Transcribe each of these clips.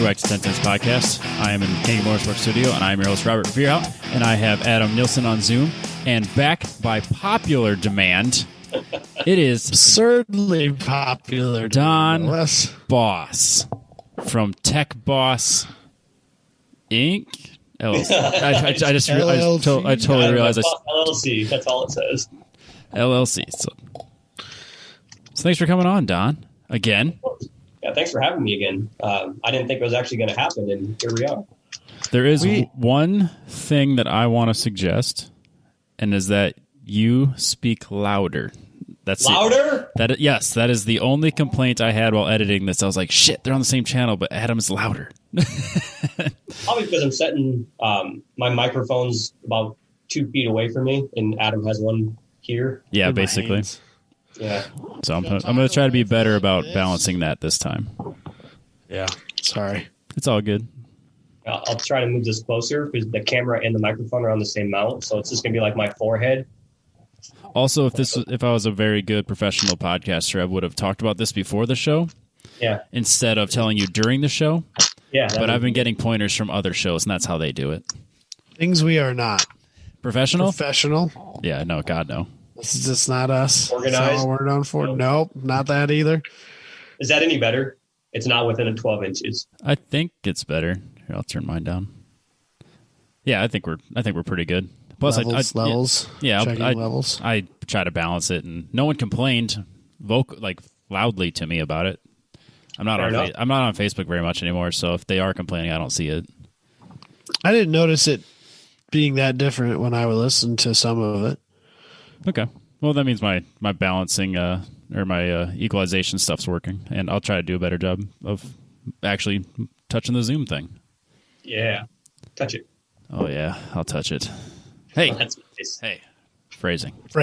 back to TenTenths podcast. I am in the King Motorsports studio, and I am your host, Robert Veerhout, and I have Adam Nielsen on Zoom. And back by popular demand, it is absurdly popular. Don Boss from TekBoss Inc. LLC. I totally realized. LLC. That's all it says. LLC. So thanks for coming on, Don. Again. Yeah, thanks for having me again. I didn't think it was actually going to happen, and here we are. There is one thing that I want to suggest, and is that you speak louder. That's louder? Yes, that is the only complaint I had while editing this. I was like, shit, they're on the same channel, but Adam's louder. Probably because I'm setting my microphones about 2 feet away from me, and Adam has one here. Yeah, basically. Yeah. So I'm going to try to be better about balancing that this time. Yeah. Sorry. It's all good. I'll try to move this closer because the camera and the microphone are on the same mount, so it's just going to be like my forehead. Also, if I was a very good professional podcaster, I would have talked about this before the show. Yeah. Instead of telling you during the show. Yeah. But I've been getting pointers from other shows, and that's how they do it. Things we are not. Professional? Professional. Yeah, no, God, no. This is just not us. Organized. That's all we're known for. Nope, not that either. Is that any better? It's not within 12 inches. I think it's better. Here, I'll turn mine down. Yeah, I think we're pretty good. Plus, levels. Yeah, levels. I try to balance it, and no one complained loudly to me about it. I'm not on Facebook very much anymore, so if they are complaining, I don't see it. I didn't notice it being that different when I would listen to some of it. Okay. Well, that means my balancing or my equalization stuff's working, and I'll try to do a better job of actually touching the Zoom thing. Yeah. Touch it. Oh, yeah. I'll touch it. Hey. Oh, that's nice. Hey. Phrasing. All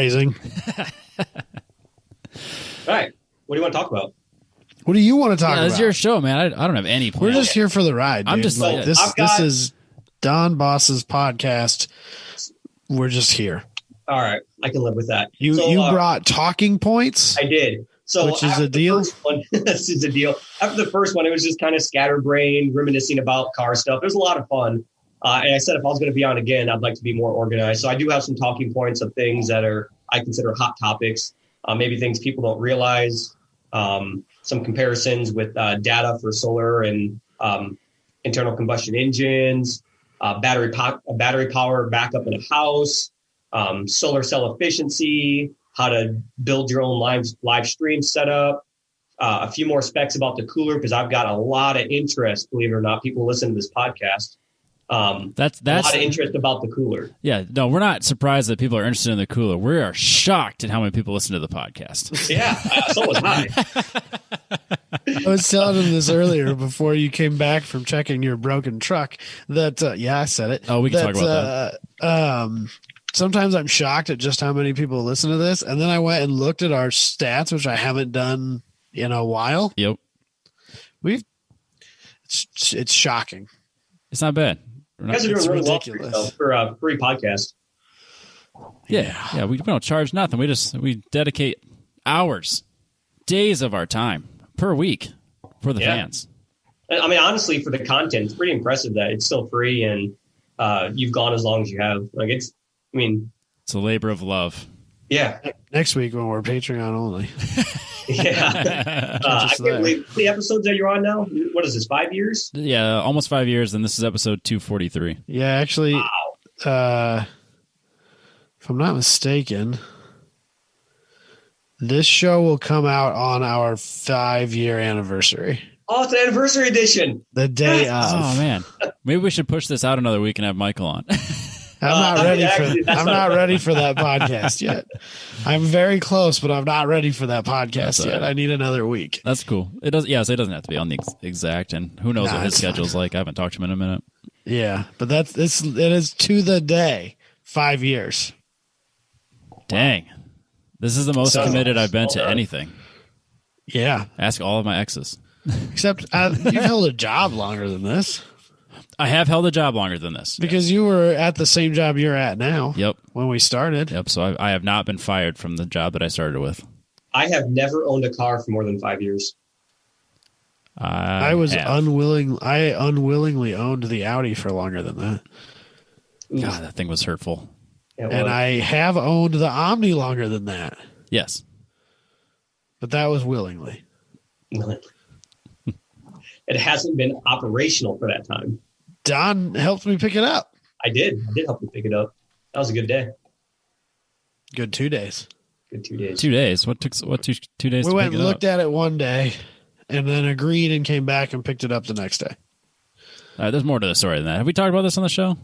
right. What do you want to talk about? What do you want to talk about? It's your show, man. I don't have any plans. We're just here for the ride, dude. I'm just like, this is Don Boss's podcast. We're just here. All right, I can live with that. You brought talking points? I did. So which is a deal? This is a deal. After the first one, it was just kind of scatterbrained, reminiscing about car stuff. It was a lot of fun. And I said if I was going to be on again, I'd like to be more organized. So I do have some talking points of things that I consider hot topics, maybe things people don't realize, some comparisons with data for solar and internal combustion engines, battery power backup in a house, solar cell efficiency, how to build your own live stream setup, a few more specs about the cooler, because I've got a lot of interest, believe it or not, people listen to this podcast. That's a lot of interest about the cooler. Yeah, no, we're not surprised that people are interested in the cooler. We are shocked at how many people listen to the podcast. Yeah, so was I. I was telling him this earlier before you came back from checking your broken truck that, I said it. Oh, we can talk about that. Sometimes I'm shocked at just how many people listen to this. And then I went and looked at our stats, which I haven't done in a while. Yep. It's shocking. It's not bad. You guys are doing really well for a free podcast. Yeah. We don't charge nothing. We dedicate hours, days of our time per week for the fans. I mean, honestly, for the content, it's pretty impressive that it's still free and you've gone as long as you have. It's a labor of love. Yeah. Next week when we're Patreon only. Yeah. I can't believe the episodes that you're on now. What is this, 5 years? Yeah, almost 5 years, and this is episode 243. Yeah, actually, if I'm not mistaken, this show will come out on our 5-year anniversary. Oh, it's an anniversary edition. The day of. Oh, man. Maybe we should push this out another week and have Michael on. I'm not ready for that podcast yet. I'm very close, but I'm not ready for that podcast yet. I need another week. That's cool. It doesn't have to be on the exact, and who knows what his schedule's like. I haven't talked to him in a minute. Yeah, but it is to the day 5 years. Dang. This is the most committed I've been to anything. Yeah. Ask all of my exes. Except you've held a job longer than this. I have held a job longer than this. Because you were at the same job you're at now. Yep. When we started. Yep. So I have not been fired from the job that I started with. I have never owned a car for more than 5 years. I was unwilling. I unwillingly owned the Audi for longer than that. God, that thing was hurtful. And I have owned the Omni longer than that. Yes. But that was willingly. It hasn't been operational for that time. Don helped me pick it up. I did help you pick it up. That was a good day. Good 2 days. Good 2 days. 2 days. What took 2 days? We went and looked at it one day, and then agreed and came back and picked it up the next day. There's more to the story than that. Have we talked about this on the show?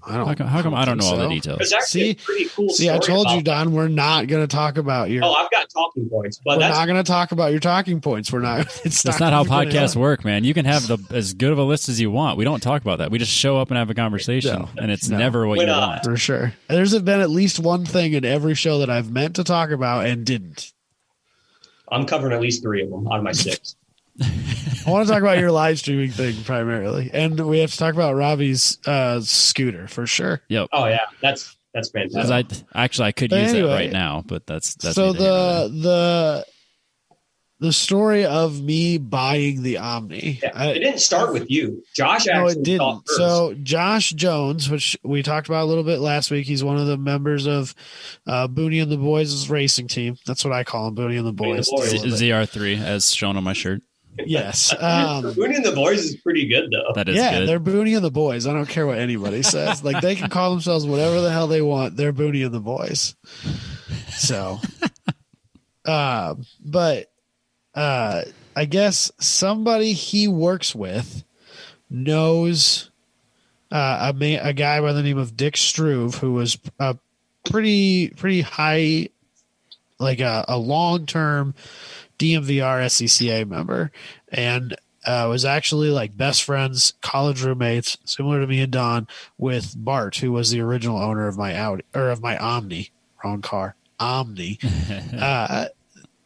How come I don't know all the details? It's actually a pretty cool story. I told you, Don, we're not going to talk about your... Oh, I've got talking points. But we're not going to talk about your talking points. We're not... That's not how podcasts work, man. You can have as good of a list as you want. We don't talk about that. We just show up and have a conversation, and it's never what you want. For sure. There's been at least one thing in every show that I've meant to talk about and didn't. I'm covering at least 3 of them out of my 6. I want to talk about your live streaming thing primarily, and we have to talk about Robbie's scooter for sure. Yep. Oh yeah, that's fantastic. Because I could use it right now, but that's so the story of me buying the Omni. Yeah, it didn't start with you. Josh actually. No, it didn't. Thought first. So Josh Jones, which we talked about a little bit last week, he's one of the members of Booney and the Boys' racing team. That's what I call him, Booney and the Boys. ZR3, as shown on my shirt. Yes. Booney and the Boys is pretty good, though. That is good. They're Booney and the Boys. I don't care what anybody says. Like, they can call themselves whatever the hell they want. They're Booney and the Boys. So, but I guess somebody he works with knows a guy by the name of Dick Struve, who was a pretty high, like a long-term DMVR SCCA member, and was actually like best friends, college roommates, similar to me and Don, with Bart, who was the original owner of my Omni. Wrong car. Omni.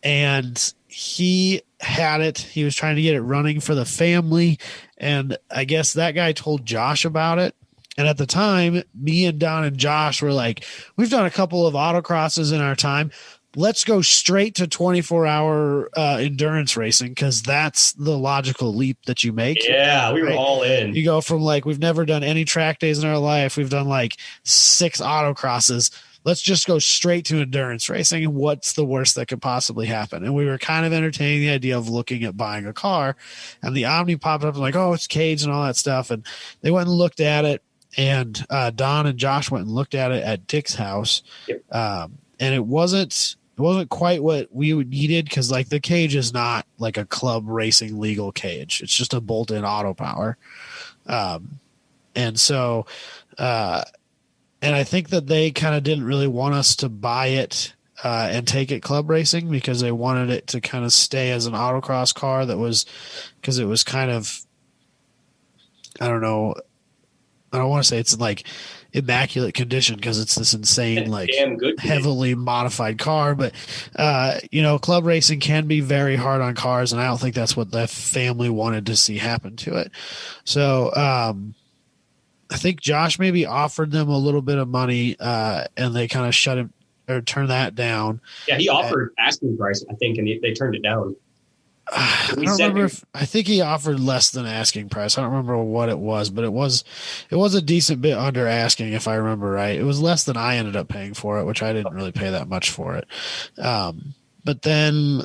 And he had it. He was trying to get it running for the family, and I guess that guy told Josh about it. And at the time, me and Don and Josh were like, we've done a couple of autocrosses in our time. Let's go straight to 24-hour endurance racing, because that's the logical leap that you make. Yeah, we were all in. You go from like, we've never done any track days in our life. We've done like 6 autocrosses. Let's just go straight to endurance racing. And what's the worst that could possibly happen? And we were kind of entertaining the idea of looking at buying a car. And the Omni popped up and like, oh, it's caged and all that stuff. And they went and looked at it. And Don and Josh went and looked at it at Dick's house. Yep. And it wasn't quite what we needed, because like the cage is not like a club racing legal cage. It's just a bolt-in auto power. And so, and I think that they kind of didn't really want us to buy it and take it club racing, because they wanted it to kind of stay as an autocross car because it was kind of, I don't know. I don't want to say it's like immaculate condition, because it's this insane, like heavily modified car. But, club racing can be very hard on cars, and I don't think that's what the family wanted to see happen to it. So I think Josh maybe offered them a little bit of money, and they kind of shut him or turned that down. Yeah, he offered asking price, I think, and they turned it down. I don't remember I think he offered less than asking price. I don't remember what it was, but it was a decent bit under asking, if I remember right. It was less than I ended up paying for it, which I didn't really pay that much for it. But then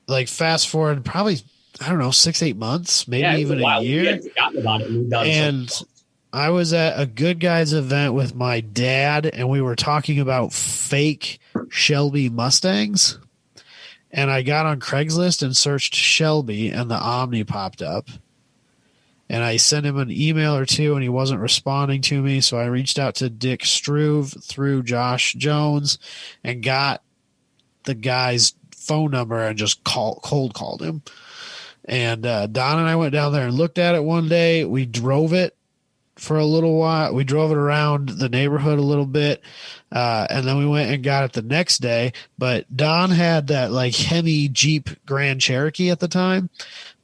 like fast forward probably, I don't know, 6-8 months, maybe even a year. We had forgotten about it. And I was at a Good Guys event with my dad, and we were talking about fake Shelby Mustangs. And I got on Craigslist and searched Shelby, and the Omni popped up. And I sent him an email or two, and he wasn't responding to me. So I reached out to Dick Struve through Josh Jones and got the guy's phone number and just cold called him. And Don and I went down there and looked at it one day. We drove it for a little while. We drove it around the neighborhood a little bit. And then we went and got it the next day. But Don had that like Hemi Jeep Grand Cherokee at the time,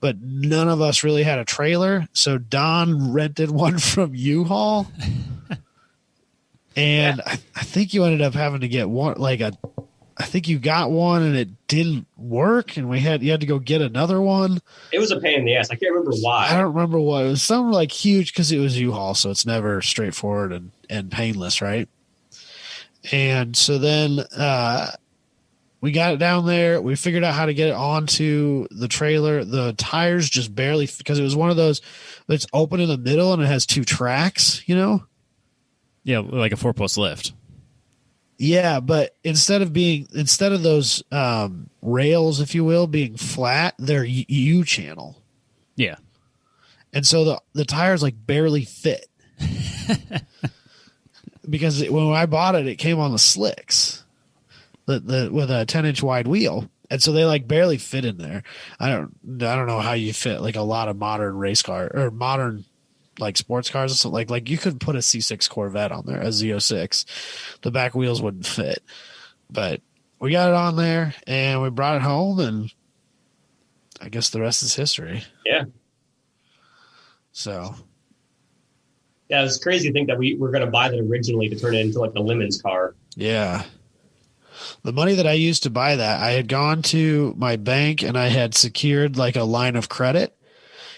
but none of us really had a trailer. So Don rented one from U-Haul. And I think you ended up having to get one, like a I think you got one and it didn't work, and you had to go get another one. It was a pain in the ass. I can't remember why. I don't remember what. It was something like huge because it was U-Haul, so it's never straightforward and painless, right? And so then we got it down there. We figured out how to get it onto the trailer. The tires just barely, because it was one of those that's open in the middle and it has 2 tracks, you know? Yeah, like a 4-post lift. Yeah, but instead of those rails, if you will, being flat, they're U-channel. Yeah. And so the tires like barely fit. Because when I bought it, it came on the slicks with a 10-inch wide wheel. And so they like barely fit in there. I don't know how you fit like a lot of modern race car or modern like sports cars or something. Like you could put a C6 Corvette on there, a Z06. The back wheels wouldn't fit. But we got it on there and we brought it home, and I guess the rest is history. Yeah. So. Yeah, it's crazy to think that we were going to buy that originally to turn it into like the Lemons car. Yeah. The money that I used to buy that, I had gone to my bank and I had secured like a line of credit.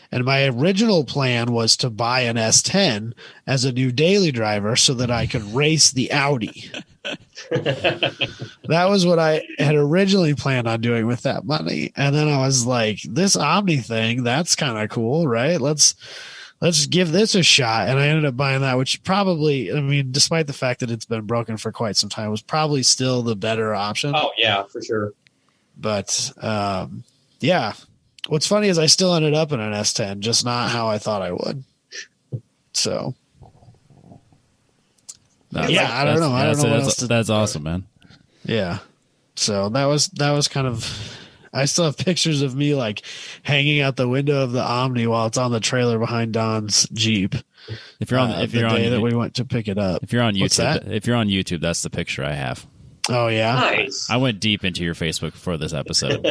And my original plan was to buy an S10 as a new daily driver so that I could race the Audi. That was what I had originally planned on doing with that money. And then I was like, this Omni thing, that's kind of cool, right? Let's give this a shot. And I ended up buying that, which probably, I mean, despite the fact that it's been broken for quite some time, was probably still the better option. Oh, yeah, for sure. But, yeah. What's funny is I still ended up in an S10, just not how I thought I would. So, I don't know. I don't know what else to. That's awesome, man. Yeah. So that was kind of. I still have pictures of me like hanging out the window of the Omni while it's on the trailer behind Don's Jeep. If you're on that we went to pick it up. If you're on YouTube, that's the picture I have. Oh yeah, nice. I went deep into your Facebook for this episode.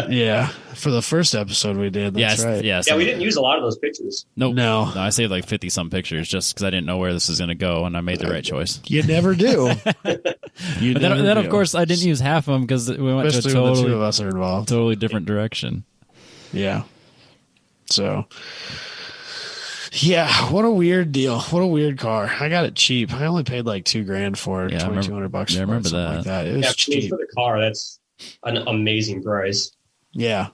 Yeah, for the first episode we did. That's right. Yeah, yeah, we didn't use a lot of those pictures. Nope. No, I saved like 50 some pictures just because I didn't know where this was going to go, and I made the right choice. You never do. Then of course, I didn't use half of them because we went Especially to a when the 2 of us are involved. Totally different direction. Yeah. So. Yeah, what a weird deal. What a weird car. I got it cheap. I only paid like $2,000 for it. Yeah, $2,200 Yeah, I remember that. Like that. It was cheap for the car. That's an amazing price. Yeah.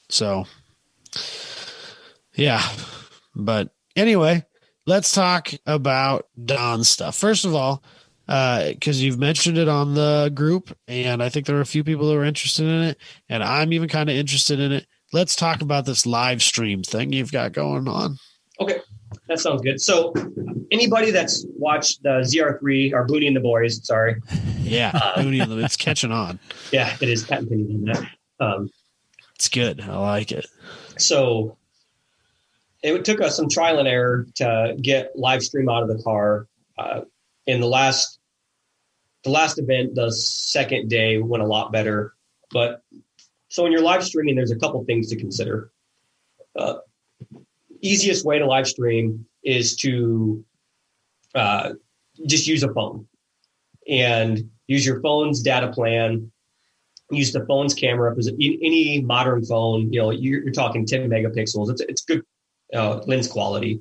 So, yeah. But anyway, let's talk about Don's stuff. First of all, because you've mentioned it on the group, and I think there were a few people that were interested in it, and I'm even kind of interested in it. Let's talk about this live stream thing you've got going on. Okay, that sounds good. So anybody that's watched the ZR3 or Booney and the Boys, sorry. Yeah, Booney and it's catching on. Yeah, it is patent pending on that. It's good. I like it. So it took us some trial and error to get live stream out of the car. In the last event, the second day went a lot better. But so when you're live streaming, there's a couple things to consider. Easiest way to live stream is to just use a phone and use your phone's data plan. Use the phone's camera because any modern phone, you're talking 10 megapixels. It's good lens quality,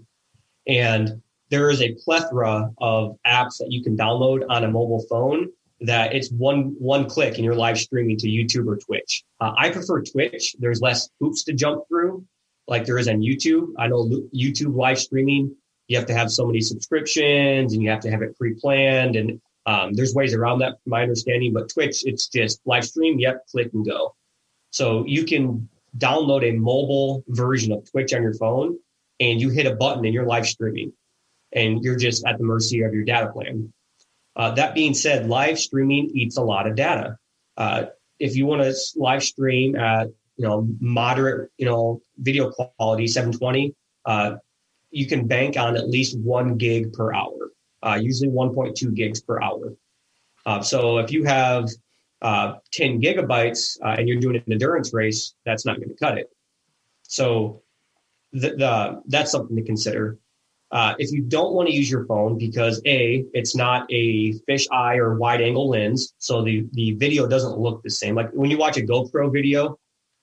and there is a plethora of apps that you can download on a mobile phone that it's one click and you're live streaming to YouTube or Twitch. I prefer Twitch. There's less hoops to jump through like there is on YouTube. I know YouTube live streaming, you have to have so many subscriptions and you have to have it pre-planned, and there's ways around that from my understanding, but Twitch, it's just live stream, yep, click and go. So you can download a mobile version of Twitch on your phone and you hit a button and you're live streaming and you're just at the mercy of your data plan. That being said, live streaming eats a lot of data. If you want to live stream at moderate video quality 720, you can bank on at least 1 gig per hour, usually 1.2 gigs per hour. So if you have 10 gigabytes and you're doing an endurance race, that's not going to cut it. So that's something to consider. If you don't want to use your phone because it's not a fisheye or wide angle lens, so the video doesn't look the same. Like when you watch a GoPro video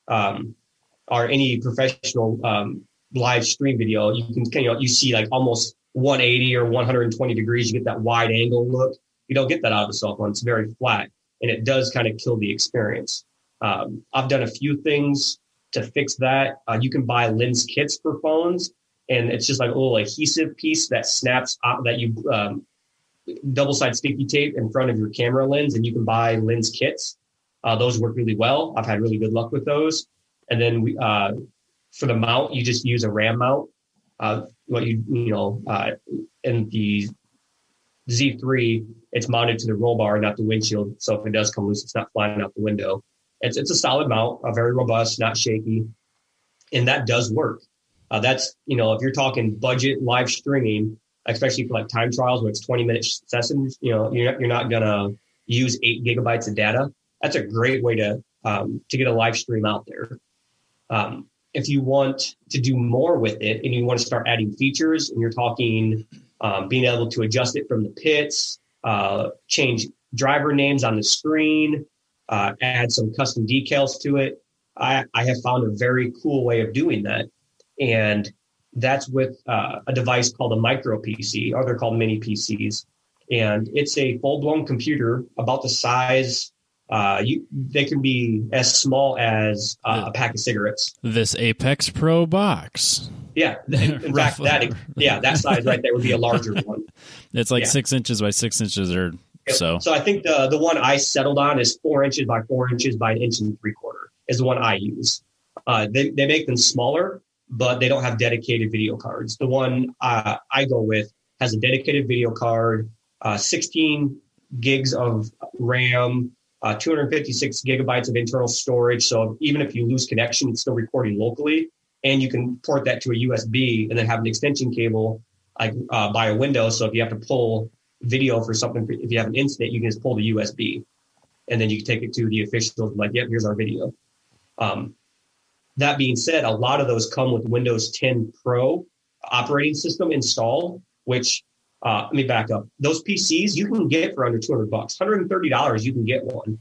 or any professional live stream video, you see like almost 180 or 120 degrees. You get that wide angle look. You don't get that out of a cell phone. It's very flat, and it does kind of kill the experience. I've done a few things to fix that. You can buy lens kits for phones, and it's just like a little adhesive piece that snaps out that you double-sided sticky tape in front of your camera lens, and you can buy lens kits. Those work really well. I've had really good luck with those. And then for the mount, you just use a RAM mount. In the Z3, it's mounted to the roll bar, not the windshield. So if it does come loose, it's not flying out the window. It's a solid mount, very robust, not shaky, and that does work. That's, if you're talking budget live streaming, especially for like time trials where it's 20-minute sessions, you're not gonna use 8 gigabytes of data. That's a great way to get a live stream out there. If you want to do more with it and you want to start adding features, and you're talking being able to adjust it from the pits, change driver names on the screen, add some custom decals to it, I have found a very cool way of doing that. And that's with a device called a micro PC, or they're called mini PCs. And it's a full-blown computer about the size. They can be as small as a pack of cigarettes. This ApexPro box. Yeah. In fact, that size right there would be a larger one. It's like 6 inches by 6 inches or so. So I think the one I settled on is 4 inches by 4 inches by 1 3/4 is the one I use. They make them smaller, but they don't have dedicated video cards. The one I go with has a dedicated video card, 16 gigs of RAM, 256 gigabytes of internal storage. So even if you lose connection, it's still recording locally. And you can port that to a USB and then have an extension cable by a Windows. So if you have to pull video for something, if you have an incident, you can just pull the USB. And then you can take it to the officials like, yep, here's our video. That being said, a lot of those come with Windows 10 Pro operating system installed, which let me back up. Those PCs you can get for under $200, $130. You can get one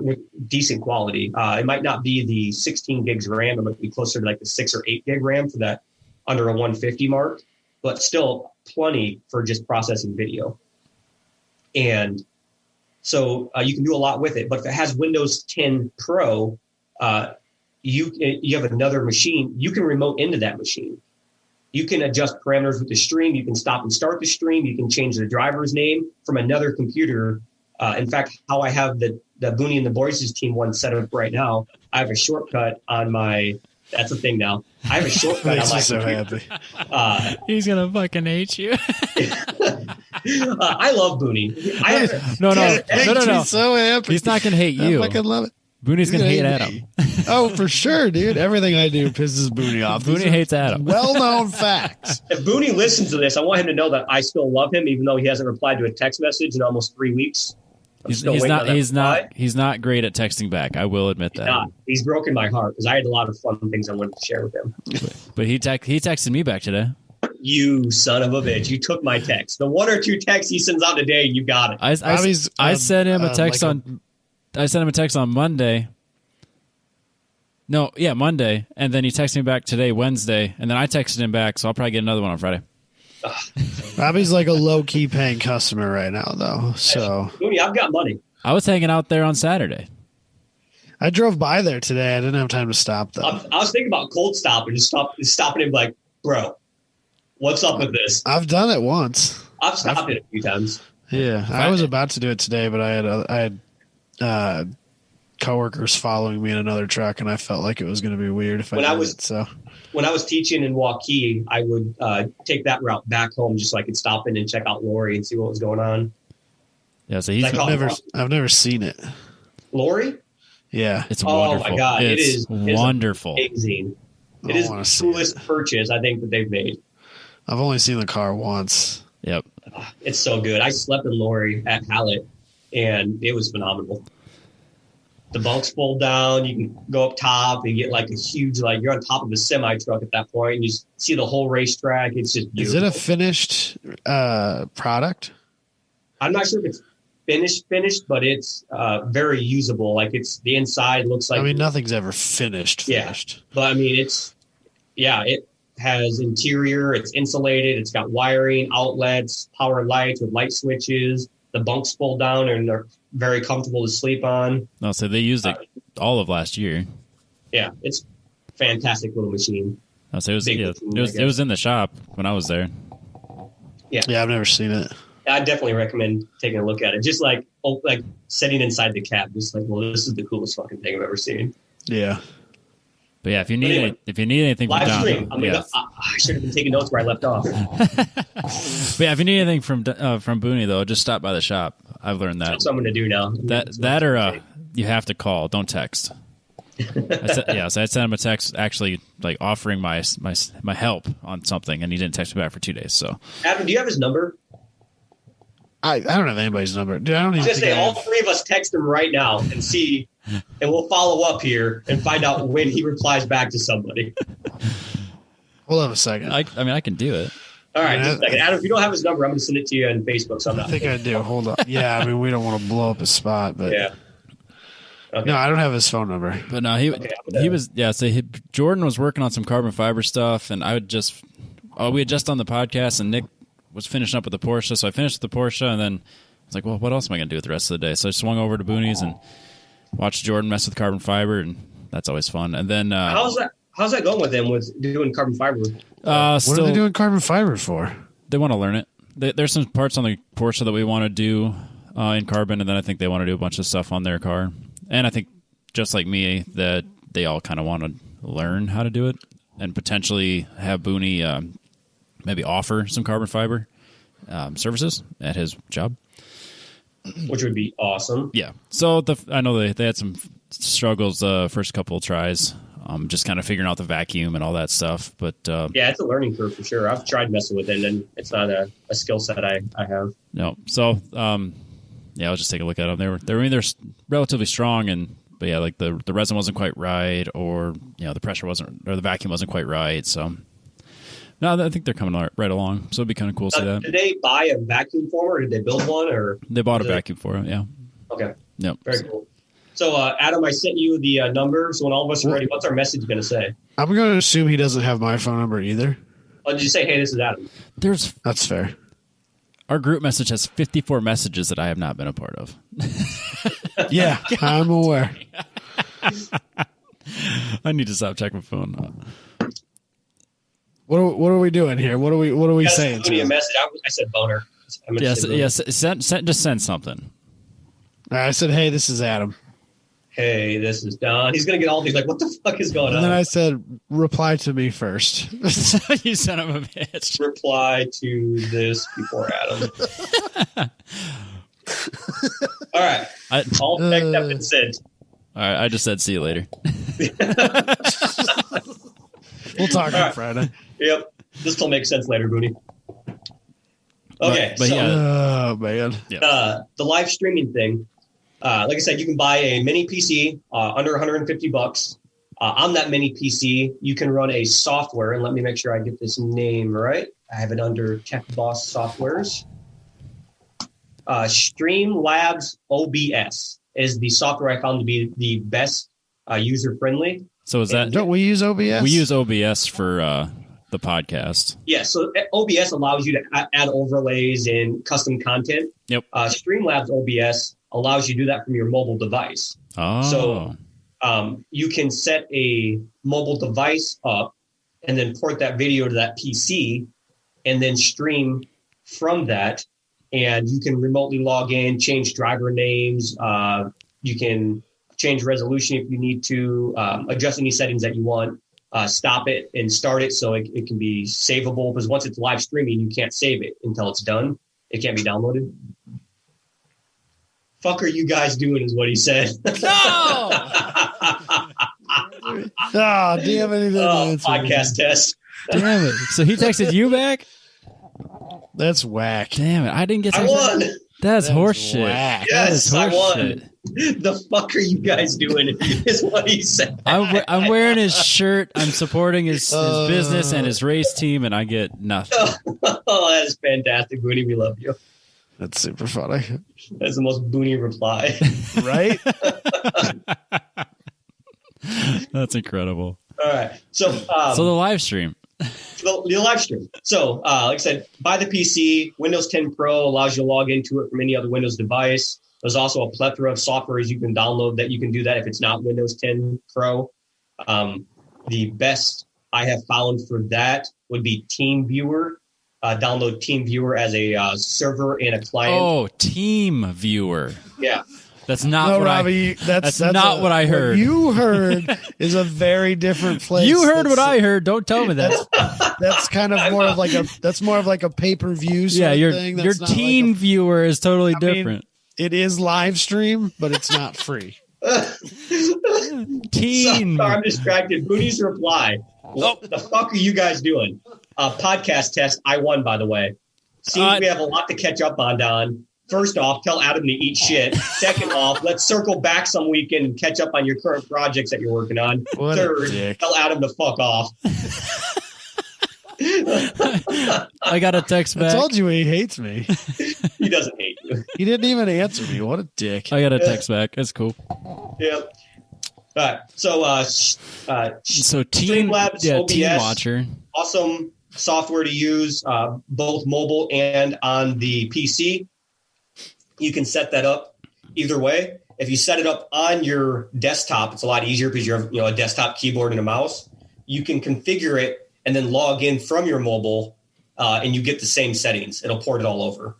with decent quality. It might not be the 16 gigs RAM. It might be closer to like the 6 or 8 gig RAM for that under a 150 mark, but still plenty for just processing video. And so you can do a lot with it. But if it has Windows 10 Pro, you have another machine. You can remote into that machine. You can adjust parameters with the stream. You can stop and start the stream. You can change the driver's name from another computer. In fact, how I have the Booney and the Boyces team one set up right now, I have a shortcut on my. That's a thing now. I have a shortcut on my computer. Happy. He's gonna fucking hate you. I love Booney. No. So happy. He's not gonna hate you. I fucking love it. Booney's gonna hate Adam. Oh, for sure, dude. Everything I do pisses Booney off. Booney hates Adam. Well-known facts. If Booney listens to this, I want him to know that I still love him, even though he hasn't replied to a text message in almost 3 weeks. He's not great at texting back. I will admit that. He's broken my heart because I had a lot of fun things I wanted to share with him. But he texted me back today. You son of a bitch! You took my text. The 1 or 2 texts he sends out today, you got it. I sent him a text I sent him a text on Monday. Monday, and then he texted me back today, Wednesday, and then I texted him back. So I'll probably get another one on Friday. Robbie's like a low-key paying customer right now, though. So, Booney, I've got money. I was hanging out there on Saturday. I drove by there today. I didn't have time to stop, though. I was thinking about cold stop and just stopping him like, bro, what's up with this? I've done it once. I've stopped it a few times. Yeah, I was about to do it today, but I had coworkers following me in another truck, and I felt like it was going to be weird if I did it. So when I was teaching in Waukee, I would take that route back home just so I could stop in and check out Lori and see what was going on. Yeah, so I've never seen it. Lori? Yeah, it's wonderful. Oh my god, it's wonderful. Amazing. It is the coolest purchase I think that they've made. I've only seen the car once. Yep, it's so good. I slept in Lori at Hallett, and it was phenomenal. The bunks fold down. You can go up top and get like a huge, like you're on top of a semi truck at that point, and you see the whole racetrack. It's just beautiful. Is it a finished product? I'm not sure if it's finished, but it's very usable. Like the inside looks like. I mean, nothing's ever finished. Yeah, but I mean, it has interior. It's insulated. It's got wiring, outlets, power lights with light switches. The bunks fold down and they're very comfortable to sleep on. No, so they used it all of last year. Yeah, it's a fantastic little machine. No, so it was in the shop when I was there. Yeah, I've never seen it. I definitely recommend taking a look at it. Just like sitting inside the cab, just like, well, this is the coolest fucking thing I've ever seen. Yeah. But yeah, if you need anything from live Don, stream. I should have been taking notes where I left off. But yeah, if you need anything from Booney though, just stop by the shop. I've learned that. That's what I'm going to do now. That or you have to call. Don't text. So I sent him a text actually like offering my help on something, and he didn't text me back for 2 days. So Adam, do you have his number? I don't have anybody's number. Dude, I don't even just say all three of us text him right now and see, and we'll follow up here and find out when he replies back to somebody. Hold on a second. I mean, I can do it. All right, just a second. Adam, if you don't have his number, I'm going to send it to you on Facebook. So I think I do. Hold on. Yeah, I mean, we don't want to blow up his spot, but yeah. Okay. No, I don't have his phone number. But no, he was Jordan was working on some carbon fiber stuff, and we had just done the podcast, and Nick was finishing up with the Porsche, so I finished with the Porsche, and then I was like, well, what else am I going to do with the rest of the day? So I swung over to Booney's and watched Jordan mess with carbon fiber, and that's always fun. And then how's that going with him with doing carbon fiber? What are they doing carbon fiber for? They want to learn it. There's some parts on the Porsche that we want to do in carbon, and then I think they want to do a bunch of stuff on their car. And I think, just like me, that they all kind of want to learn how to do it and potentially have Booney maybe offer some carbon fiber services at his job. Which would be awesome. Yeah. So I know they had some struggles first couple of tries, just kind of figuring out the vacuum and all that stuff. But yeah, it's a learning curve for sure. I've tried messing with it, and it's not a skill set I have. No. So yeah, I'll just take a look at them. They're relatively strong, but yeah, like the resin wasn't quite right, or the pressure wasn't, or the vacuum wasn't quite right. So no, I think they're coming right along. So it'd be kind of cool to see that. Did they buy a vacuum former, or did they build one, or they bought a vacuum for it? Yeah. Okay. Yep. Very cool. So Adam, I sent you the number. So when all of us are ready, what's our message going to say? I'm going to assume he doesn't have my phone number either. Oh, did you say, hey, this is Adam? That's fair. Our group message has 54 messages that I have not been a part of. Yeah, I'm aware. I need to stop checking my phone. What are we doing here? What are we saying? Send me a message. I said boner. Just send something. I said, hey, this is Adam. Hey, this is Don. He's going to get all these like, what the fuck is going on? And then I said, reply to me first. You son of a bitch. Reply to this before Adam. All right. All text have been sent. All right. I just said, see you later. We'll talk on Friday. Yep. This will make sense later, Booney. Okay. But yeah. Oh, man. The live streaming thing. Like I said, you can buy a mini PC under $150. On that mini PC, you can run a software, and let me make sure I get this name right. I have it under TekBoss Softwares. Streamlabs OBS is the software I found to be the best user-friendly. So is that... Don't we use OBS? We use OBS for the podcast. Yeah, so OBS allows you to add overlays and custom content. Yep. Streamlabs OBS allows you to do that from your mobile device. Oh. So you can set a mobile device up and then port that video to that PC and then stream from that. And you can remotely log in, change driver names. You can change resolution if you need to, adjust any settings that you want, stop it and start it so it can be savable. Because once it's live streaming, you can't save it until it's done. It can't be downloaded. Fuck are you guys doing is what he said. No! Do you have anything to answer? Podcast test. Damn it. So he texted you back? That's whack. Damn it! I didn't get. I won. That's horseshit. Whack. Yes, I won. Shit. The fuck are you guys doing? Is what he said. I'm wearing his shirt. I'm supporting his business and his race team, and I get nothing. Oh, that is fantastic, Booney. We love you. That's super funny. That's the most Booney reply. Right? That's incredible. All right. So the live stream. The live stream. So, like I said, buy the PC. Windows 10 Pro allows you to log into it from any other Windows device. There's also a plethora of softwares you can download that you can do that if it's not Windows 10 Pro. The best I have found for that would be TeamViewer. Download TeamViewer as a server and a client. Oh, TeamViewer. Yeah. That's not No, what Robbie, that's not what I heard. What you heard is a very different place. You heard what I heard. Don't tell me that. That's kind of more of like a pay-per-view sort of thing. Your Teen Viewer is totally different. It is live stream, but it's not free. Teen. Sorry, I'm distracted. Booney's reply. What the fuck are you guys doing? Podcast test. I won, by the way. Seems we have a lot to catch up on, Don. First off, tell Adam to eat shit. Second off, let's circle back some weekend and catch up on your current projects that you're working on. What Third, tell Adam to fuck off. I got a text back. I told you he hates me. He doesn't hate you. He didn't even answer me. What a dick. I got a text back. That's cool. Yeah. All right. So, Streamlabs OBS, Team Watcher. awesome software to use, both mobile and on the PC. You can set that up either way. If you set it up on your desktop, it's a lot easier because you have a desktop keyboard and a mouse. You can configure it and then log in from your mobile, and you get the same settings. It'll port it all over,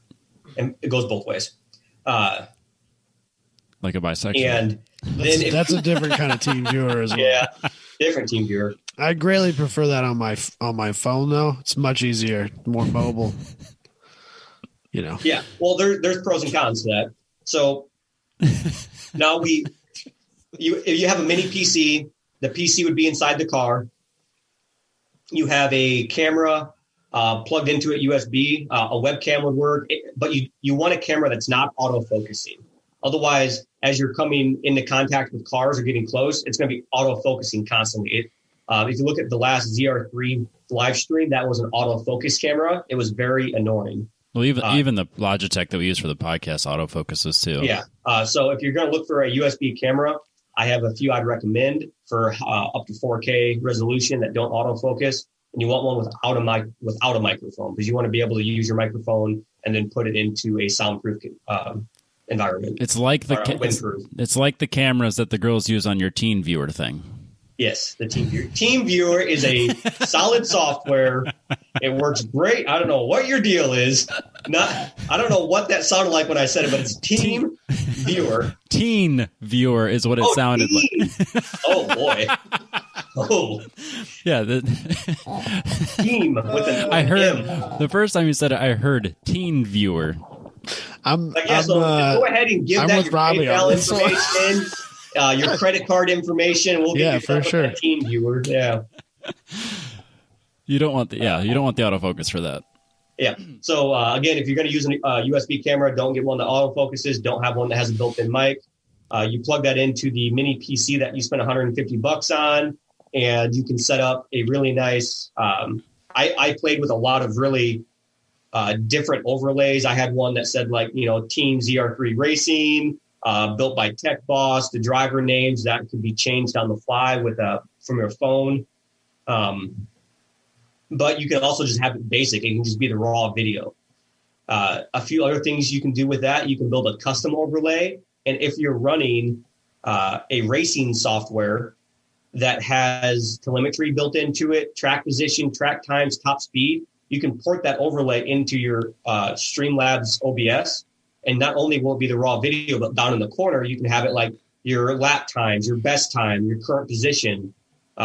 and it goes both ways. Like a bisexual. And then that's a different kind of team viewer as well. Yeah, different team viewer. I greatly prefer that on my phone though. It's much easier, more mobile. Yeah. Well, there's pros and cons to that. So now if you have a mini PC, the PC would be inside the car. You have a camera plugged into it USB. A webcam would work, but you want a camera that's not autofocusing. Otherwise, as you're coming into contact with cars or getting close, it's going to be autofocusing constantly. If you look at the last ZR3 live stream, that was an autofocus camera. It was very annoying. Well, even the Logitech that we use for the podcast autofocuses too. Yeah. So if you're going to look for a USB camera, I have a few I'd recommend for up to 4K resolution that don't autofocus. And you want one without a microphone because you want to be able to use your microphone and then put it into a soundproof environment. It's like it's like the cameras that the girls use on your Teen Viewer thing. Yes, the Team Viewer. Team Viewer is a solid software. It works great. I don't know what your deal is. I don't know what that sounded like when I said it, but it's Team Viewer. Teen Viewer is what it sounded like. Oh boy. Oh. Yeah. Team with an I heard M. the first time you said it. I heard Teen Viewer. Go ahead and give that your PayPal information. Your credit card information. We'll get you for sure. Team Viewer. Yeah. You don't want the autofocus for that. Yeah. So again, if you're going to use a USB camera, don't get one that autofocuses. Don't have one that has a built-in mic. You plug that into the mini PC that you spent $150 on, and you can set up a really nice. I played with a lot of really different overlays. I had one that said Team ZR3 Racing. Built by TekBoss, the driver names that could be changed on the fly from your phone. But you can also just have it basic. It can just be the raw video. A few other things you can do with that. You can build a custom overlay. And if you're running a racing software that has telemetry built into it, track position, track times, top speed, you can port that overlay into your Streamlabs OBS. And not only will it be the raw video, but down in the corner, you can have it like your lap times, your best time, your current position,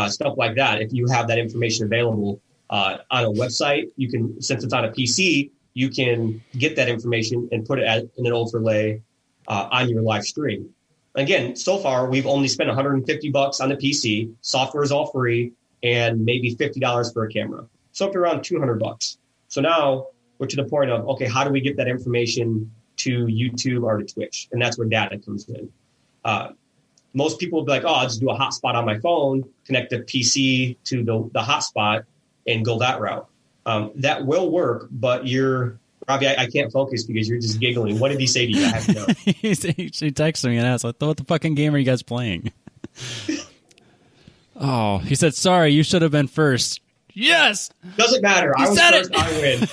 stuff like that. If you have that information available on a website, you can, since it's on a PC, you can get that information and put it in an overlay on your live stream. Again, so far, we've only spent $150 on the PC. Software is all free and maybe $50 for a camera. So up to around $200. So now we're to the point of, okay, how do we get that information to YouTube or to Twitch? And that's where data comes in. Most people will be like, oh, I'll just do a hotspot on my phone, connect the PC to the hotspot and go that route. That will work, but Robbie, I can't focus because you're just giggling. What did he say to you? I have to know. He texted me and asked, what the fucking game are you guys playing? Oh, he said, sorry, you should have been first. Yes! Doesn't matter. I was first, I win.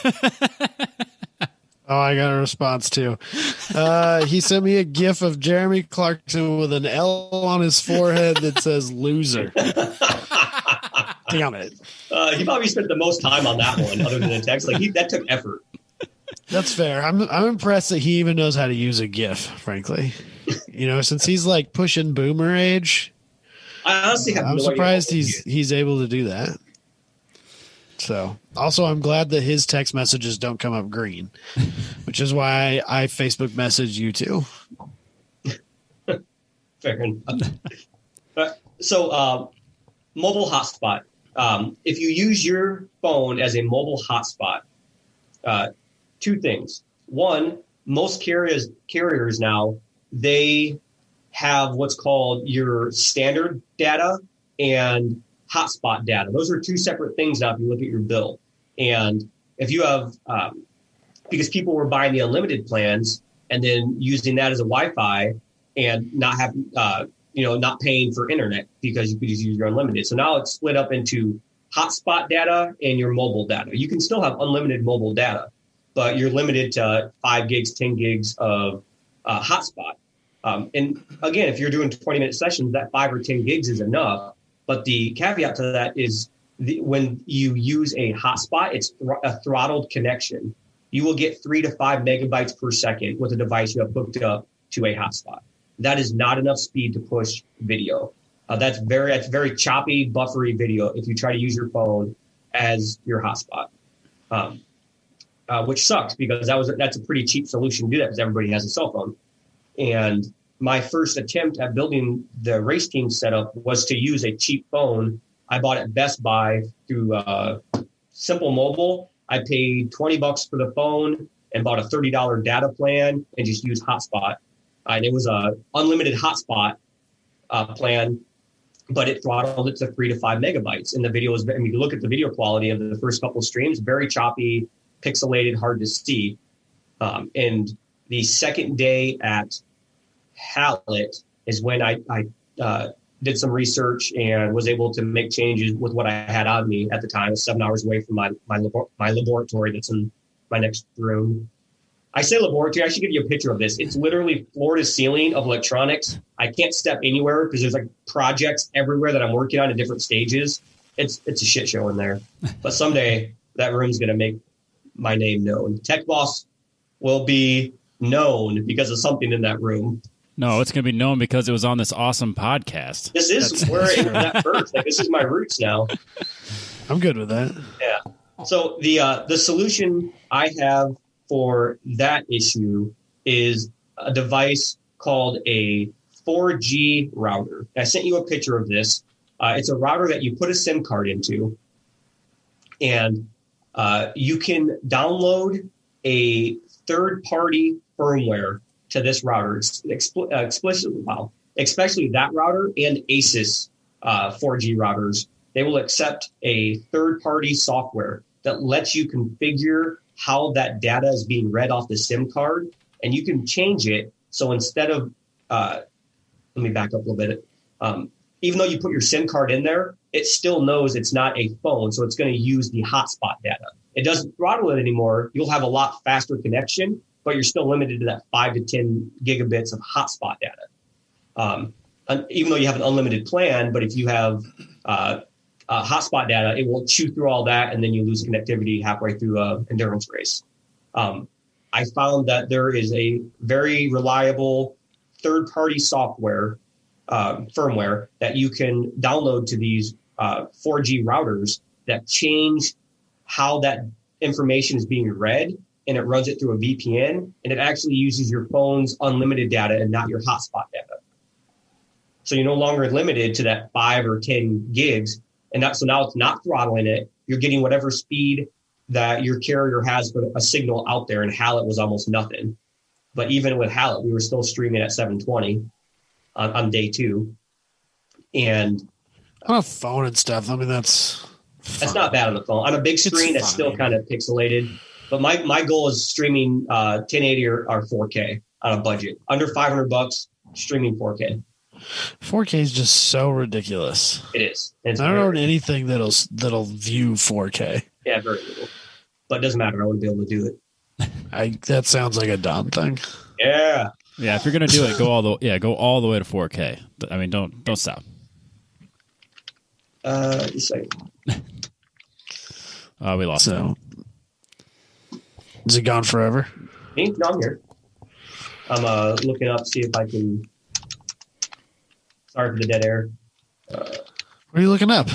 Oh, I got a response too. He sent me a gif of Jeremy Clarkson with an L on his forehead that says loser. Damn it. He probably spent the most time on that one other than the text. That took effort. That's fair. I'm impressed that he even knows how to use a GIF, frankly. Since he's like pushing boomer age. I honestly have I'm surprised he's able to do that. So, also, I'm glad that his text messages don't come up green, which is why I Facebook message you too. Fair enough. So, mobile hotspot. If you use your phone as a mobile hotspot, two things. One, most carriers now, they have what's called your standard data and hotspot data. Those are two separate things now if you look at your bill. And if you have, because people were buying the unlimited plans and then using that as a Wi-Fi and not having, not paying for internet because you could just use your unlimited. So now it's split up into hotspot data and your mobile data. You can still have unlimited mobile data, but you're limited to 5 gigs, 10 gigs of hotspot. And again, if you're doing 20-minute sessions, that 5 or 10 gigs is enough. But the caveat to that is when you use a hotspot, it's a throttled connection. You will get 3 to 5 megabytes per second with a device you have hooked up to a hotspot. That is not enough speed to push video. That's very choppy, buffery video if you try to use your phone as your hotspot, which sucks because that's a pretty cheap solution to do that because everybody has a cell phone. And my first attempt at building the race team setup was to use a cheap phone. I bought at Best Buy through Simple Mobile. I paid $20 for the phone and bought a $30 data plan and just used hotspot. And it was a unlimited hotspot plan, but it throttled it to 3 to 5 megabytes. And the video was, you look at the video quality of the first couple of streams, very choppy, pixelated, hard to see. And the second day at Hallett is when I did some research and was able to make changes with what I had on me at the time. I was 7 hours away from my laboratory that's in my next room. I say laboratory, I should give you a picture of this. It's literally floor to ceiling of electronics. I can't step anywhere because there's projects everywhere that I'm working on at different stages. It's a shit show in there. But someday that room's going to make my name known. TekBoss will be known because of something in that room. No, it's going to be known because it was on this awesome podcast. This is where it was at first. This is my roots now. I'm good with that. Yeah. So the solution I have for that issue is a device called a 4G router. I sent you a picture of this. It's a router that you put a SIM card into, and you can download a third-party firmware to this router, especially that router and Asus 4G routers. They will accept a third-party software that lets you configure how that data is being read off the SIM card, and you can change it. So instead of, let me back up a little bit. Even though you put your SIM card in there, it still knows it's not a phone, so it's going to use the hotspot data. It doesn't throttle it anymore. You'll have a lot faster connection, but you're still limited to that 5 to 10 gigabits of hotspot data. And even though you have an unlimited plan, but if you have hotspot data, it will chew through all that, and then you lose connectivity halfway through an endurance race. I found that there is a very reliable third-party software firmware that you can download to these 4G routers that change how that information is being read, and it runs it through a VPN, and it actually uses your phone's unlimited data and not your hotspot data. So you're no longer limited to that 5 or 10 gigs. So now it's not throttling it. You're getting whatever speed that your carrier has for a signal out there, and Hallett was almost nothing. But even with Hallett, we were still streaming at 720 on day 2. And on a phone and stuff, I mean, that's not bad on the phone. On a big screen, it's still kind of pixelated. But my goal is streaming 1080 or 4K on a budget. Under $500, streaming 4K. 4K is just so ridiculous. It is. I don't know anything that'll view 4K. Yeah, very little. But it doesn't matter. I wouldn't be able to do it. That sounds like a dumb thing. Yeah. Yeah, if you're gonna do it, go all the way to 4K. I mean, don't stop. Just a second. We lost it. Is it gone forever? Me? No, I'm here. I'm looking up, see if I can. Sorry for the dead air. What are you looking up?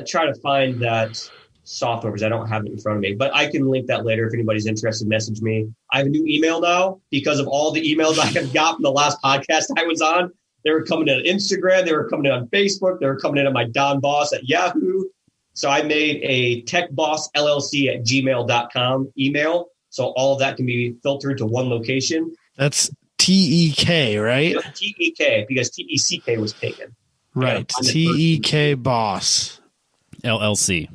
Try to find that software because I don't have it in front of me, but I can link that later if anybody's interested. Message me. I have a new email now because of all the emails I have got from the last podcast I was on. They were coming in on Instagram. They were coming in on Facebook. They were coming in on my Don Boss at Yahoo. So I made a TekBossLLC@gmail.com email. So all of that can be filtered to one location. That's TEK, right? TEK, because TECK was taken. Right. TEK Boss. LLC.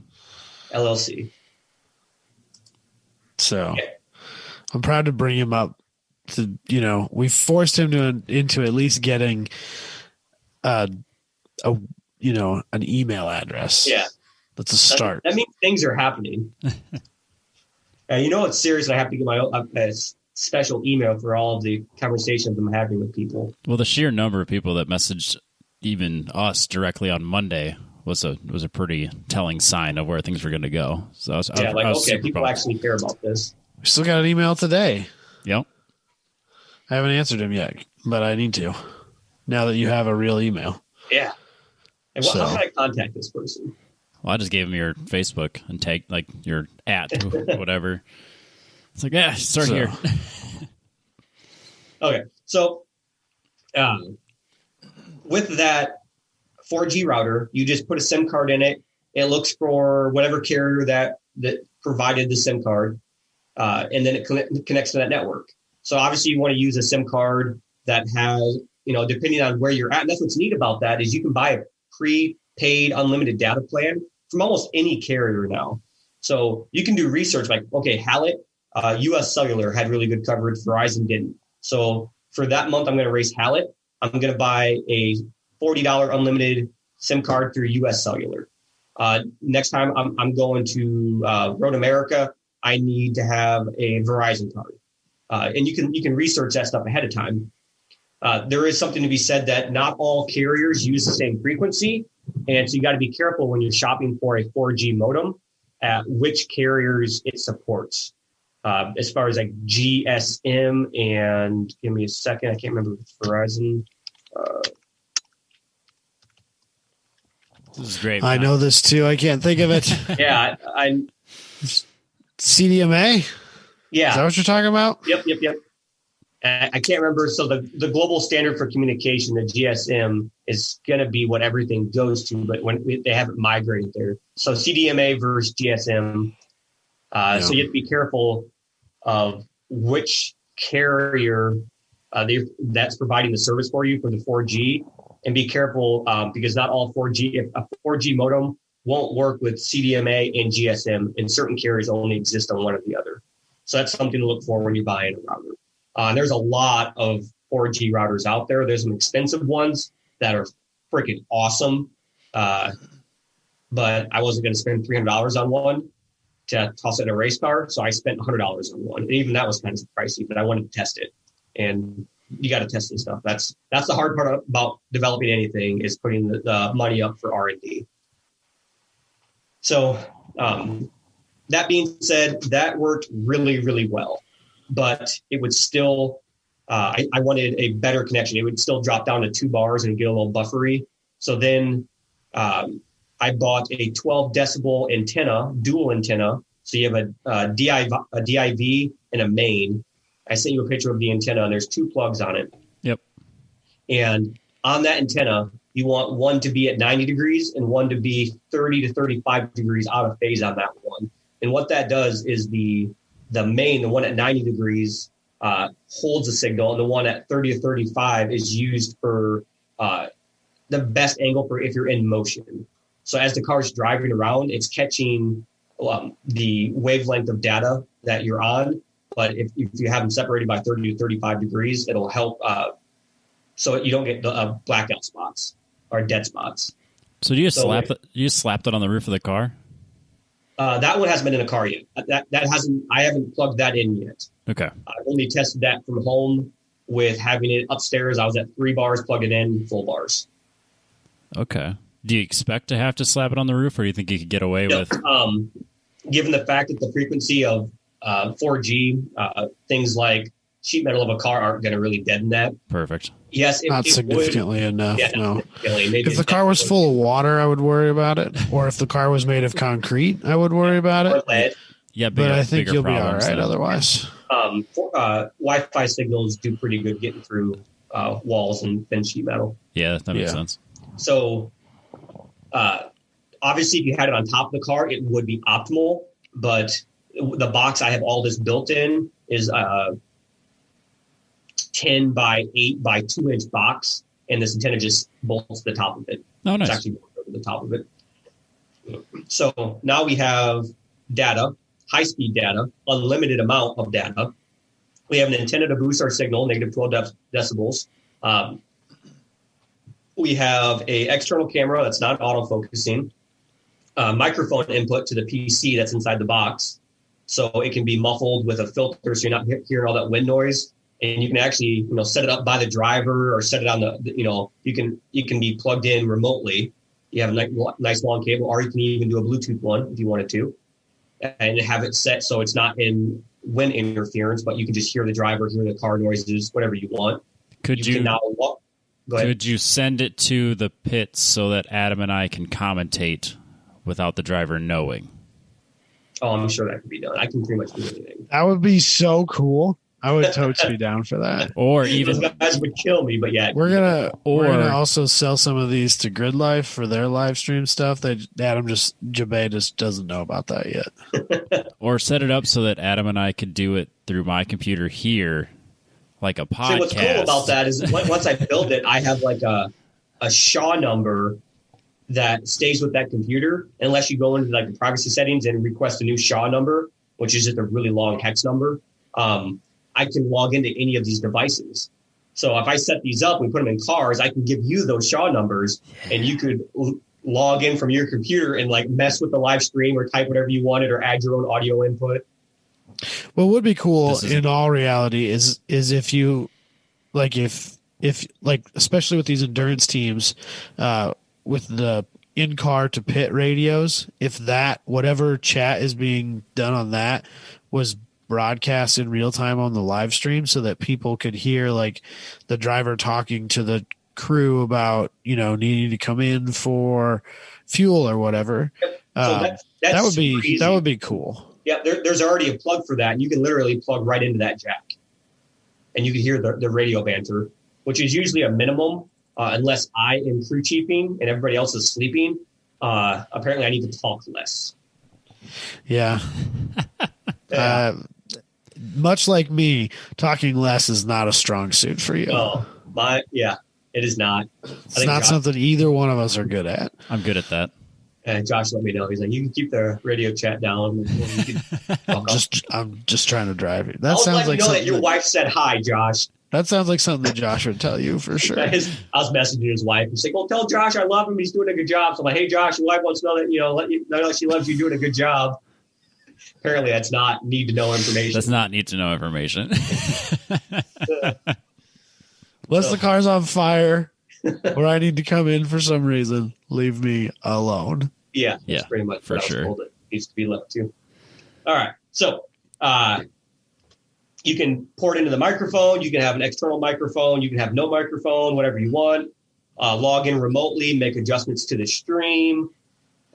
So I'm proud to bring him up to, we forced him into at least getting an email address. Yeah. That's a start. That means things are happening. It's serious. I have to get my own special email for all of the conversations I'm having with people. Well, the sheer number of people that messaged even us directly on Monday was a pretty telling sign of where things were going to go. So I was people actually care about this. We still got an email today. Yep. I haven't answered him yet, but I need to. Now that you have a real email. Yeah. And how can I contact this person? Well, I just gave him your Facebook and tag your whatever. It's like, start here. Okay. So with that 4G router, you just put a SIM card in it. It looks for whatever carrier that provided the SIM card, and then it connects to that network. So obviously you want to use a SIM card that has, depending on where you're at. And that's what's neat about that is you can buy a prepaid unlimited data plan from almost any carrier now. So you can do research like, okay, Hallett, US Cellular had really good coverage. Verizon didn't. So for that month, I'm going to race Hallett. I'm going to buy a $40 unlimited SIM card through US Cellular. Next time I'm going to Road America, I need to have a Verizon card. And you can research that stuff ahead of time. There is something to be said that not all carriers use the same frequency. And so you got to be careful when you're shopping for a 4G modem at which carriers it supports. As far as like GSM and give me a second, I can't remember if it's Verizon. This is great. I know this too. I can't think of it. Yeah, CDMA? Yeah. Is that what you're talking about? Yep. I can't remember. So the global standard for communication, the GSM, is going to be what everything goes to, but when they haven't migrated there. So CDMA versus GSM. So you have to be careful of which carrier that's providing the service for you for the 4G, and be careful because not all 4G, if a 4G modem won't work with CDMA and GSM, and certain carriers only exist on one or the other. So that's something to look for when you're buying a router. There's a lot of 4G routers out there. There's some expensive ones that are freaking awesome. But I wasn't going to spend $300 on one to toss it in a race car. So I spent $100 on one. And even that was kind of pricey, but I wanted to test it. And you got to test this stuff. That's the hard part about developing anything, is putting the money up for R&D. So that being said, that worked really, really well. But it would still, I wanted a better connection. It would still drop down to 2 bars and get a little buffery. So then I bought a 12 decibel antenna, dual antenna. So you have a DIV and a main. I sent you a picture of the antenna, and there's 2 plugs on it. Yep. And on that antenna, you want one to be at 90 degrees and one to be 30 to 35 degrees out of phase on that one. And what that does is the main, the one at 90 degrees, holds a signal, and the one at 30 to 35 is used for the best angle for if you're in motion. So as the car's driving around, it's catching the wavelength of data that you're on. But if you have them separated by 30 to 35 degrees, it'll help so you don't get the blackout spots or dead spots. So do you slap that on the roof of the car? That one hasn't been in a car yet. I haven't plugged that in yet. Okay. I've only tested that from home with having it upstairs. I was at 3 bars, plugged it in, full bars. Okay. Do you expect to have to slap it on the roof, or do you think you could get away with? Given the fact that the frequency of 4G, things like sheet metal of a car aren't going to really deaden that. Perfect. Yes, not significantly enough. Yeah, no. Maybe if the car was full of water, I would worry about it. Or if the car was made of concrete, I would worry about it. Lead. Yeah, but I think you'll be all right then. otherwise. Wi-Fi signals do pretty good getting through walls and thin sheet metal. Yeah, that makes sense. So, obviously, if you had it on top of the car, it would be optimal. But the box I have all this built in is 10 by 8 by 2 inch box, and this antenna just bolts to the top of it. Oh, nice. It's actually bolts over the top of it. So now we have data, high-speed data, unlimited amount of data. We have an antenna to boost our signal, negative 12 decibels. We have a external camera that's not auto-focusing, microphone input to the PC that's inside the box. So it can be muffled with a filter so you're not hearing all that wind noise. And you can actually, set it up by the driver or set it on you can be plugged in remotely. You have a nice long cable, or you can even do a Bluetooth one if you wanted to, and have it set so it's not in wind interference, but you can just hear the driver, hear the car noises, whatever you want. Could you send it to the pits so that Adam and I can commentate without the driver knowing? Oh, I'm sure that could be done. I can pretty much do anything. That would be so cool. I would totally be down for that. Or even those guys would kill me, but yeah. We're gonna also sell some of these to Grid Life for their live stream stuff. Jabe just doesn't know about that yet. Or set it up so that Adam and I could do it through my computer here, like a podcast. So what's cool about that is once I build it, I have like a SHA number that stays with that computer unless you go into like the privacy settings and request a new SHA number, which is just a really long hex number. I can log into any of these devices. So if I set these up, we put them in cars, I can give you those SHA numbers, and you could log in from your computer and like mess with the live stream or type whatever you wanted or add your own audio input. What would be cool in all reality is if you like if especially with these endurance teams with the in-car to pit radios, if that whatever chat is being done on that was broadcast in real time on the live stream so that people could hear like the driver talking to the crew about needing to come in for fuel or whatever. So that would be cool. Yeah, there's already a plug for that, and you can literally plug right into that jack, and you can hear the radio banter, which is usually a minimum unless I am crew chiefing and everybody else is sleeping. Apparently, I need to talk less. Yeah. Much like me, talking less is not a strong suit for you. Oh, it is not. It's not something either one of us are good at. I'm good at that. And Josh let me know. He's like, you can keep the radio chat down. I'm just trying to drive you. That sounds like something that your wife said hi, Josh. That sounds like something that Josh would tell you for sure. I was messaging his wife. He's like, well, tell Josh I love him. He's doing a good job. So I'm like, hey, Josh, your wife wants to know that, let you know she loves you doing a good job. Apparently, that's not need to know information. That's not need to know information. Unless the car's on fire or I need to come in for some reason, leave me alone. Yeah, that's pretty much for sure. It needs to be left to. All right. So you can port into the microphone. You can have an external microphone. You can have no microphone, whatever you want. Log in remotely, make adjustments to the stream,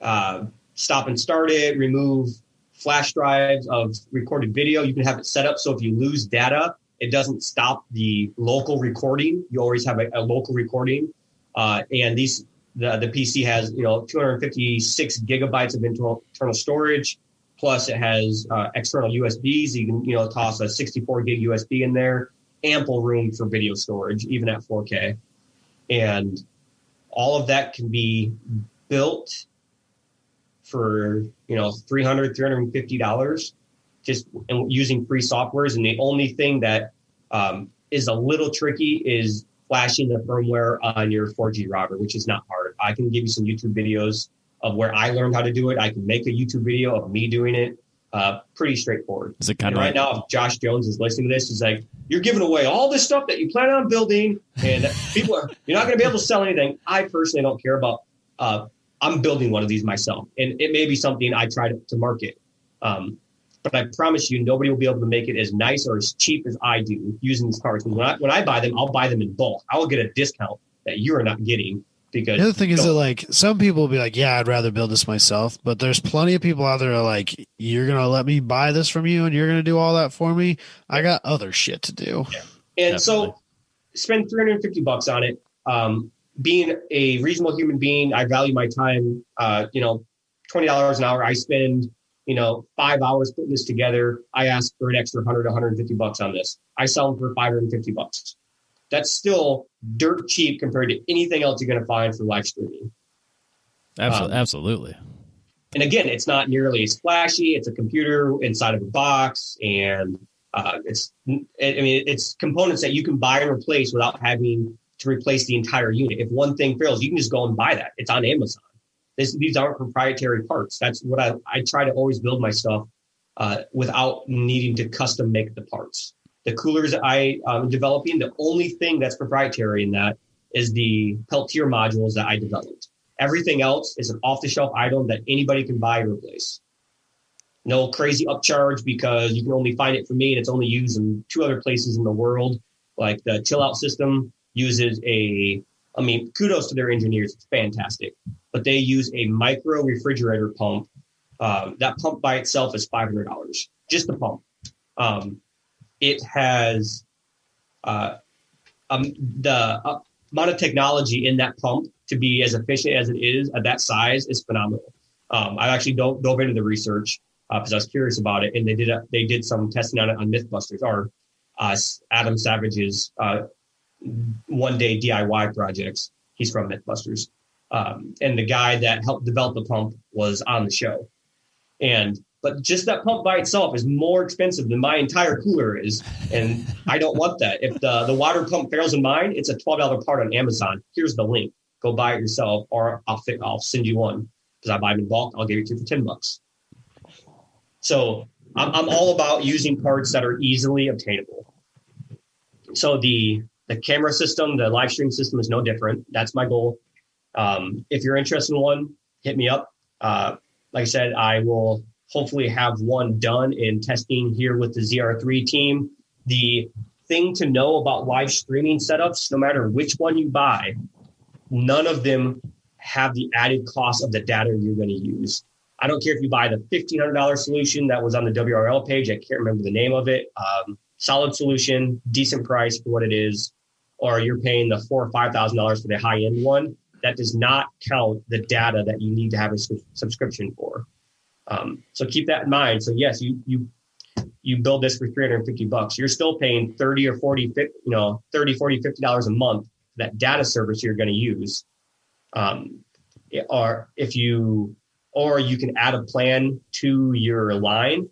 stop and start it, remove flash drives of recorded video. You can have it set up so if you lose data, it doesn't stop the local recording. You always have a local recording. And the PC has 256 gigabytes of internal storage. Plus, it has external USBs. You can, toss a 64 gig USB in there. Ample room for video storage, even at 4K. And all of that can be built for, $300, $350 just using free softwares. And the only thing that is a little tricky is flashing the firmware on your 4G router, which is not hard. I can give you some YouTube videos of where I learned how to do it. I can make a YouTube video of me doing it. Pretty straightforward. Is it kind of right now, if Josh Jones is listening to this, he's like, you're giving away all this stuff that you plan on building, and you're not going to be able to sell anything. I personally don't care about. I'm building one of these myself, and it may be something I try to market. But I promise you, nobody will be able to make it as nice or as cheap as I do using these parts. When I buy them, I'll buy them in bulk. I will get a discount that you are not getting. Because the other thing is that, like, some people will be like, yeah, I'd rather build this myself. But there's plenty of people out there that are like, you're going to let me buy this from you and you're going to do all that for me. I got other shit to do. Yeah. And so spend $350 on it. Being a reasonable human being, I value my time. $20 an hour. I spend, 5 hours putting this together. I ask for an extra $100, $150 on this. I sell them for $550. That's still dirt cheap compared to anything else you're going to find for live streaming. Absolutely. And again, it's not nearly as flashy. It's a computer inside of a box, and it's components that you can buy and replace without having to replace the entire unit. If one thing fails, you can just go and buy that. It's on Amazon. These aren't proprietary parts. That's what I try to always build my stuff without needing to custom make the parts. The coolers I am developing, the only thing that's proprietary in that is the Peltier modules that I developed. Everything else is an off-the-shelf item that anybody can buy or replace. No crazy upcharge because you can only find it from me and it's only used in 2 other places in the world. Like the chill-out system uses kudos to their engineers. It's fantastic. But they use a micro refrigerator pump. That pump by itself is $500. Just the pump. It has the amount of technology in that pump to be as efficient as it is at that size is phenomenal. I actually dove into the research because I was curious about it, and they did some testing on it on Mythbusters, or Adam Savage's one-day DIY projects. He's from Mythbusters, and the guy that helped develop the pump was on the show, But just that pump by itself is more expensive than my entire cooler is. And I don't want that. If the water pump fails in mine, it's a $12 part on Amazon. Here's the link. Go buy it yourself, or I'll send you one because I buy them in bulk. I'll give it to you for $10. So I'm all about using parts that are easily obtainable. So the camera system, the live stream system is no different. That's my goal. If you're interested in one, hit me up. Like I said, I will hopefully have one done in testing here with the ZR3 team. The thing to know about live streaming setups, no matter which one you buy, none of them have the added cost of the data you're going to use. I don't care if you buy the $1,500 solution that was on the WRL page. I can't remember the name of it. Solid solution, decent price for what it is, or you're paying the $4,000 or $5,000 for the high-end one. That does not count the data that you need to have a subscription for. So keep that in mind. So yes, you build this for $350. You're still paying $30 or $40, $30, $40, $50 a month for that data service you're going to use. Or you can add a plan to your line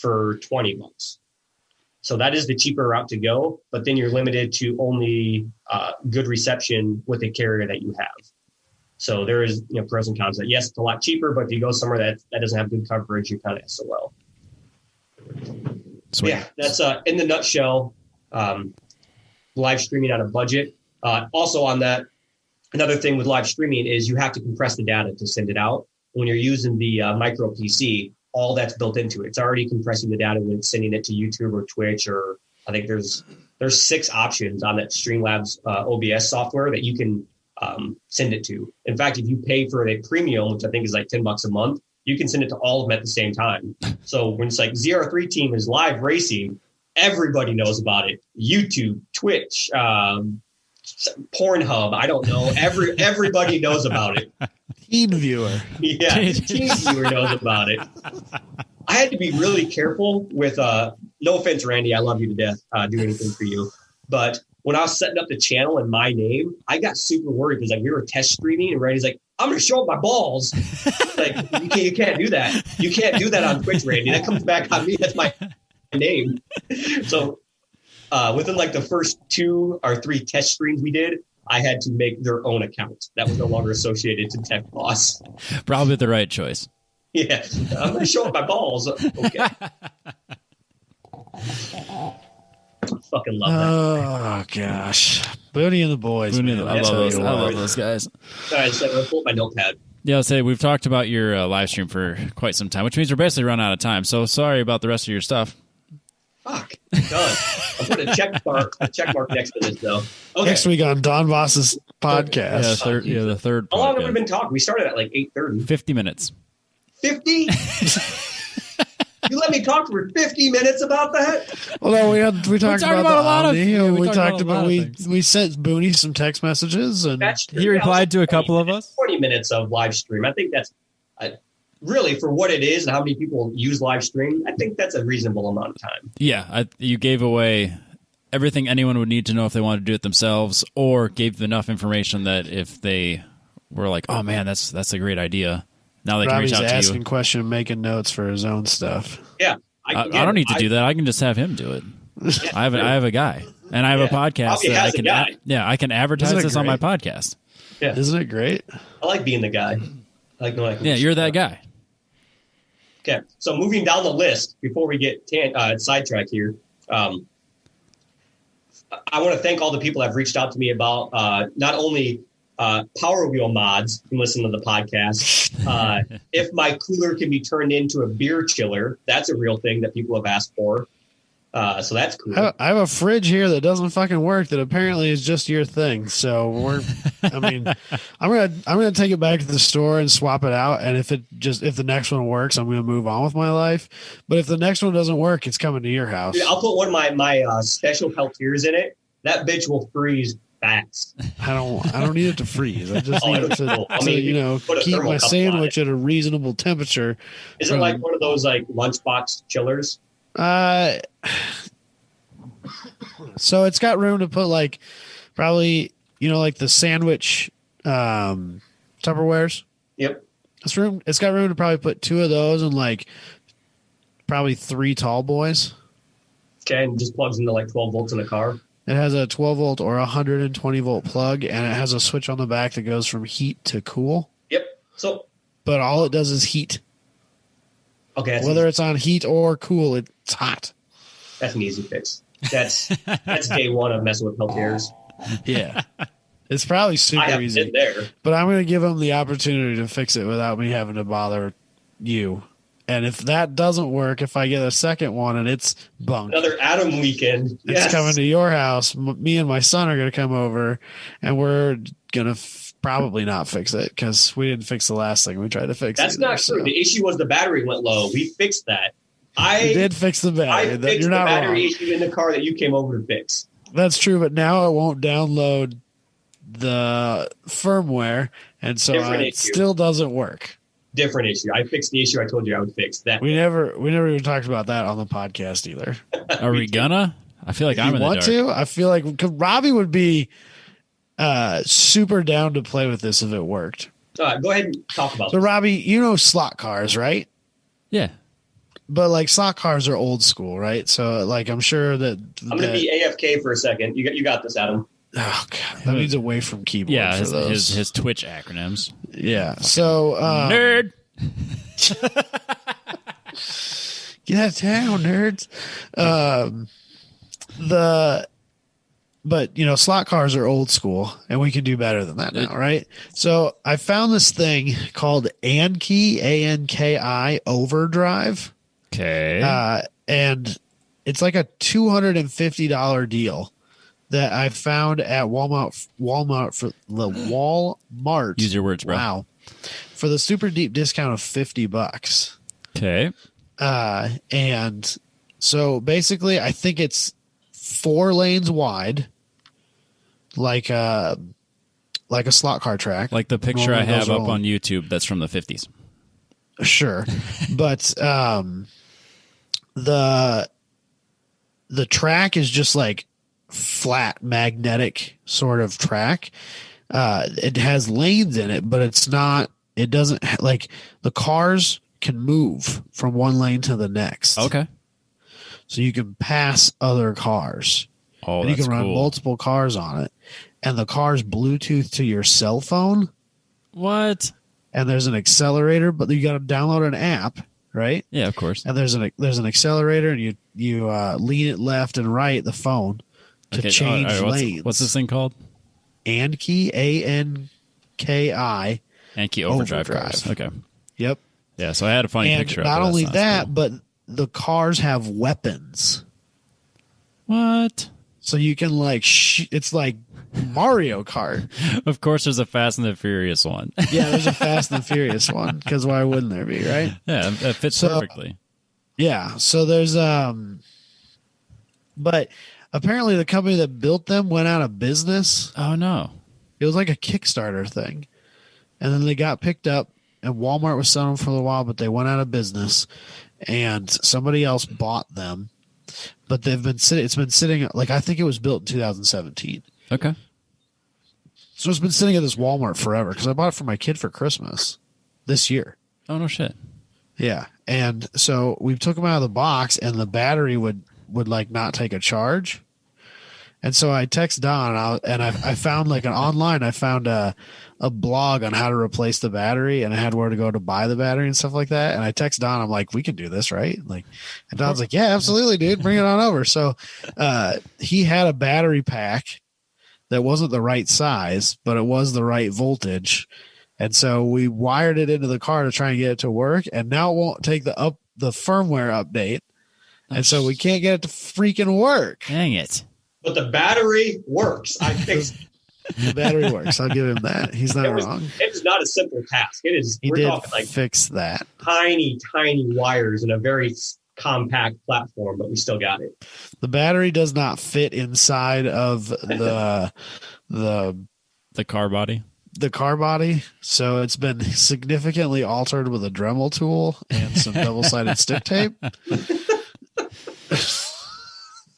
for $20. So that is the cheaper route to go, but then you're limited to only good reception with the carrier that you have. So there is pros and cons. That yes, it's a lot cheaper, but if you go somewhere that doesn't have good coverage, you're kind of SOL. Sweet. Yeah, that's in the nutshell. Live streaming on a budget. Also on that, another thing with live streaming is you have to compress the data to send it out. When you're using the micro PC, all that's built into it. It's already compressing the data when it's sending it to YouTube or Twitch, or I think there's 6 options on that Streamlabs OBS software that you can send it to. In fact, if you pay for a premium, which I think is like $10 a month, you can send it to all of them at the same time. So when it's like ZR3 team is live racing, everybody knows about it. YouTube, Twitch, Pornhub, I don't know. Everybody knows about it. Teen viewer. Yeah, teen viewer knows about it. I had to be really careful with, no offense, Randy, I love you to death, do anything for you. But when I was setting up the channel in my name, I got super worried because like we were test streaming and Randy's like, I'm going to show up my balls. Like, you can't do that. You can't do that on Twitch, Randy. That comes back on me. That's my name. So within like the first 2 or 3 test streams we did, I had to make their own account. That was no longer associated to TekBoss. Probably the right choice. Yeah, I'm going to show up my balls. Okay. Fucking love that. Oh gosh, Booney and the boys. I love those guys. All right, so I'm going to pull up my notepad. Yeah, I'll say we've talked about your live stream for quite some time, which means we're basically run out of time. So sorry about the rest of your stuff. Fuck, done. I'll put a check mark next to this though. Okay. Next week on Don Boss's podcast. The third. How long have we been talking? We started at like 8:30. 50 minutes. 50? You let me talk for 50 minutes about that? Well, no, we talked about a lot of. We talked about we sent Booney some text messages, and he replied to a couple of us. 20 minutes of live stream. I think that's really for what it is and how many people use live stream. I think that's a reasonable amount of time. Yeah, you gave away everything anyone would need to know if they wanted to do it themselves, or gave them enough information that if they were like, "Oh man, that's a great idea." Now they Robbie's can reach out to you. asking questions, making notes for his own stuff. Yeah, I don't need to do that. I can just have him do it. I have a guy, and I have a podcast that I can. I can advertise this on my podcast. Yeah, isn't it great? I like being the guy. I like knowing. Yeah, you're that guy. Okay, so moving down the list before we get sidetracked here, I want to thank all the people that have reached out to me about not only Power Wheel mods and listen to the podcast. If my cooler can be turned into a beer chiller, that's a real thing that people have asked for. So that's cool. I have a fridge here that doesn't fucking work that apparently is just your thing. So I'm gonna take it back to the store and swap it out. And if the next one works, I'm gonna move on with my life. But if the next one doesn't work, it's coming to your house. Dude, I'll put one of my special Peltiers in it. That bitch will freeze fast. I don't need it to freeze. I just need it to keep my sandwich at a reasonable temperature. Is it like one of those like lunchbox chillers? So it's got room to put like probably like the sandwich Tupperwares. Yep. It's got room to probably put 2 of those and like probably 3 tall boys. Okay, and just plugs into like 12 volts in the car. It has a 12 volt or 120 volt plug, and it has a switch on the back that goes from heat to cool. Yep. But all it does is heat. Okay. Whether it's on heat or cool, it's hot. That's an easy fix. That's day one of messing with Peltiers. Yeah. It's probably super easy. Been there. But I'm going to give them the opportunity to fix it without me having to bother you. And if that doesn't work, if I get a second one and it's bunk. Another Adam weekend. It's coming to your house. Me and my son are going to come over, and we're going to probably not fix it because we didn't fix the last thing we tried to fix. That's not true. The issue was the battery went low. We fixed that. I did fix the battery. I fixed You're not the battery wrong. issue in the car that you came over to fix. That's true, but now it won't download the firmware, and so it still doesn't work. Different issue. I fixed the issue I told you I would fix. That we never even talked about that on the podcast either. Are we gonna? I feel like I'm in the dark. To? I feel like Robbie would be super down to play with this if it worked. Go ahead and talk about. So, Robbie, slot cars, right? Yeah. But like slot cars are old school, right? So like I'm sure that I'm going to be AFK for a second. You got this, Adam. Oh god, that means away from keyboard. Yeah, for those. his Twitch acronyms. Yeah. So nerd. Get out of town, nerds. But slot cars are old school, and we can do better than that now, right? So I found this thing called Anki, ANKI Overdrive. Okay. And it's like a $250 deal that I found at Walmart for the Walmart. Use your words, bro. Wow. For the super deep discount of $50. Okay. And so basically I think it's 4 lanes wide, like like a slot car track. Like the picture I Normally have goes up on rolling. YouTube that's from the 50s. Sure. But the track is just like flat magnetic sort of track. It has lanes in it, but it doesn't like the cars can move from one lane to the next. Okay. So you can pass other cars. Oh, and you that's can run cool. multiple cars on it. And the car's Bluetooth to your cell phone. What? And there's an accelerator, but you got to download an app, right? Yeah, of course. And there's an accelerator, and you lean it left and right, the phone, to change lanes. What's this thing called? Anki, ANKI. Anki overdrive cars. Okay. Yep. Yeah, so I had a funny And picture. not of it. only sounds that, cool. but the cars have weapons. What? So you can like it's like Mario Kart. Of course, there's a Fast and the Furious one. Yeah, there's a Fast and Furious one, because why wouldn't there be, right? Yeah, it fits So- perfectly. Yeah. So there's but apparently the company that built them went out of business. Oh no. It was like a Kickstarter thing. And then they got picked up, and Walmart was selling them for a little while, but they went out of business, and somebody else bought them. But it's been sitting, like, I think it was built in 2017. Okay. So it's been sitting at this Walmart forever, because I bought it for my kid for Christmas this year. Oh no shit. Yeah. And so we took them out of the box, and the battery would like not take a charge. And so I text Don, and I found like online, I found a blog on how to replace the battery, and I had where to go to buy the battery and stuff like that. And I text Don, I'm like, we can do this, right? Like, and Don's like, yeah, absolutely, dude, bring it on over. So he had a battery pack that wasn't the right size, but it was the right voltage. And so we wired it into the car to try and get it to work. And now it won't take the firmware update. And so we can't get it to freaking work. Dang it. But the battery works. I fixed it. The battery works. I'll give him that. He's not wrong. It is not a simple task. It is. He We're did talking like fix that. tiny wires in a very compact platform, but we still got it. The battery does not fit inside of the car body. the car body, so it's been significantly altered with a Dremel tool and some double-sided stick tape.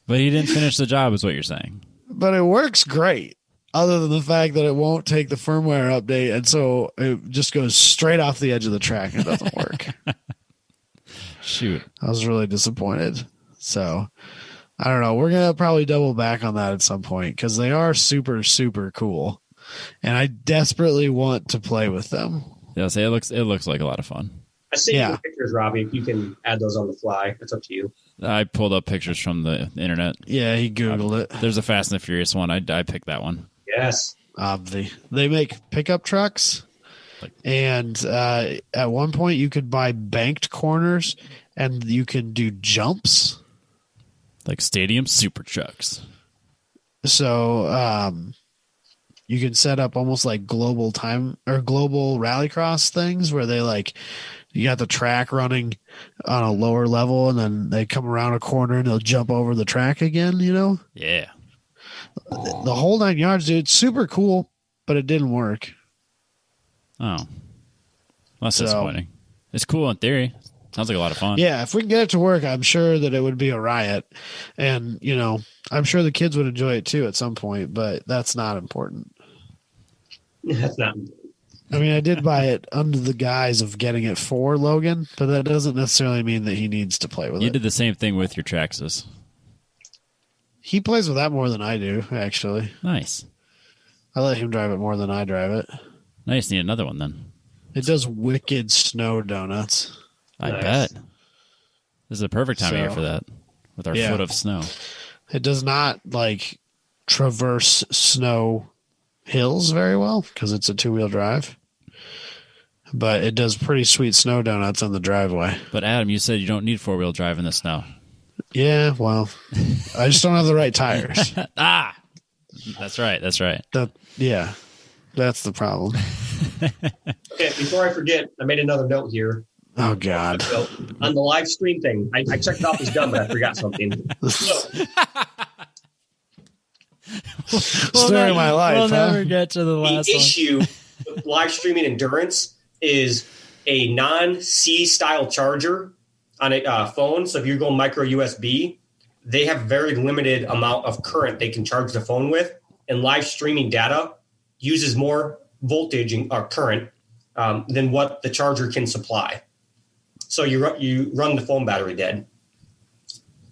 But he didn't finish the job, is what you're saying. But it works great, other than the fact that it won't take the firmware update, and so it just goes straight off the edge of the track and doesn't work. Shoot. I was really disappointed. So I don't know. We're going to probably double back on that at some point, because they are super, super cool. And I desperately want to play with them. Yeah, so it looks like a lot of fun. I see Yeah. your pictures, Robbie. If you can add those on the fly, it's up to you. I pulled up pictures from the internet. Yeah, he Googled it. There's a Fast and the Furious one. I picked that one. Yes. They make pickup trucks. And at one point you could buy banked corners and you can do jumps. Like stadium super trucks. So you can set up almost like global time or global rallycross things where they like you got the track running on a lower level and then they come around a corner and they'll jump over the track again, you know? Yeah. The whole 9 yards, dude. Super cool, but it didn't work. Oh. Well, that's So- disappointing. It's cool in theory. Sounds like a lot of fun. Yeah, if we can get it to work, I'm sure that it would be a riot. And, you know, I'm sure the kids would enjoy it too at some point, but that's not important. That's not. I mean, I did buy it under the guise of getting it for Logan, but that doesn't necessarily mean that he needs to play with You it. did the same thing with your Traxxas. He plays with that more than I do, actually. Nice. I let him drive it more than I drive it. Now you just need another one then. It does wicked snow donuts. I Nice. bet. This is the perfect time of year So, for that. With our yeah. foot of snow. It does not like traverse snow hills very well because it's a 2-wheel drive. But it does pretty sweet snow donuts on the driveway. But Adam, you said you don't need 4-wheel drive in the snow. Yeah, well, I just don't have the right tires. Ah! That's right. That's right. Yeah, that's the problem. Okay, before I forget, I made another note here. Oh, God. So, on the live stream thing, I checked it off as done, but I forgot something. So, Story of my life. We'll huh? never get to the last The one. issue with live streaming endurance is a non-C style charger on a phone. So if you're going micro USB, they have very limited amount of current they can charge the phone with, and live streaming data uses more voltage or current than what the charger can supply. So you run the phone battery dead.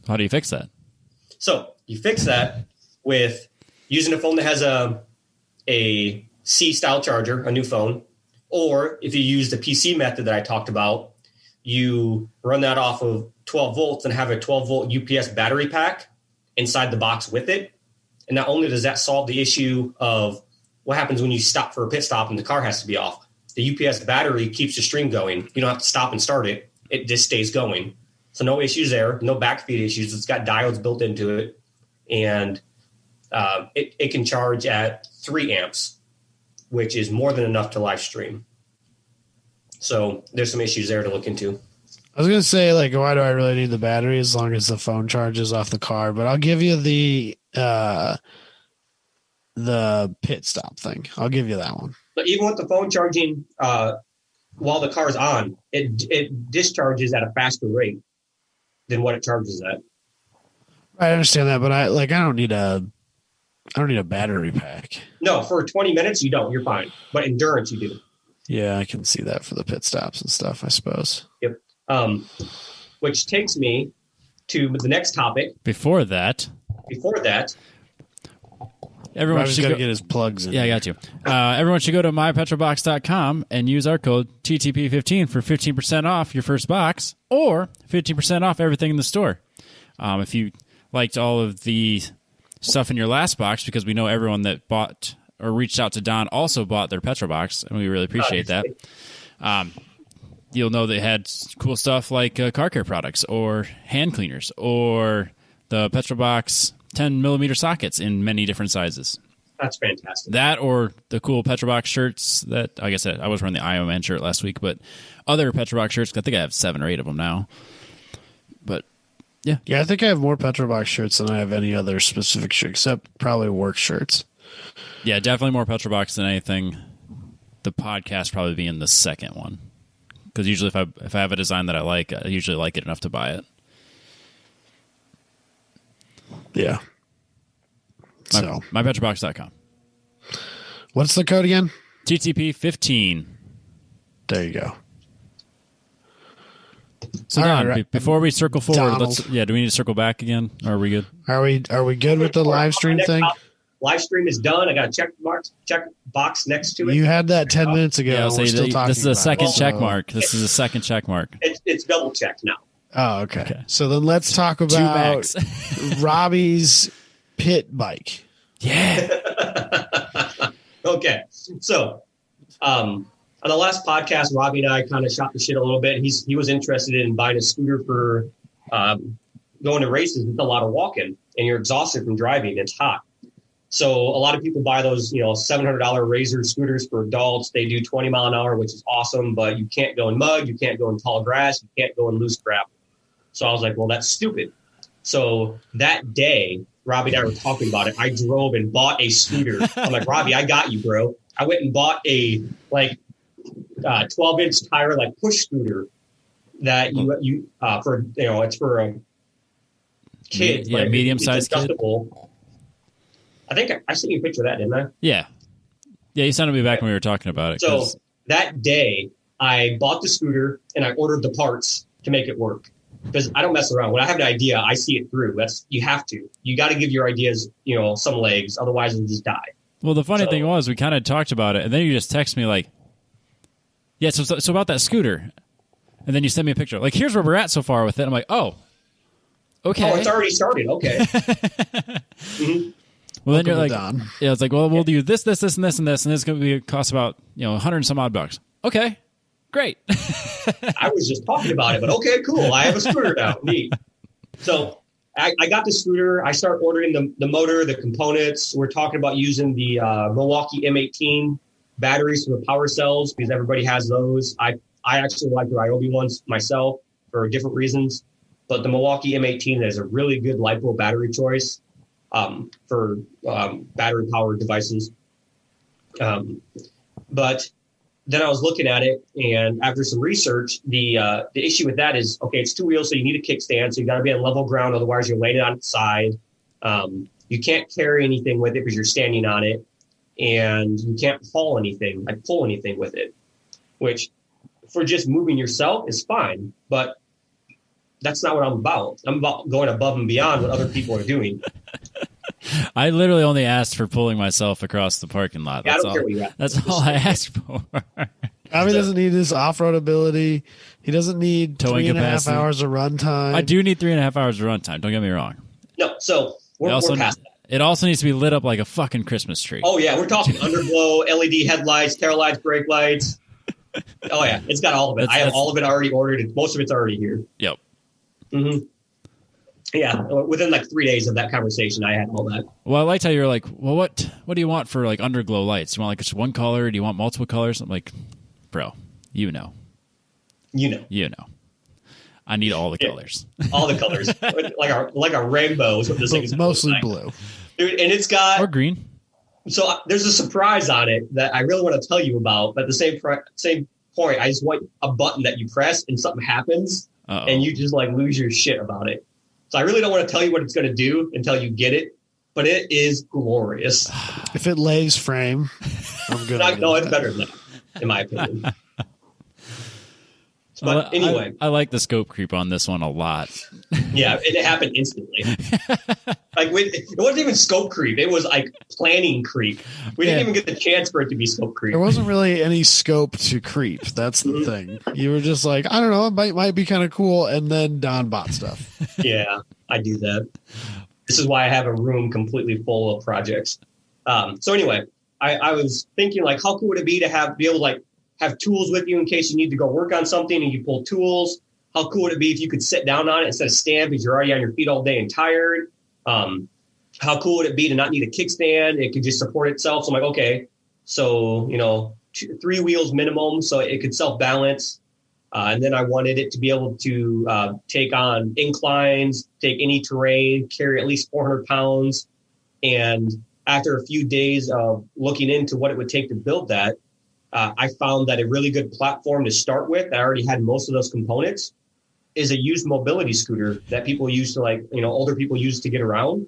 How do you fix that? So you fix that with using a phone that has a C style charger, a new phone, or if you use the PC method that I talked about, you run that off of 12 volts and have a 12 volt UPS battery pack inside the box with it. And not only does that solve the issue of what happens when you stop for a pit stop and the car has to be off, the UPS battery keeps the stream going. You don't have to stop and start it. It just stays going. So no issues there, no backfeed issues. It's got diodes built into it. And it can charge at 3 amps, which is more than enough to live stream. So there's some issues there to look into. I was going to say, like, why do I really need the battery as long as the phone charges off the car? But I'll give you the pit stop thing. I'll give you that one. But even with the phone charging while the car is on, it discharges at a faster rate than what it charges at. I understand that, but I don't need a battery pack. No, for 20 minutes you don't. You're fine. But endurance you do. Yeah, I can see that for the pit stops and stuff, I suppose. Yep. Which takes me to the next topic. Before that, everyone should got to get his plugs in. Yeah, I got you. Everyone should go to mypetrolbox.com and use our code TTP15 for 15% off your first box or 15% off everything in the store. If you liked all of the stuff in your last box, because we know everyone that bought or reached out to Don also bought their Petrol Box, and we really appreciate that. You'll know they had cool stuff like car care products or hand cleaners or the Petrol Box 10 millimeter sockets in many different sizes. That's fantastic. That or the cool Petrol Box shirts that, like I said, I was wearing the Iowa Man shirt last week, but other Petrol Box shirts, I think I have 7 or 8 of them now. But yeah. Yeah, I think I have more Petrol Box shirts than I have any other specific shirt, except probably work shirts. Yeah, definitely more Petrol Box than anything. The podcast probably being the second one. Because usually if I have a design that I like, I usually like it enough to buy it. Yeah. So mypetrolbox.com. What's the code again? TTP15. There you go. So All Don, right. before we circle forward, Donald. do we need to circle back again? Or are we good? Are we good with the live stream thing? Live stream is done. I got a check box next to it. You had that 10 minutes ago. Yeah, We're still talking this is a about second it, check so- mark. This is a second check mark. It's double checked now. Oh, okay. So then let's talk Two about max. Robbie's pit bike. Yeah. Okay. So on the last podcast, Robbie and I kind of shot the shit a little bit. He was interested in buying a scooter for going to races. It's a lot of walking and you're exhausted from driving. It's hot. So a lot of people buy those, $700 Razor scooters for adults. They do 20 mile an hour, which is awesome, but you can't go in mud. You can't go in tall grass. You can't go in loose gravel. So I was like, well, that's stupid. So that day, Robbie and I were talking about it. I drove and bought a scooter. I'm like, Robbie, I got you, bro. I went and bought a 12-inch tire, push scooter that you for, it's for a kid. Yeah, medium-sized kid. I think I sent you a picture of that, didn't I? Yeah. Yeah, you sent it me back when we were talking about it. So that day, I bought the scooter and I ordered the parts to make it work. Because I don't mess around. When I have an idea, I see it through. You have to. You got to give your ideas, some legs. Otherwise, it'll just die. Well, the funny thing was, we kind of talked about it, and then you just text me yeah, so about that scooter. And then you sent me a picture. Here's where we're at so far with it. I'm like, oh, okay. Oh, it's already started. Okay. Mm-hmm. Well, then you're like, Don. yeah, it's like, well, we'll do this, and this, and this, and this going to cost about, 100 and some odd bucks. Okay, great. I was just talking about it, but okay, cool. I have a scooter now. Neat. So I got the scooter. I start ordering the motor, the components. We're talking about using the Milwaukee M18 batteries for the power cells because everybody has those. I actually like the Ryobi ones myself for different reasons, but the Milwaukee M18 is a really good LiPo battery choice. for battery powered devices. But then I was looking at it, and after some research, the issue with that is, okay, it's 2 wheels, so you need a kickstand, so you got to be on level ground, otherwise you're laying it on its side. You can't carry anything with it because you're standing on it, and you can't haul anything, like pull anything with it, which for just moving yourself is fine, but that's not what I'm about. I'm about going above and beyond what other people are doing. I literally only asked for pulling myself across the parking lot. Yeah, That's I don't care what you ask. That's all I asked for. Bobby doesn't need his off-road ability. He doesn't need Towing 3.5 capacity. hours of runtime. I do need 3.5 hours of runtime. Don't get me wrong. No, so we're past that. It also needs to be lit up like a fucking Christmas tree. Oh, yeah, we're talking underglow, LED headlights, tail lights, brake lights. Oh, yeah, it's got all of it. I have all of it already ordered. Most of it's already here. Yep. Mm-hmm. Yeah, within like 3 days of that conversation, I had all that. Well, I liked how you were like, well, what do you want for like underglow lights? You want like just one color? Do you want multiple colors? I'm like, bro, you know. I need all the colors. All the colors. like a rainbow is what this thing is. Mostly blue. Dude, and it's got... Or green. So there's a surprise on it that I really want to tell you about, but at the same point, I just want a button that you press and something happens, and you just like lose your shit about it. So I really don't want to tell you what it's going to do until you get it, but it is glorious. If it lays frame, I'm good. No, it's better than that, in my opinion. But anyway. I like the scope creep on this one a lot. Yeah, and it happened instantly. It wasn't even scope creep. It was like planning creep. We didn't even get the chance for it to be scope creep. There wasn't really any scope to creep. That's the thing. You were just like, I don't know, it might be kind of cool. And then Don bought stuff. Yeah, I do that. This is why I have a room completely full of projects. So anyway, I was thinking like, how cool would it be to be able to like have tools with you in case you need to go work on something and you pull tools? How cool would it be if you could sit down on it instead of stand because you're already on your feet all day and tired? How cool would it be to not need a kickstand? It could just support itself. So I'm like, okay, so, 3 wheels minimum so it could self-balance. And then I wanted it to be able to take on inclines, take any terrain, carry at least 400 pounds. And after a few days of looking into what it would take to build that, I found that a really good platform to start with, that I already had most of those components, is a used mobility scooter that people use to older people use to get around.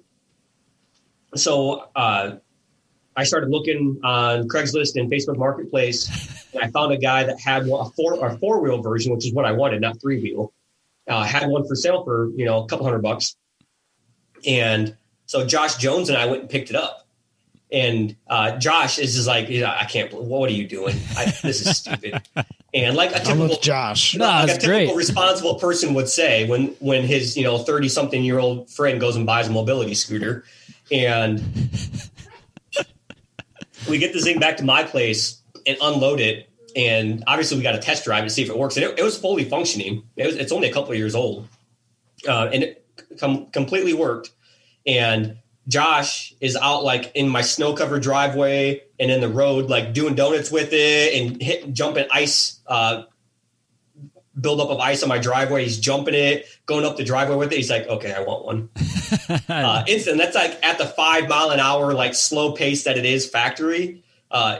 So I started looking on Craigslist and Facebook Marketplace, and I found a guy that had a four-wheel version, which is what I wanted, not 3-wheel. Had one for sale for, a couple $100. And so Josh Jones and I went and picked it up. And Josh is just like, I can't believe, what are you doing? This is stupid. And like a typical Josh. Great. Responsible person would say when his 30-something-year-old friend goes and buys a mobility scooter, and we get this thing back to my place and unload it, and obviously we got to test drive it to see if it works. And it was fully functioning. It's only a couple of years old, and it completely worked. And Josh is out like in my snow covered driveway and in the road, like doing donuts with it and jumping ice, buildup of ice on my driveway. He's jumping it, going up the driveway with it. He's like, okay, I want one. Instant. That's like at the 5 mile an hour, like slow pace that it is factory.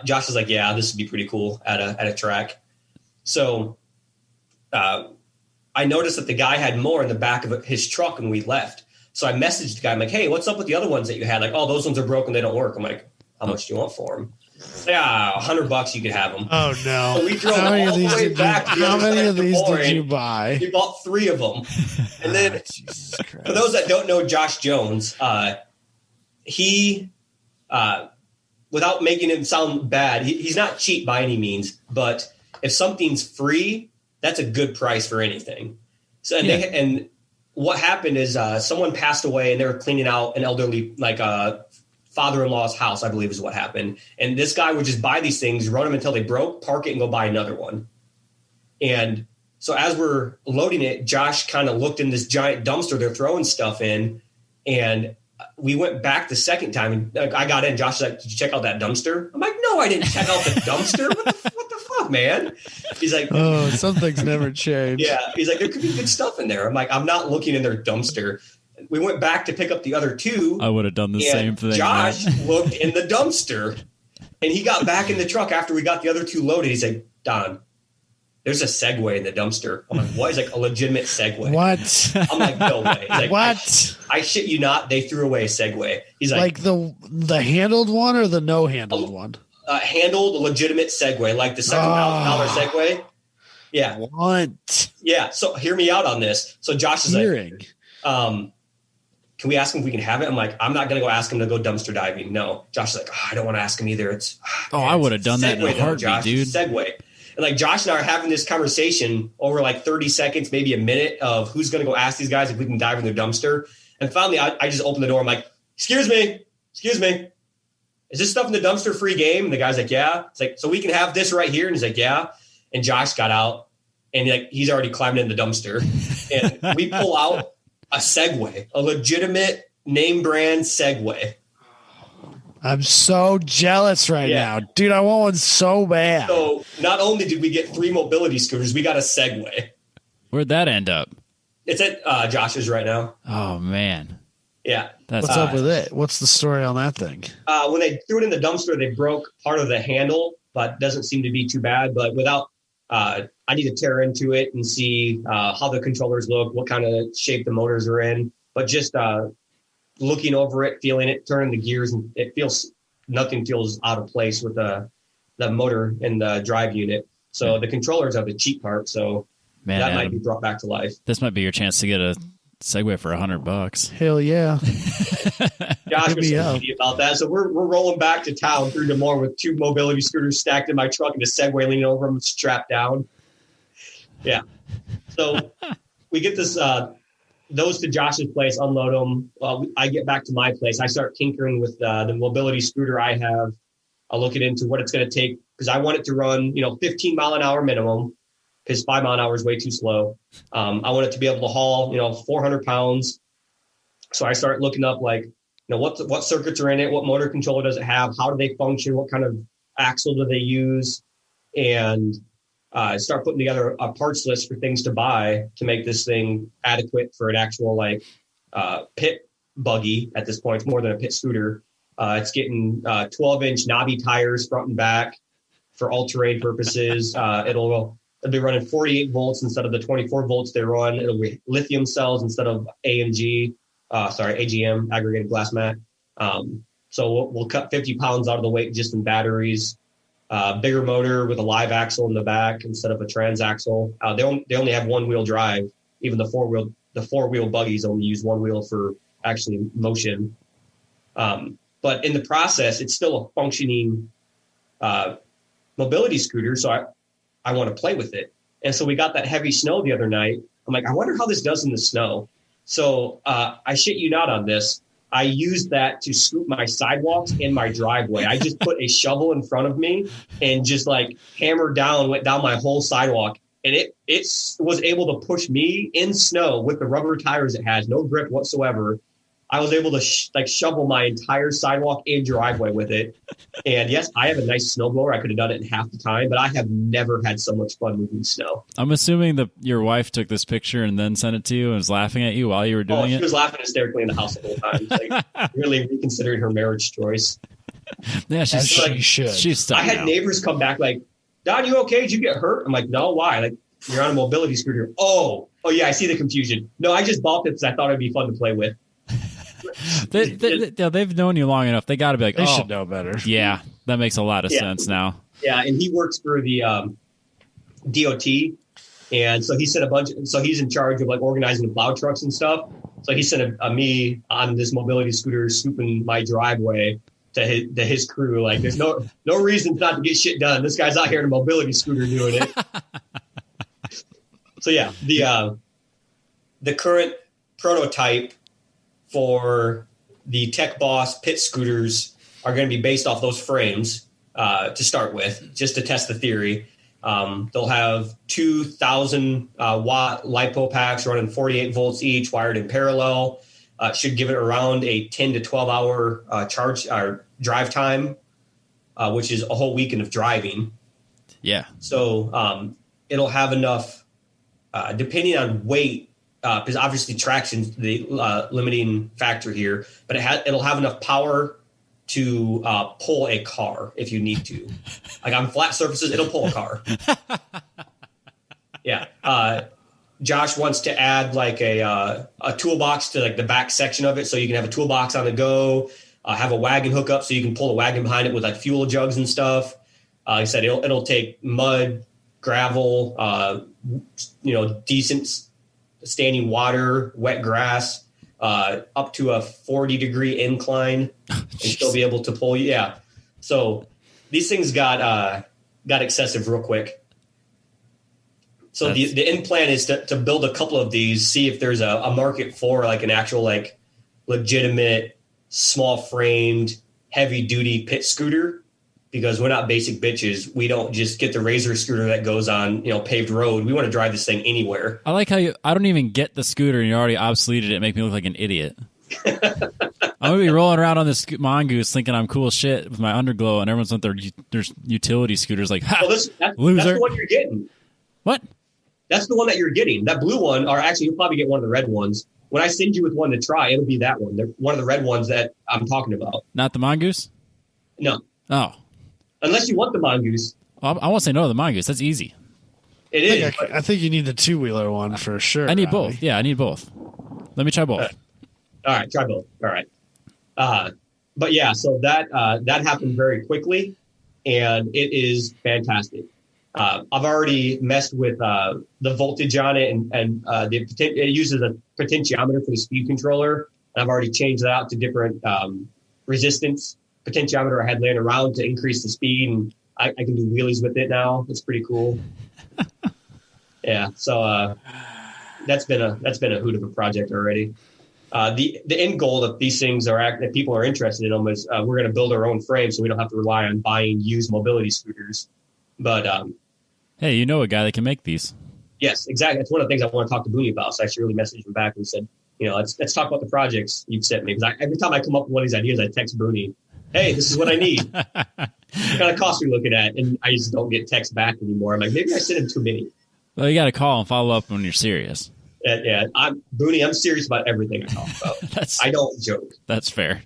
Josh is like, yeah, this would be pretty cool at a track. So I noticed that the guy had more in the back of his truck when we left. So I messaged the guy. I'm like, hey, what's up with the other ones that you had? Like, oh, those ones are broken. They don't work. I'm like, how much do you want for them? Yeah, $100 you could have them. Oh, no. So we drove all the way back. How many of these did you buy? We bought 3 of them. And then for those that don't know Josh Jones, he, without making him sound bad, he's not cheap by any means. But if something's free, that's a good price for anything. So and what happened is someone passed away and they were cleaning out an elderly, father-in-law's house, I believe is what happened. And this guy would just buy these things, run them until they broke, park it, and go buy another one. And so as we're loading it, Josh kind of looked in this giant dumpster they're throwing stuff in. And we went back the second time. And I got in. Josh was like, did you check out that dumpster? I'm like, no, I didn't check out the dumpster. What the fuck, man? He's like, oh, some things never change. Yeah. He's like, there could be good stuff in there. I'm like, I'm not looking in their dumpster. we went back to pick up the other two. I would have done the same thing. Josh looked in the dumpster, and he got back in the truck after we got the other two loaded. He's like, Don, there's a Segway in the dumpster. I'm like, what? He's like, a legitimate Segway. What? I'm like, no way. He's like, what? I shit you not. They threw away a Segway. He's like the handled one or the no handled one? Handled legitimate Segway, like the $7,000 Segway. Yeah. What? Yeah. So hear me out on this. So Josh is like, can we ask him if we can have it? I'm like, I'm not going to go ask him to go dumpster diving. No. Josh is like, I don't want to ask him either. I would have done that in a heartbeat, dude. Segway. And like Josh and I are having this conversation over like 30 seconds, maybe a minute of who's going to go ask these guys if we can dive in their dumpster. And finally, I just opened the door. I'm like, excuse me. Is this stuff in the dumpster free game? And the guy's like, yeah. It's like, so we can have this right here. And he's like, yeah. And Josh got out and he's already climbed in the dumpster. And we pull out a Segway, a legitimate name brand Segway. I'm so jealous right now. Dude, I want one so bad. So not only did we get 3 mobility scooters, we got a Segway. Where'd that end up? It's at Josh's right now. Oh, man. Yeah. What's up with it? What's the story on that thing? When they threw it in the dumpster, they broke part of the handle, but doesn't seem to be too bad. But I need to tear into it and see how the controllers look, what kind of shape the motors are in. But just looking over it, feeling it, turning the gears, and nothing feels out of place with the motor and the drive unit. So the controllers are the cheap part. So that Adam, might be brought back to life. This might be your chance to get a Segway for $100. Hell yeah. Josh was so happy about that. So we're rolling back to town through Des Moines with 2 mobility scooters stacked in my truck and a Segway leaning over them, strapped down. Yeah. So we get this, those to Josh's place, unload them. I get back to my place. I start tinkering with the mobility scooter I have. I'll look into what it's going to take because I want it to run, 15 mile an hour minimum because 5 mile an hour is way too slow. I want it to be able to haul, 400 pounds. So I start looking up what circuits are in it, what motor controller does it have, how do they function, what kind of axle do they use, and start putting together a parts list for things to buy to make this thing adequate for an actual pit buggy. At this point, it's more than a pit scooter. It's getting 12-inch knobby tires front and back for all-terrain purposes. It'll be running 48 volts instead of the 24 volts they run. It'll be lithium cells instead of AGM, aggregated glass mat. So we'll cut 50 pounds out of the weight just in batteries. Bigger motor with a live axle in the back instead of a transaxle. They only have 1-wheel drive. Even the four-wheel buggies only use 1 wheel for actually motion. But in the process, it's still a functioning mobility scooter. So I want to play with it. And so we got that heavy snow the other night. I'm like, I wonder how this does in the snow. So I shit you not on this. I used that to scoop my sidewalks in my driveway. I just put a shovel in front of me and just went down my whole sidewalk. And it was able to push me in snow with the rubber tires it has, no grip whatsoever. I was able to shovel my entire sidewalk and driveway with it. And yes, I have a nice snowblower. I could have done it in half the time, but I have never had so much fun moving snow. I'm assuming that your wife took this picture and then sent it to you and was laughing at you while you were doing it. She was laughing hysterically in the house the whole time. Really reconsidering her marriage choice. Yeah, she should. She's I had neighbors come back like, Don, you okay? Did you get hurt? I'm like, no, why? You're on a mobility scooter. Oh yeah, I see the confusion. No, I just bought it because I thought it'd be fun to play with. They've known you long enough. They got to be like, they should know better. Yeah, that makes a lot of sense now. Yeah, and he works for the DOT, and so he sent so he's in charge of organizing the plow trucks and stuff. So he sent me on this mobility scooter scooping my driveway to his crew. There's no reason not to get shit done. This guy's out here in a mobility scooter doing it. So yeah, the current prototype for the TekBoss pit scooters are going to be based off those frames to start with, just to test the theory. They'll have 2,000 watt LiPo packs running 48 volts each, wired in parallel. Should give it around a 10 to 12 hour charge or drive time, which is a whole weekend of driving. Yeah. So it'll have enough, depending on weight because obviously traction's the limiting factor here, but it'll have enough power to pull a car if you need to. Like on flat surfaces, it'll pull a car. Yeah. Josh wants to add like a toolbox to like the back section of it, so you can have a toolbox on the go. Have a wagon hookup so you can pull the wagon behind it with like fuel jugs and stuff. Like I said, it'll take mud, gravel, decent standing water, wet grass, up to a 40-degree incline, and still be able to pull you. Yeah. So these things got excessive real quick. So the end plan is to build a couple of these, see if there's a market for like an actual like legitimate small framed heavy duty pit scooter, because we're not basic bitches. We don't just get the Razor scooter that goes on paved road. We want to drive this thing anywhere. I like how I don't even get the scooter and you already obsoleted it, make me look like an idiot. I'm gonna be rolling around on this Mongoose thinking I'm cool shit with my underglow, and everyone's with their utility scooters like, ha, that's loser. That's the one you're getting. What? That's the one that you're getting. That blue one, or actually you'll probably get one of the red ones. When I send you with one to try, it'll be that one. One of the red ones that I'm talking about. Not the Mongoose? No. Oh. Unless you want the Mongoose. I won't say no to the Mongoose. That's easy. It is. I think you need the 2-wheeler one for sure. I need both. Yeah, I need both. Let me try both. All right, try both. All right. But yeah, so that happened very quickly, and it is fantastic. I've already messed with the voltage on it, and it uses a potentiometer for the speed controller. And I've already changed that out to different resistance potentiometer I had laying around to increase the speed, and I can do wheelies with it now. It's pretty cool. Yeah, so that's been a hoot of a project already. The end goal of these things that people are interested in them is we're going to build our own frame, so we don't have to rely on buying used mobility scooters. But hey, you know a guy that can make these. Yes, exactly. That's one of the things I want to talk to Booney about. So I actually really messaged him back and said, let's talk about the projects you've sent me. Because every time I come up with one of these ideas, I text Booney, hey, this is what I need. What kind of cost are we looking at? And I just don't get text back anymore. I'm like, maybe I sent him too many. Well, you got to call and follow up when you're serious. Yeah, Booney, I'm serious about everything I talk about. I don't joke. That's fair.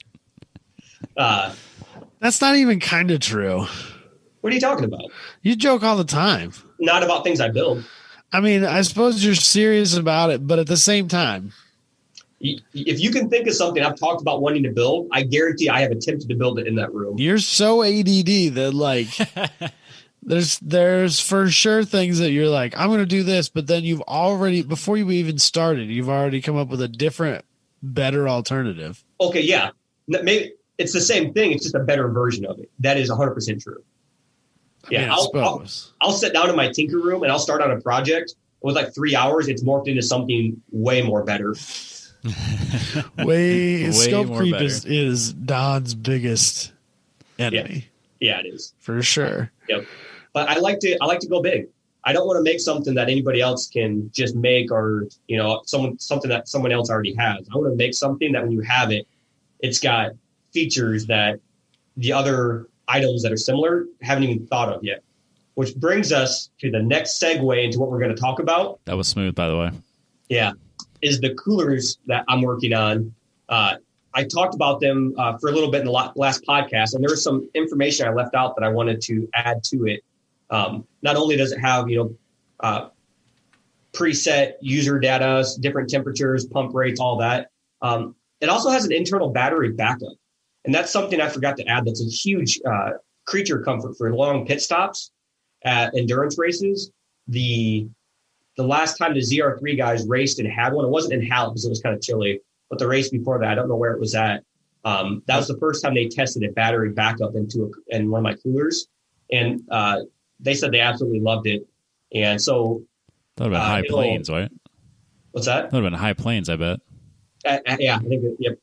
That's not even kind of true. What are you talking about? You joke all the time. Not about things I build. I mean, I suppose you're serious about it, but at the same time, if you can think of something I've talked about wanting to build, I guarantee I have attempted to build it in that room. You're so ADD that like there's for sure things that you're like, I'm going to do this, but then you've already, before you even started, you've already come up with a different, better alternative. Okay, yeah. Maybe it's the same thing. It's just a better version of it. That is 100% true. Yeah, I'll sit down in my tinker room and I'll start on a project. With like 3 hours, it's morphed into something way more better. way scope creep is Don's biggest enemy. Yeah, it is for sure. Yep. But I like to go big. I don't want to make something that anybody else can just make, or something that someone else already has. I want to make something that when you have it, it's got features that the other items that are similar haven't even thought of yet. Which brings us to the next segue into what we're going to talk about. That was smooth, by the way. Yeah, is the coolers that I'm working on. I talked about them for a little bit in the last podcast, and there was some information I left out that I wanted to add to it. Not only does it have preset user data, different temperatures, pump rates, all that, it also has an internal battery backup. And that's something I forgot to add. That's a huge creature comfort for long pit stops at endurance races. The last time the ZR3 guys raced and had one, it wasn't in Halle because it was kind of chilly, but the race before that, I don't know where it was at. That was the first time they tested a battery backup in one of my coolers. And they said they absolutely loved it. And so that would have been high plains, right? What's that? That would have been high plains, I bet. Yeah, I think yep.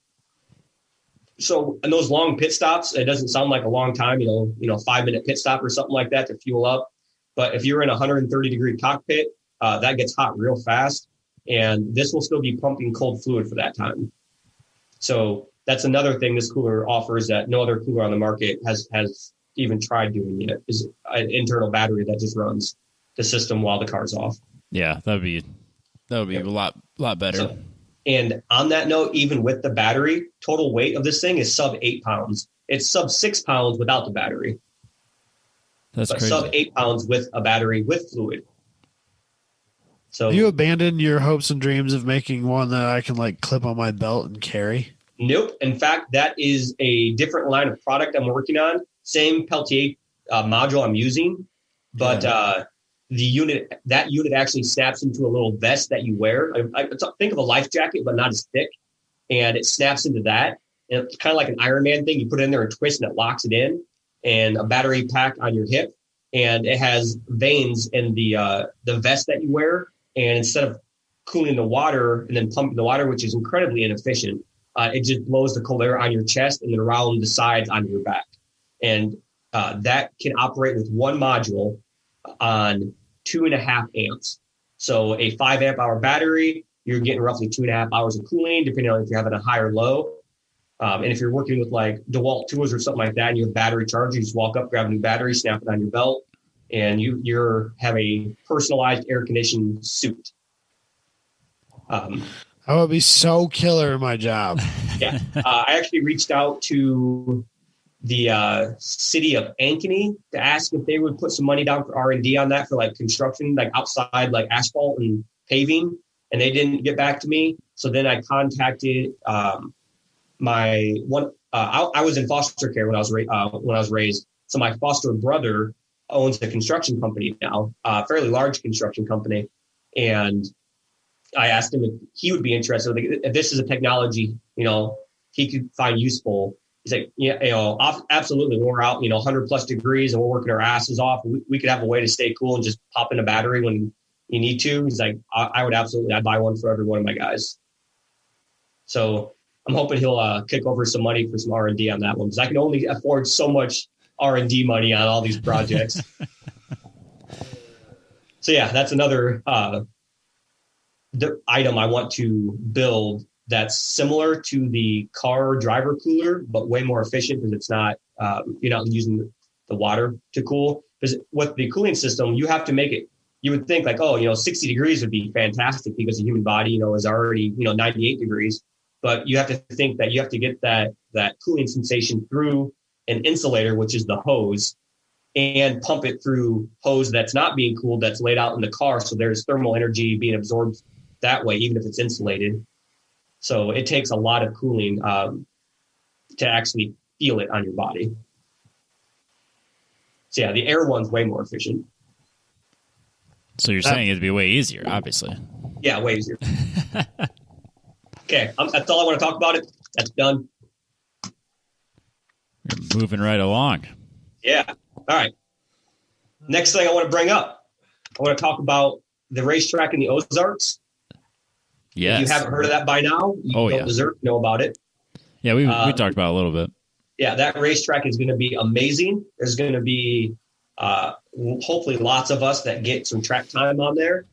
So in those long pit stops, it doesn't sound like a long time, 5-minute pit stop or something like that to fuel up. But if you're in a 130-degree cockpit, that gets hot real fast. And this will still be pumping cold fluid for that time. So that's another thing this cooler offers that no other cooler on the market has even tried doing yet, is an internal battery that just runs the system while the car's off. Yeah, that'd That would be a lot better. So, and on that note, even with the battery, total weight of this thing is sub 8 pounds. It's sub 6 pounds without the battery. That's but crazy. Sub 8 pounds with a battery with fluid. So you abandoned your hopes and dreams of making one that I can like clip on my belt and carry? Nope. In fact, that is a different line of product I'm working on. Same Peltier module I'm using, but the unit actually snaps into a little vest that you wear. I think of a life jacket, but not as thick, and it snaps into that. And it's kind of like an Iron Man thing. You put it in there and twist, and it locks it in. And a battery pack on your hip, and it has vanes in the vest that you wear. And instead of cooling the water and then pumping the water, which is incredibly inefficient, it just blows the cold air on your chest and then around the sides on your back. And that can operate with one module on 2.5 amps. So a 5 amp hour battery, you're getting roughly 2.5 hours of cooling, depending on if you're having a high or low. And if you're working with like DeWalt tools or something like that, and you have battery charger, you just walk up, grab a new battery, snap it on your belt, and you're have a personalized air conditioned suit. I would be so killer in my job. Yeah. I actually reached out to the city of Ankeny to ask if they would put some money down for R&D on that for like construction, like outside, like asphalt and paving. And they didn't get back to me. So then I contacted my one. I was in foster care when I was raised. So my foster brother owns a construction company now, a fairly large construction company. And I asked him if he would be interested. If this is a technology, he could find useful. He's like, yeah, absolutely. When we're out, 100 plus degrees and we're working our asses off, we could have a way to stay cool and just pop in a battery when you need to. He's like, I would absolutely, I'd buy one for every one of my guys. So I'm hoping he'll kick over some money for some R&D on that one, because I can only afford so much R&D money on all these projects. So yeah, that's another item I want to build that's similar to the car driver cooler, but way more efficient because it's not, you're not using the water to cool. Because with the cooling system, you have to make it, you would think like, 60 degrees would be fantastic because the human body, is already, 98 degrees. But you have to think that you have to get that cooling sensation through an insulator, which is the hose, and pump it through hose that's not being cooled, that's laid out in the car. So there's thermal energy being absorbed that way, even if it's insulated. So it takes a lot of cooling to actually feel it on your body. So yeah, the air one's way more efficient. So you're saying it'd be way easier, obviously. Yeah, way easier. Okay, that's all I want to talk about. That's done. You're moving right along. Yeah. All right. Next thing I want to bring up, I want to talk about the racetrack in the Ozarks. Yes. If you haven't heard of that by now, you don't deserve to know about it. Yeah, we talked about it a little bit. Yeah, that racetrack is going to be amazing. There's going to be hopefully lots of us that get some track time on there.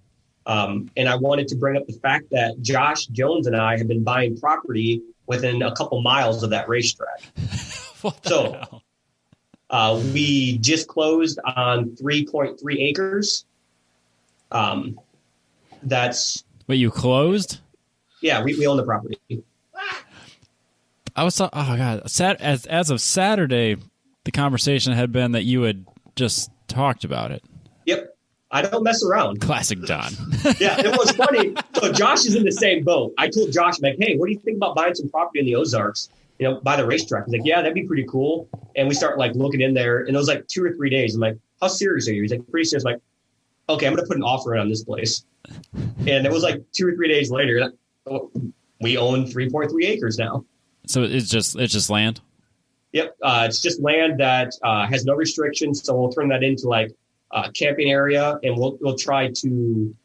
And I wanted to bring up the fact that Josh Jones and I have been buying property within a couple miles of that racetrack. So we just closed on 3.3 acres. That's... Wait, you closed? Yeah, we own the property. I was... Oh, God. As of Saturday, the conversation had been that you had just talked about it. Yep. I don't mess around. Classic Don. Yeah, it was funny. So Josh is in the same boat. I told Josh, I'm like, hey, what do you think about buying some property in the Ozarks, by the racetrack? He's like, yeah, that'd be pretty cool. And we start like looking in there, and it was like 2 or 3 days. I'm like, how serious are you? He's like, pretty serious. I'm like, okay, I'm going to put an offer in on this place. And it was like 2 or 3 days later, we own 3.3 acres now. So it's just land? Yep. It's just land that has no restrictions. So we'll turn that into like a camping area, and we'll try to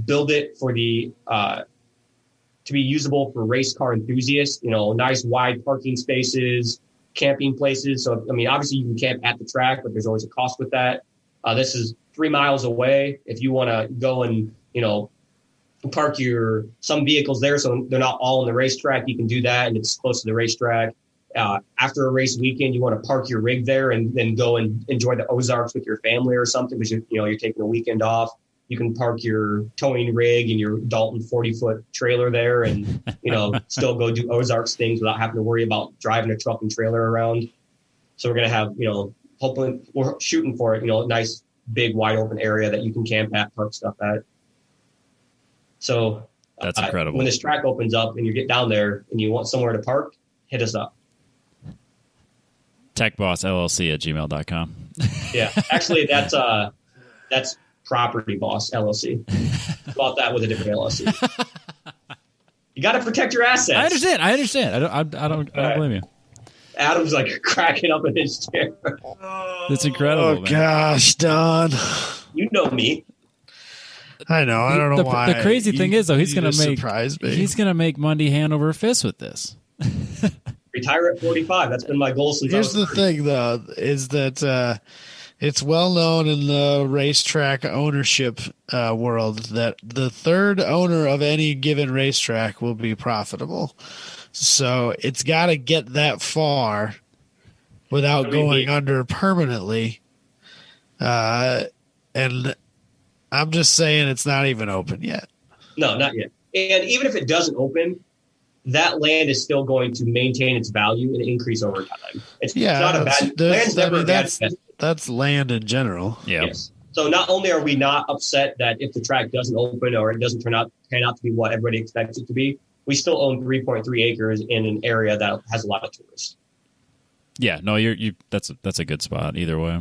build it for the to be usable for race car enthusiasts. Nice wide parking spaces, camping places. So I mean, obviously you can camp at the track, but there's always a cost with that. This is 3 miles away. If you want to go and park some vehicles there, so they're not all on the racetrack, you can do that, and it's close to the racetrack. After a race weekend, you want to park your rig there and then go and enjoy the Ozarks with your family or something, because you're taking a weekend off. You can park your towing rig and your Dalton 40-foot trailer there and, still go do Ozarks things without having to worry about driving a truck and trailer around. So we're going to have, hopefully we're shooting for it, a nice, big, wide open area that you can camp at, park stuff at. So that's incredible. When this track opens up and you get down there and you want somewhere to park, hit us up. TekBossLLC@gmail.com. Yeah, actually, that's Property Boss LLC. Bought that with a different LLC. You got to protect your assets. I understand. I don't blame you. Adam's like cracking up in his chair. That's incredible. Oh gosh, Don. You know me. I know. I don't know why. The crazy thing is, though, he's going to make Monday hand over fist with this. Retire at 45. That's been my goal since Here's the thing, though, is that it's well known in the racetrack ownership world that the third owner of any given racetrack will be profitable. So it's got to get that far without going under permanently. And I'm just saying it's not even open yet. No, not yet. And even if it doesn't open, that land is still going to maintain its value and increase over time. It's not a bad land's never a bad investment. That's land in general. Yeah. Yes. So not only are we not upset that if the track doesn't open or it doesn't pan out to be what everybody expects it to be, we still own 3.3 acres in an area that has a lot of tourists. Yeah, no, that's a good spot either way.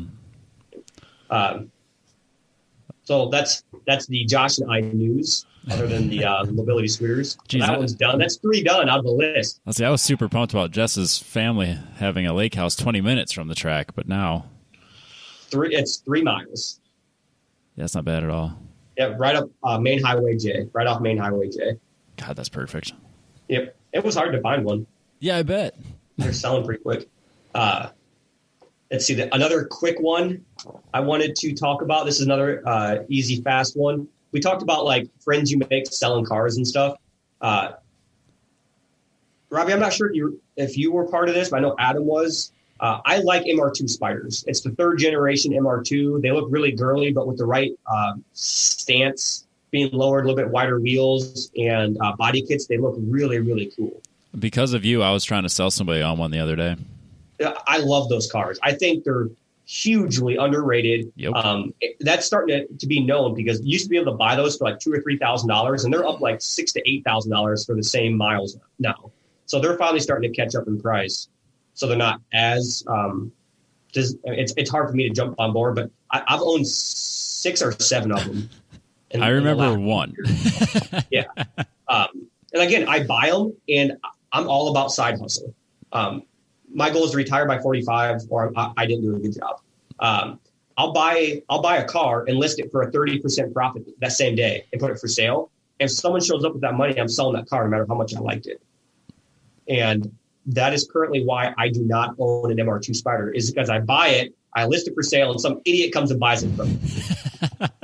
So that's the Josh and I news. Other than the mobility scooters, that one's done. That's 3 done out of the list. I was super pumped about Jess's family having a lake house 20 minutes from the track, but now it's 3 miles. Yeah, that's not bad at all. Yeah, right up Main Highway J. Right off Main Highway J. God, that's perfect. Yep, it was hard to find one. Yeah, I bet. They're selling pretty quick. Let's see, another quick one I wanted to talk about. This is another easy, fast one. We talked about like friends you make selling cars and stuff. Robbie, I'm not sure if you were part of this, but I know Adam was. I like MR2 Spiders. It's the 3rd generation MR2. They look really girly, but with the right stance, being lowered, a little bit wider wheels, and body kits, they look really, really cool. Because of you, I was trying to sell somebody on one the other day. I love those cars. I think they're hugely underrated. Yep. That's starting to be known because you used to be able to buy those for like $2,000 or $3,000, and they're up like $6,000 to $8,000 for the same miles now. So they're finally starting to catch up in price. So they're not as it's hard for me to jump on board, but I've owned 6 or 7 of them. I remember one. Yeah. And again, I buy them, and I'm all about side hustle. My goal is to retire by 45, or I didn't do a good job. I'll buy a car and list it for a 30% profit that same day and put it for sale. If someone shows up with that money, I'm selling that car no matter how much I liked it. And that is currently why I do not own an MR2 Spider, is because I buy it, I list it for sale, and some idiot comes and buys it from me.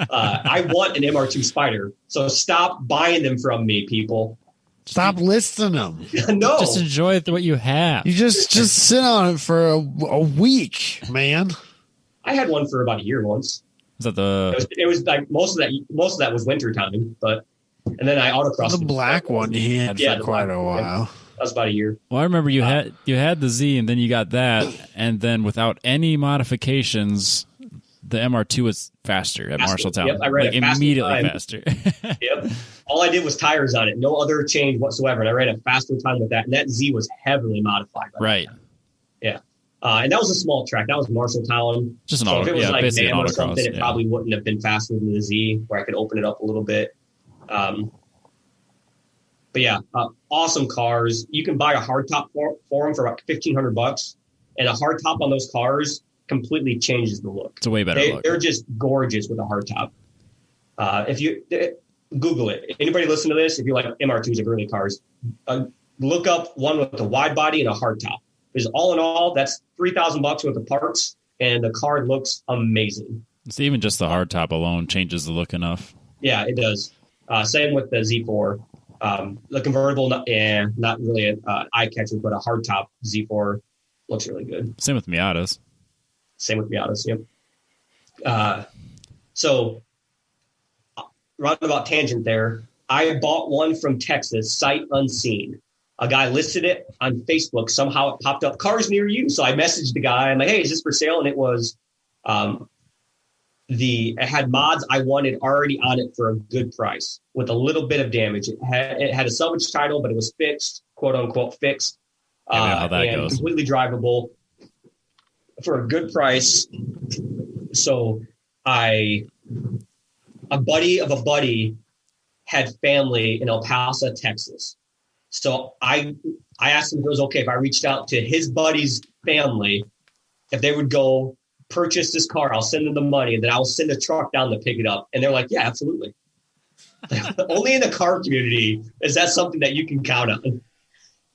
I want an MR2 Spider, so stop buying them from me, people. Stop listing them. No. Just enjoy what you have. You just sit on it for a week, man. I had one for about a year once. Is that it was like most of that was winter time, and then I autocrossed the black one he had for quite a while. That was about a year. Well, I remember you had the Z, and then you got that, and then without any modifications, the MR2 was faster at Marshalltown. Yep, I ran immediately faster. Yep. All I did was tires on it, no other change whatsoever, and I ran a faster time with that. And that Z was heavily modified. Right. Yeah. And that was a small track. That was Marshalltown. Just an so if it was like basically NAM an or something, autocross, it probably wouldn't have been faster than the Z, where I could open it up a little bit. But yeah, awesome cars. You can buy a hardtop for them for about $1,500, and a hardtop on those cars completely changes the look. It's a way better look. They're just gorgeous with a hardtop. If you Google it, anybody listen to this, if you like MR2s or girly cars, look up one with a wide body and a hardtop. Because all in all, that's $3,000 worth of parts, and the car looks amazing. It's even just the hardtop alone changes the look enough. Yeah, it does. Same with the Z4. The convertible, not really an eye catcher, but a hardtop Z4 looks really good. Same with Miatas. Yep. So roundabout tangent there. I bought one from Texas, sight unseen. A guy listed it on Facebook. Somehow it popped up, cars near you. So I messaged the guy. I'm like, hey, is this for sale? And it was, it had mods I wanted already on it for a good price with a little bit of damage. It had a salvage title, but it was fixed, quote unquote fixed, how that and goes. completely drivable for a good price. So a buddy of a buddy had family in El Paso, Texas. So I asked him if it was okay if I reached out to his buddy's family, if they would go purchase this car. I'll send them the money, and then I'll send a truck down to pick it up. And they're like, yeah, absolutely. Only in the car community is that something that you can count on.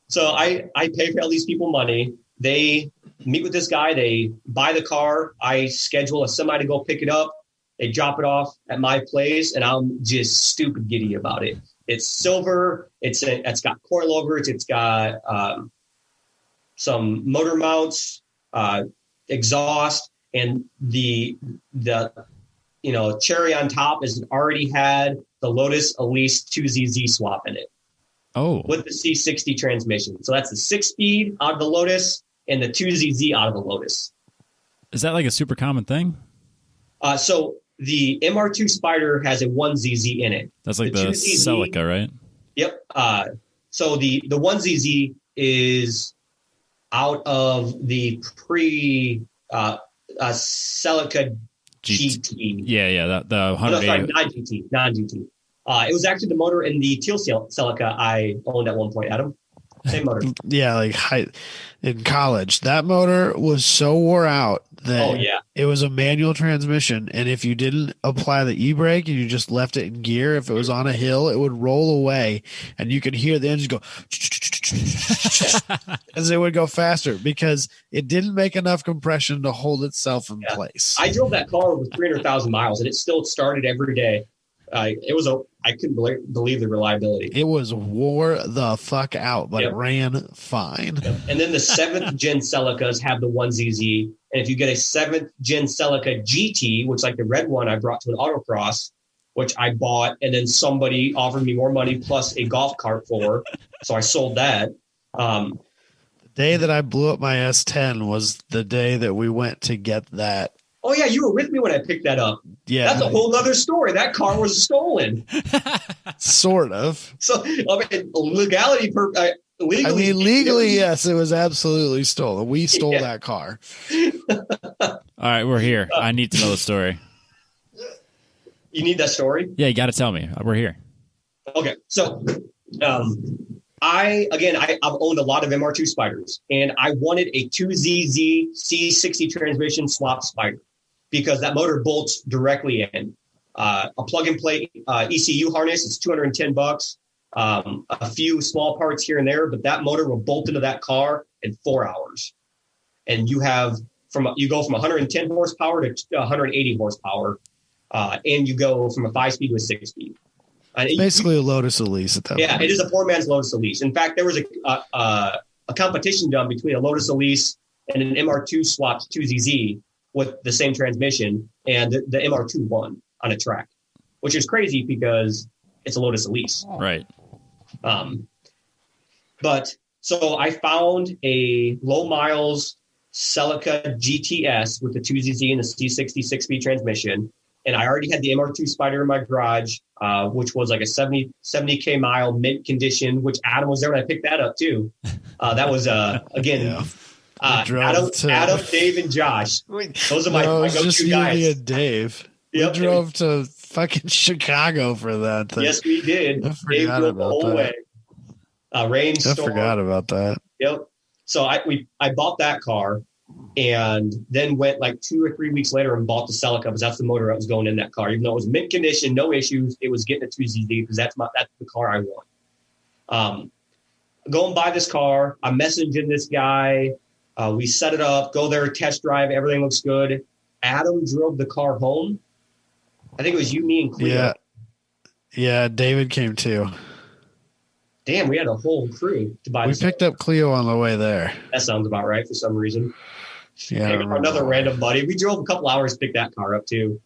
So I pay for all these people money. They meet with this guy. They buy the car. I schedule a semi to go pick it up. They drop it off at my place, and I'm just stupid giddy about it. It's silver. It's got coilovers. It's got some motor mounts, exhaust, and the cherry on top is it already had the Lotus Elise 2ZZ swap in it. Oh, with the C60 transmission. So that's the 6-speed out of the Lotus and the 2ZZ out of the Lotus. Is that like a super common thing? So the MR2 Spider has a 1ZZ in it. That's like the 2ZZ, Celica, right? Yep. So the 1ZZ is out of the Celica GT. Yeah. The 100. No, sorry, non-GT. It was actually the motor in the teal Celica I owned at one point, Adam. Same motor. Yeah, in college. That motor was so wore out that it was a manual transmission, and if you didn't apply the e-brake and you just left it in gear, if it was on a hill, it would roll away, and you could hear the engine go as it would go faster because it didn't make enough compression to hold itself in place. I drove that car over 300,000 miles, and it still started every day. I couldn't believe the reliability. It was wore the fuck out, but it ran fine. Yep. And then the 7th gen Celicas have the 1ZZ. And if you get a 7th gen Celica GT, which like the red one I brought to an autocross, which I bought, and then somebody offered me more money plus a golf cart for, so I sold that. The day that I blew up my S10 was the day that we went to get that. Oh, yeah, you were with me when I picked that up. Yeah. That's a whole other story. That car was stolen. Sort of. So, I mean, legally, yes, it was absolutely stolen. We stole that car. All right, we're here. I need to know the story. You need that story? Yeah, you got to tell me. We're here. Okay, so I've owned a lot of MR2 Spiders, and I wanted a 2ZZ C60 transmission swap Spider because that motor bolts directly in. A plug-and-play ECU harness is $210. A few small parts here and there, but that motor will bolt into that car in 4 hours. And you go from 110 horsepower to 180 horsepower, and you go from a 5-speed to a 6-speed. Basically a Lotus Elise at that point. Yeah, it is a poor man's Lotus Elise. In fact, there was a competition done between a Lotus Elise and an MR2 swapped 2ZZ with the same transmission, and the MR2 won on a track, which is crazy because it's a Lotus Elise. Right. But so I found a low miles Celica GTS with the 2ZZ and the C60 6-speed transmission. And I already had the MR2 Spider in my garage, which was like a 70K mile mint condition, which Adam was there when I picked that up too. That was, again, Adam, Dave, and Josh. Those are my go-to guys. And Dave. Yep. We drove to fucking Chicago for that thing. Yes, we did. I forgot about the whole way. Rain, storm. I forgot about that. Yep. So I bought that car and then went like 2 or 3 weeks later and bought the Celica because that's the motor that was going in that car. Even though it was mint condition, no issues, it was getting a 2ZZ because that's the car I want. Go and buy this car. I'm messaging this guy. We set it up, go there, test drive. Everything looks good. Adam drove the car home. I think it was you, me, and Cleo. Yeah, David came too. Damn, we had a whole crew to buy. We picked up Cleo on the way there. That sounds about right for some reason. Yeah, another random buddy. We drove a couple hours to pick that car up too.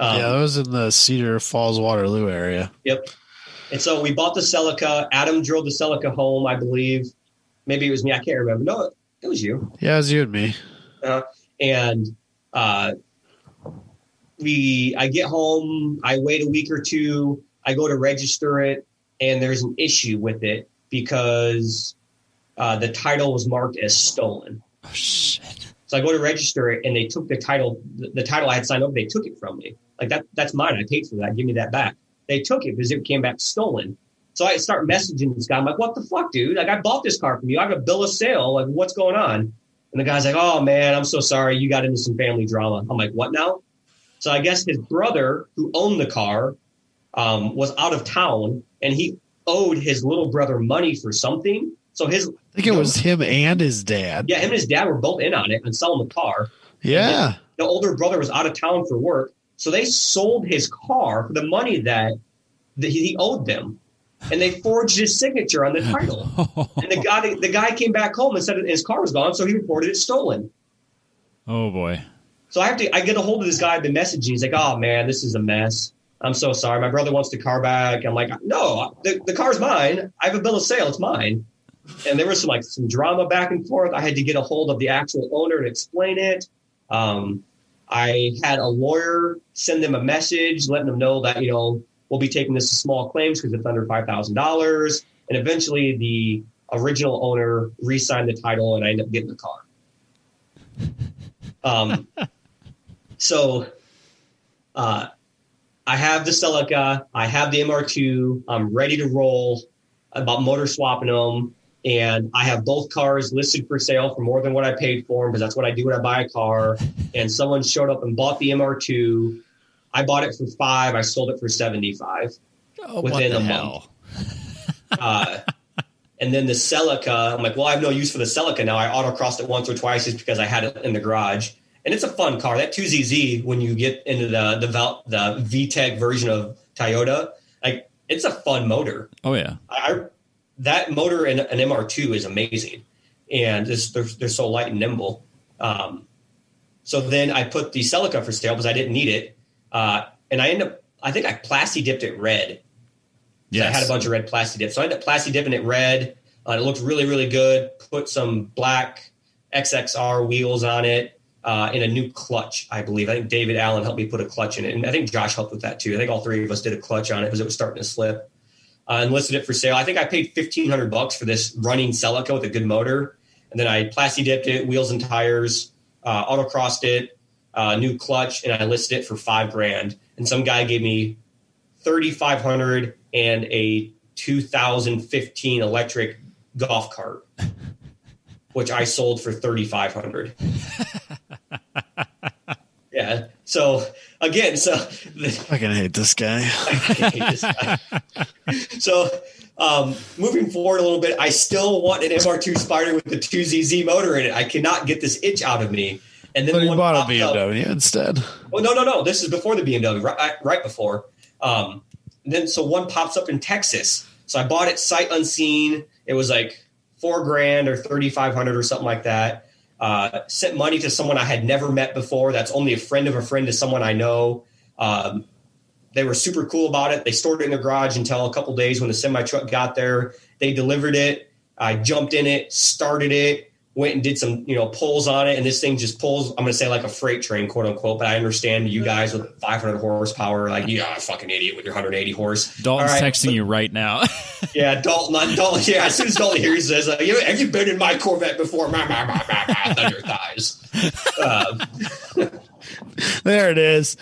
Yeah, that was in the Cedar Falls, Waterloo area. Yep. And so we bought the Celica. Adam drove the Celica home, I believe. Maybe it was me. I can't remember. No, it was you. Yeah, it was you and me. And I get home. I wait a week or two. I go to register it, and there's an issue with it because the title was marked as stolen. Oh, shit. So I go to register it, and they took the title. The title I had signed over, they took it from me. Like, that's mine. I paid for that. Give me that back. They took it because it came back stolen. So I start messaging this guy. I'm like, what the fuck, dude? Like, I bought this car from you. I have a bill of sale. Like, what's going on? And the guy's like, oh, man, I'm so sorry. You got into some family drama. I'm like, what now? So I guess his brother, who owned the car, was out of town, and he owed his little brother money for something. So I think it was him and his dad. Yeah, him and his dad were both in on it and selling the car. Yeah. The older brother was out of town for work. So they sold his car for the money that he owed them. And they forged his signature on the title. And the guy came back home and said his car was gone, so he reported it stolen. Oh, boy. So I get a hold of this guy. I've been messaging. He's like, oh, man, this is a mess. I'm so sorry. My brother wants the car back. I'm like, no, the car's mine. I have a bill of sale. It's mine. And there was some drama back and forth. I had to get a hold of the actual owner and explain it. I had a lawyer send them a message, letting them know that, we'll be taking this as small claims because it's under $5,000. And eventually the original owner re-signed the title, and I ended up getting the car. So I have the Celica. I have the MR2. I'm ready to roll about motor swapping them. And I have both cars listed for sale for more than what I paid for them, because that's what I do when I buy a car. And someone showed up and bought the MR2. I bought it for $5. I sold it for $75 within a month. And then the Celica, I'm like, well, I have no use for the Celica now. I autocrossed it once or twice just because I had it in the garage. And it's a fun car. That 2ZZ, when you get into the VTEC version of Toyota, like, it's a fun motor. Oh, yeah. That motor in an MR2 is amazing. And they're so light and nimble. So then I put the Celica for sale because I didn't need it. And I think I plasti dipped it red. Yes. I had a bunch of red plasti dips. So I ended up plasti dipping it red. It looked really, really good. Put some black XXR wheels on it and a new clutch, I believe. I think David Allen helped me put a clutch in it. And I think Josh helped with that too. I think all three of us did a clutch on it because it was starting to slip. And listed it for sale. I think I paid $1,500 for this running Celica with a good motor. And then I plasti dipped it, wheels and tires, autocrossed it, new clutch, and I listed it for $5,000. And some guy gave me $3,500 and a 2015 electric golf cart, which I sold for $3,500. Yeah. So again, I can hate this guy. So moving forward a little bit, I still want an MR2 Spider with the 2ZZ motor in it. I cannot get this itch out of me. And then you bought a BMW instead. Oh, no. This is before the BMW, right before. So one pops up in Texas. So I bought it sight unseen. It was like $4,000 or $3,500 or something like that. Sent money to someone I had never met before. That's only a friend of a friend to someone I know. They were super cool about it. They stored it in their garage until a couple days when the semi truck got there. They delivered it. I jumped in it, started it, went and did some, pulls on it. And this thing just pulls, I'm going to say like a freight train, quote unquote. But I understand you guys with 500 horsepower, like, yeah, fucking idiot with your 180 horse. Dalton's texting you right now. Yeah, Dalton. Yeah, as soon as Dalton hears this, have you been in my Corvette before? Thunder thighs. There it is.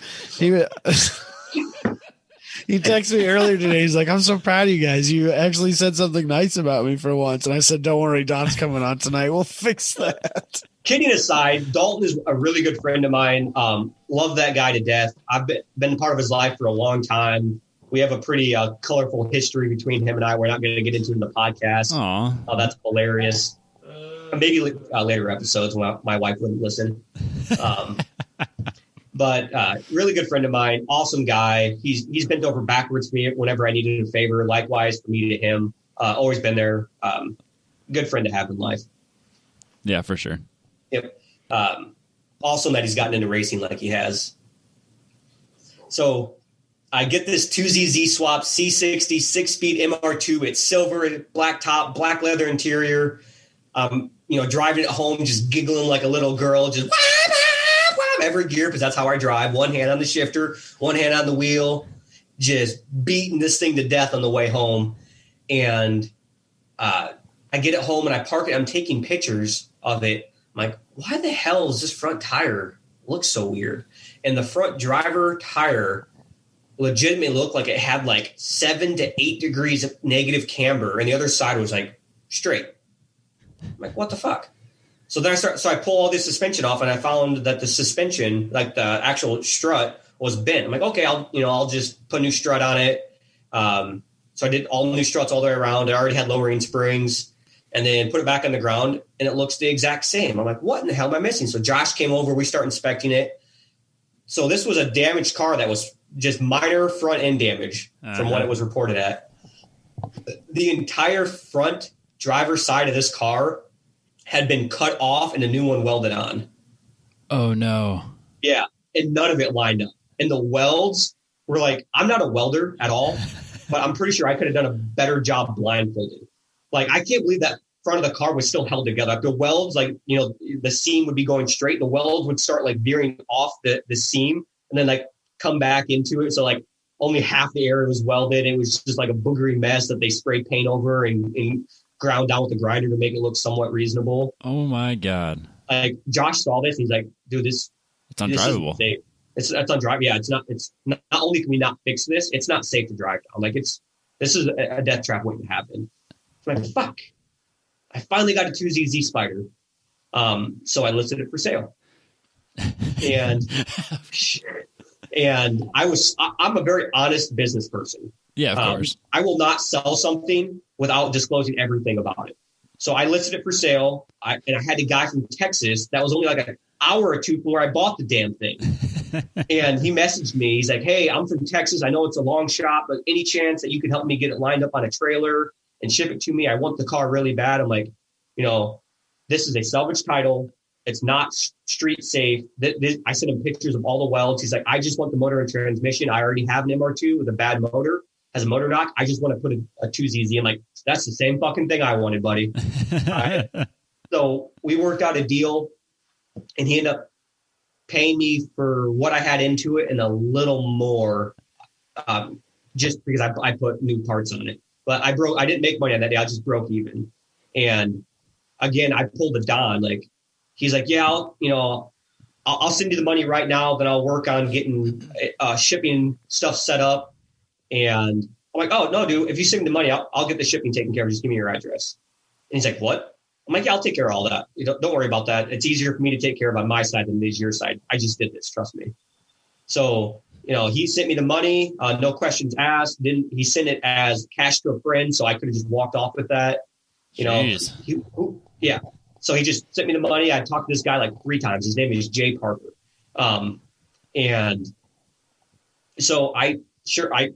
He texted me earlier today. He's like, I'm so proud of you guys. You actually said something nice about me for once. And I said, don't worry, Don's coming on tonight. We'll fix that. Kidding aside, Dalton is a really good friend of mine. Love that guy to death. I've been part of his life for a long time. We have a pretty colorful history between him and I. We're not going to get into it in the podcast. That's hilarious. Maybe later episodes when my wife wouldn't listen. But really good friend of mine, awesome guy. He's bent over backwards for me whenever I needed a favor. Likewise for me to him. Always been there. Good friend to have in life. Yeah, for sure. Yep. Awesome that he's gotten into racing like he has. So I get this 2ZZ swap C60 6-speed MR2. It's silver, black top, black leather interior. Driving it home, just giggling like a little girl, just every gear, because that's how I drive. One hand on the shifter, one hand on the wheel, just beating this thing to death on the way home. And I get it home and I park it. I'm taking pictures of it. I'm like, why the hell is this front tire look so weird? And the front driver tire legitimately looked like it had like 7 to 8 degrees of negative camber, and the other side was like straight. I'm like, what the fuck? So then I pull all this suspension off, and I found that the suspension, like the actual strut, was bent. I'm like, okay, I'll just put a new strut on it. So I did all new struts all the way around. I already had lowering springs, and then put it back on the ground, and it looks the exact same. I'm like, what in the hell am I missing? So Josh came over. We start inspecting it. So this was a damaged car that was just minor front end damage from what it was reported at. The entire front driver's side of this car had been cut off and a new one welded on. Oh, no. Yeah, and none of it lined up. And the welds were like, I'm not a welder at all, but I'm pretty sure I could have done a better job blindfolded. Like, I can't believe that front of the car was still held together. Like, the welds, like, the seam would be going straight. The welds would start, like, veering off the seam and then, like, come back into it. So, like, only half the area was welded. It was just, like, a boogery mess that they spray paint over and ground down with the grinder to make it look somewhat reasonable. Oh, my God. Like, Josh saw this. He's like, dude, it's undrivable. It's undrivable. Yeah, it's not only can we not fix this, it's not safe to drive down. Like, this is a death trap waiting to happen. So I'm like, fuck. I finally got a 2ZZ Spider. So I listed it for sale. And I'm a very honest business person. Yeah, of course. I will not sell something without disclosing everything about it. So I listed it for sale. And I had a guy from Texas that was only like an hour or two before I bought the damn thing. And he messaged me. He's like, hey, I'm from Texas. I know it's a long shot, but any chance that you can help me get it lined up on a trailer and ship it to me? I want the car really bad. I'm like, this is a salvage title. It's not street safe. I sent him pictures of all the welds. He's like, I just want the motor and transmission. I already have an MR2 with a bad motor, has a motor knock. I just want to put a 2ZZ. I'm like, that's the same fucking thing I wanted, buddy. Right. So we worked out a deal, and he ended up paying me for what I had into it and a little more, just because I put new parts on it. But I didn't make money on that day. I just broke even. And again, I pulled a Don. Like, he's like, yeah, I'll send you the money right now. Then I'll work on getting shipping stuff set up. And I'm like, oh, no, dude, if you send me the money, I'll get the shipping taken care of. Just give me your address. And he's like, what? I'm like, yeah, I'll take care of all that. Don't worry about that. It's easier for me to take care of on my side than it is your side. I just did this. Trust me. So, he sent me the money. No questions asked. He sent it as cash to a friend. So I could have just walked off with that. Yeah. So he just sent me the money. I talked to this guy like 3 times. His name is Jay Parker. And so I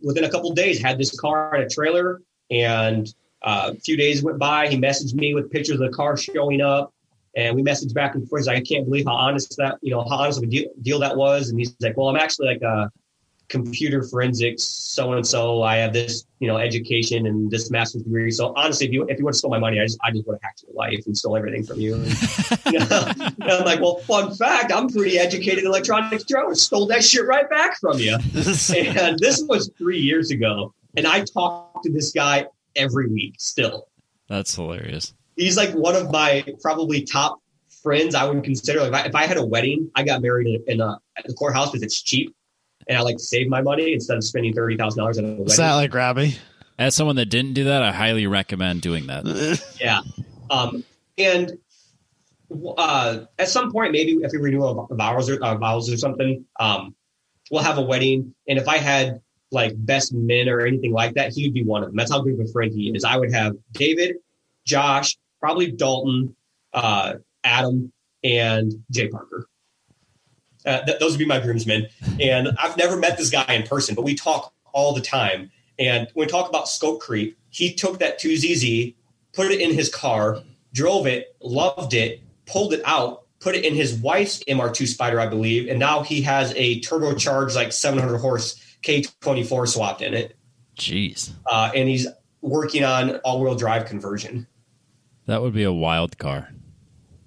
within a couple of days had this car in a trailer, and a few days went by. He messaged me with pictures of the car showing up, and we messaged back and forth. He's like, I can't believe how honest of a deal that was. And he's like, well, I'm actually like a computer forensics, so-and-so. I have this, education and this master's degree. So honestly, if you would have stole my money, I just would have hacked your life and stole everything from you. And I'm like, well, fun fact, I'm pretty educated electronics drone. Stole that shit right back from you. And this was 3 years ago. And I talk to this guy every week still. That's hilarious. He's like one of my probably top friends I would consider. Like, if I had a wedding, I got married at the courthouse because it's cheap. And I like to save my money instead of spending $30,000 on a wedding. Is that like Robbie? As someone that didn't do that, I highly recommend doing that. Yeah. And at some point, maybe if we renew a vows or something, we'll have a wedding. And if I had like best men or anything like that, he would be one of them. That's how good of a friend he is. I would have David, Josh, probably Dalton, Adam, and Jay Parker. Those would be my groomsmen. And I've never met this guy in person, but we talk all the time. And when we talk about scope creep, he took that 2ZZ, put it in his car, drove it, loved it, pulled it out, put it in his wife's MR2 Spider, I believe, and now he has a turbocharged like 700 horse K24 swapped in it. Jeez. And he's working on all-wheel drive conversion. That would be a wild car.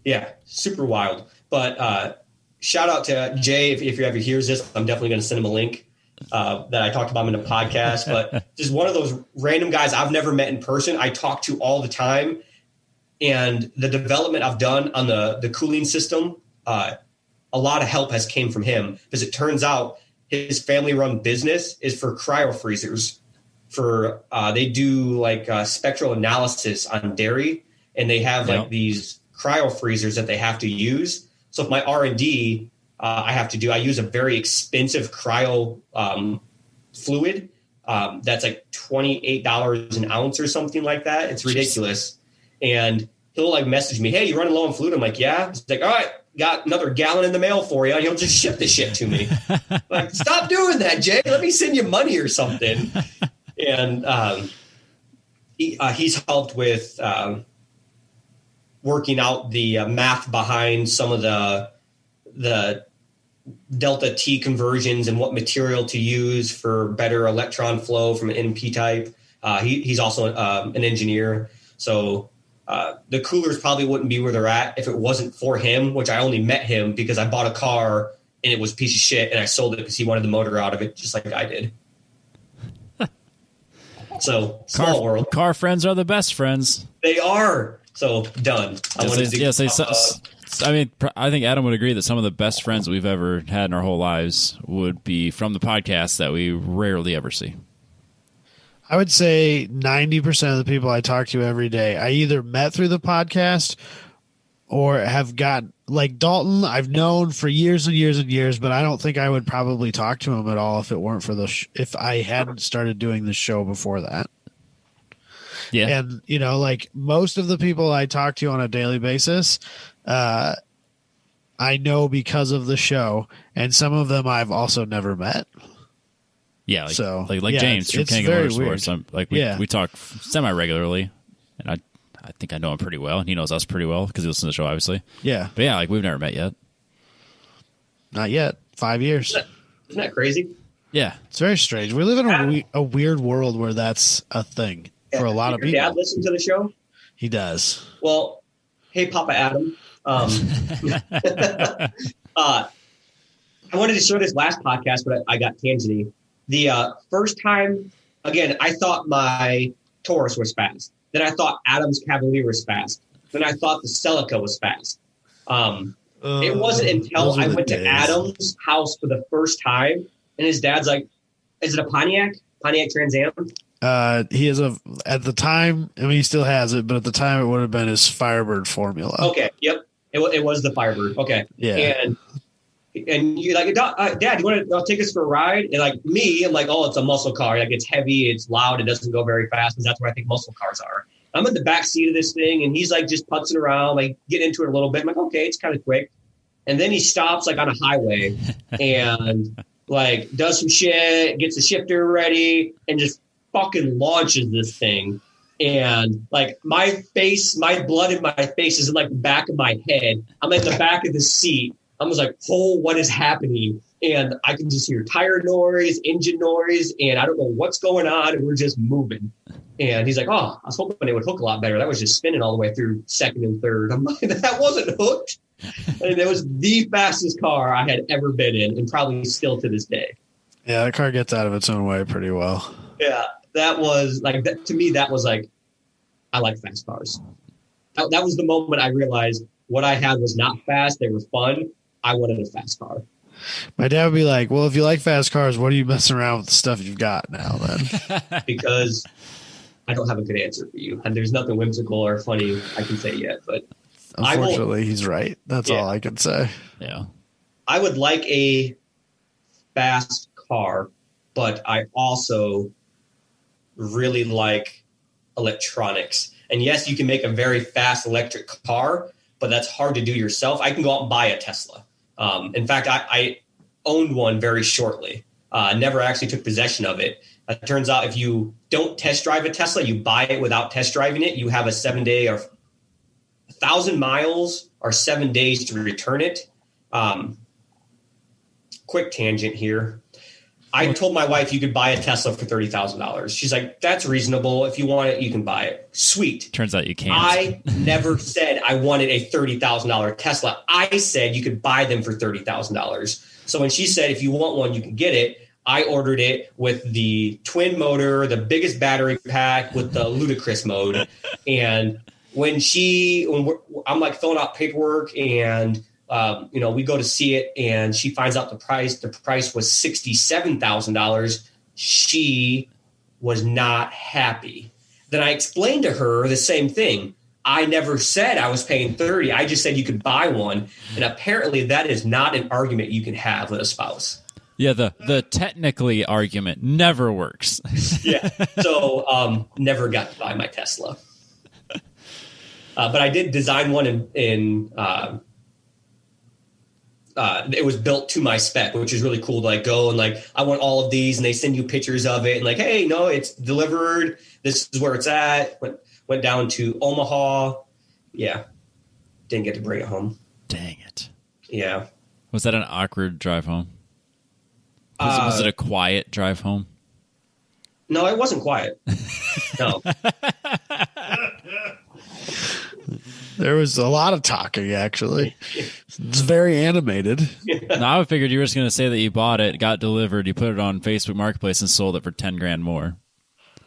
Yeah, super wild. But shout out to Jay. If he ever hears this, I'm definitely going to send him a link that I talked about him in the podcast. But just one of those random guys I've never met in person. I talk to all the time. And the development I've done on the cooling system, a lot of help has came from him, because it turns out his family-run business is for cryo freezers. They do like spectral analysis on dairy, and they have like these cryo freezers that they have to use. So if my R&D I use a very expensive cryo fluid that's like $28 an ounce or something like that. It's ridiculous. And he'll like message me, "Hey, you running low on fluid?" I'm like, "Yeah." He's like, "All right, got another gallon in the mail for you." And he'll just ship the shit to me. Like, stop doing that, Jay. Let me send you money or something. And he's helped with working out the math behind some of the delta T conversions and what material to use for better electron flow from an NP type. He's also an engineer. So the coolers probably wouldn't be where they're at if it wasn't for him, which I only met him because I bought a car and it was a piece of shit and I sold it because he wanted the motor out of it just like I did. So small world. Car friends are the best friends. They are. So done. I think Adam would agree that some of the best friends we've ever had in our whole lives would be from the podcast that we rarely ever see. I would say 90% of the people I talk to every day, I either met through the podcast or have got, like Dalton, I've known for years and years and years, but I don't think I would probably talk to him at all if it weren't for if I hadn't started doing the show before that. Yeah. And, like most of the people I talk to on a daily basis, I know because of the show, and some of them I've also never met. Yeah, like James from King of Motorsports. We talk semi-regularly, and I think I know him pretty well, and he knows us pretty well because he listens to the show, obviously. Yeah. But yeah, like we've never met yet. Not yet. 5 years. Isn't that crazy? Yeah. It's very strange. We live in a weird world where that's a thing for a lot of people. Your dad listen to the show? He does. Well, hey, Papa Adam. I wanted to show this last podcast, but I got tangenty. The first time, again, I thought my Taurus was fast. Then I thought Adam's Cavalier was fast. Then I thought the Celica was fast. It wasn't until I went to Adam's house for the first time, and his dad's like, "Is it a Pontiac Trans Am?" He is at the time, I mean, he still has it, but at the time it would have been his Firebird formula. Okay. Yep. It was the Firebird. Okay. Yeah. And you're like, "Dad, you want to take us for a ride?" And like me, I'm like, "Oh, it's a muscle car. Like it's heavy, it's loud, it doesn't go very fast." Because that's what I think muscle cars are. I'm in the back seat of this thing, and he's like just putzing around, like getting into it a little bit. I'm like, "Okay, it's kind of quick." And then he stops like on a highway and like does some shit, gets the shifter ready, and just fucking launches this thing. And like my blood in my face is in like the back of my head. I'm at the back of the seat. I was like, "Oh, what is happening?" And I can just hear tire noise, engine noise, and I don't know what's going on. And we're just moving. And he's like, "Oh, I was hoping it would hook a lot better. That was just spinning all the way through second and third." I'm like, "That wasn't hooked." And it was the fastest car I had ever been in, and probably still to this day. Yeah, the car gets out of its own way pretty well. Yeah, that was like, to me, that was like, I like fast cars. That was the moment I realized what I had was not fast. They were fun. I wanted a fast car. My dad would be like, "Well, if you like fast cars, what are you messing around with the stuff you've got now then?" Because I don't have a good answer for you. And there's nothing whimsical or funny I can say yet. But unfortunately, he's right. That's all I can say. Yeah. I would like a fast car, but I also really like electronics. And yes, you can make a very fast electric car, but that's hard to do yourself. I can go out and buy a Tesla. In fact, I owned one very shortly. Never actually took possession of it. It turns out if you don't test drive a Tesla, you buy it without test driving it, you have a 7-day or 1,000 miles or 7 days to return it. Quick tangent here. I told my wife you could buy a Tesla for $30,000. She's like, that's reasonable. If you want it, you can buy it. Sweet. Turns out you can't. I never said I wanted a $30,000 Tesla. I said you could buy them for $30,000. So when she said, if you want one, you can get it, I ordered it with the twin motor, the biggest battery pack with the ludicrous mode. And when I'm like filling out paperwork and we go to see it and she finds out the price was $67,000. She was not happy. Then I explained to her the same thing. I never said I was paying 30. I just said you could buy one. And apparently that is not an argument you can have with a spouse. Yeah, the technically argument never works. Yeah. So never got to buy my Tesla. But I did design one in it was built to my spec, which is really cool to like go and like, I want all of these, and they send you pictures of it and like, hey, no, it's delivered. This is where it's at. Went down to Omaha. Yeah. Didn't get to bring it home. Dang it. Yeah. Was that an awkward drive home? Was it a quiet drive home? No, it wasn't quiet. No. There was a lot of talking, actually. It's very animated. No, I figured you were just going to say that you bought it, got delivered, you put it on Facebook Marketplace, and sold it for $10,000 more.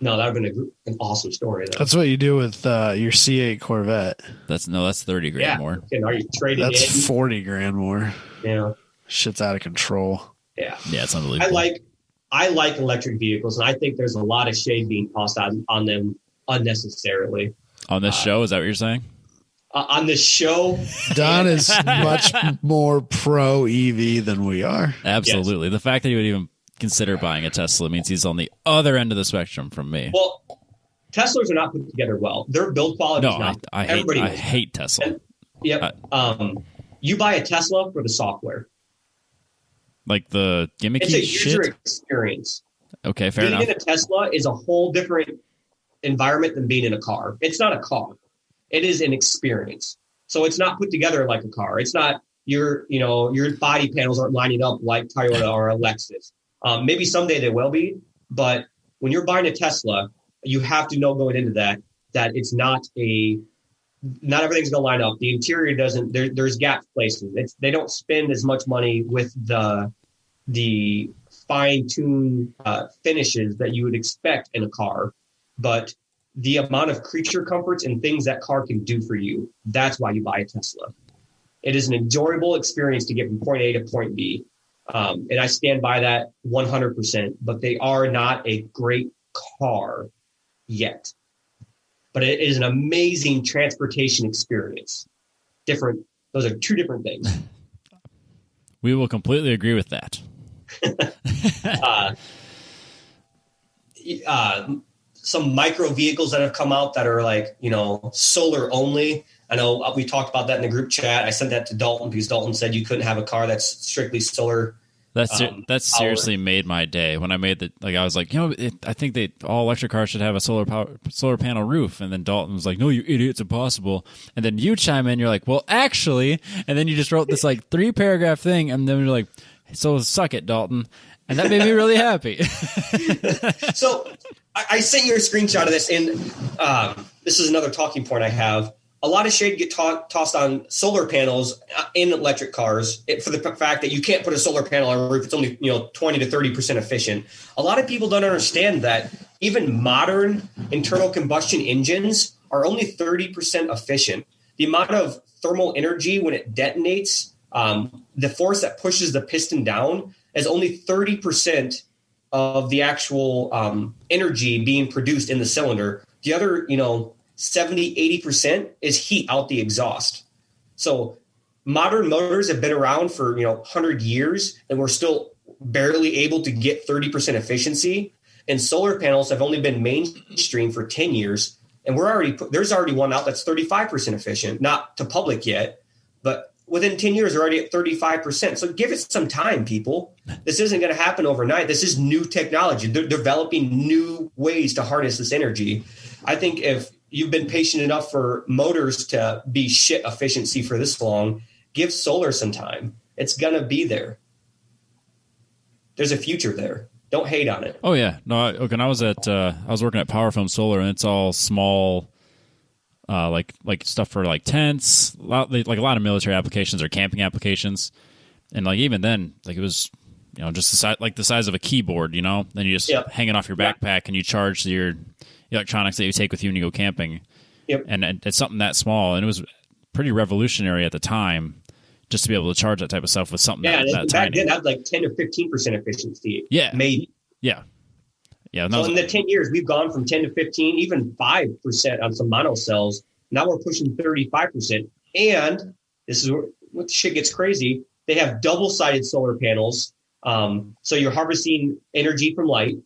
No, that would have been an awesome story, though. That's what you do with your C8 Corvette. That's $30,000 more. Are you trading That's in? $40,000 more. Yeah. Shit's out of control. Yeah. Yeah, it's unbelievable. I like electric vehicles, and I think there's a lot of shade being tossed on them unnecessarily. On this show, is that what you're saying? On this show, Don is much more pro EV than we are. Absolutely. Yes. The fact that he would even consider buying a Tesla means he's on the other end of the spectrum from me. Well, Teslas are not put together well. Their build quality is not. I hate Tesla. And, yep. You buy a Tesla for the software. Like the gimmicky shit? It's a user shit? experience. Okay, fair enough. Being in a Tesla is a whole different environment than being in a car. It's not a car. It is an experience. So it's not put together like a car. It's not your body panels aren't lining up like Toyota or a Lexus. Maybe someday they will be, but when you're buying a Tesla, you have to know going into that it's not everything's going to line up. The interior doesn't, there's gap places. They don't spend as much money with the fine-tuned finishes that you would expect in a car, but the amount of creature comforts and things that car can do for you, that's why you buy a Tesla. It is an enjoyable experience to get from point A to point B. And I stand by that 100%, but they are not a great car yet. But it is an amazing transportation experience. Those are two different things. We will completely agree with that. Some micro vehicles that have come out that are like, solar only. I know we talked about that in the group chat. I sent that to Dalton because Dalton said you couldn't have a car that's strictly solar. That's seriously made my day when I made I was like, I think all electric cars should have a solar panel roof. And then Dalton was like, no, you idiot, it's impossible. And then you chime in, you're like, well, actually, and then you just wrote this 3-paragraph thing. And then you're like, so suck it, Dalton. And that made me really happy. So I sent you a screenshot of this, and this is another talking point I have. A lot of shade get tossed on solar panels in electric cars for the fact that you can't put a solar panel on a roof. It's only 20 to 30% efficient. A lot of people don't understand that even modern internal combustion engines are only 30% efficient. The amount of thermal energy when it detonates, the force that pushes the piston down is only 30% of the actual energy being produced in the cylinder. The other, 70, 80% is heat out the exhaust. So modern motors have been around for, 100 years, and we're still barely able to get 30% efficiency. And solar panels have only been mainstream for 10 years. And there's already one out that's 35% efficient, not to public yet, but within 10 years, they're already at 35%. So give it some time, people. This isn't going to happen overnight. This is new technology. They're developing new ways to harness this energy. I think if you've been patient enough for motors to be shit efficiency for this long. Give solar some time. It's going to be there. There's a future there. Don't hate on it. Oh yeah, no. When I was working at Power Film Solar, and it's all small, like stuff for like tents, like a lot of military applications or camping applications, and like even then, like it was, just the size of a keyboard, then you just hang it off your backpack and you charge your electronics that you take with you when you go camping. Yep. And it's something that small, and it was pretty revolutionary at the time. Just to be able to charge that type of stuff with something that back tiny. then, that was like 10 to 15% efficiency. Yeah. Maybe. Yeah. So in the 10 years, we've gone from 10 to 15, even 5% on some monocells. Now we're pushing 35%. And this is what shit gets crazy. They have double-sided solar panels. So you're harvesting energy from light.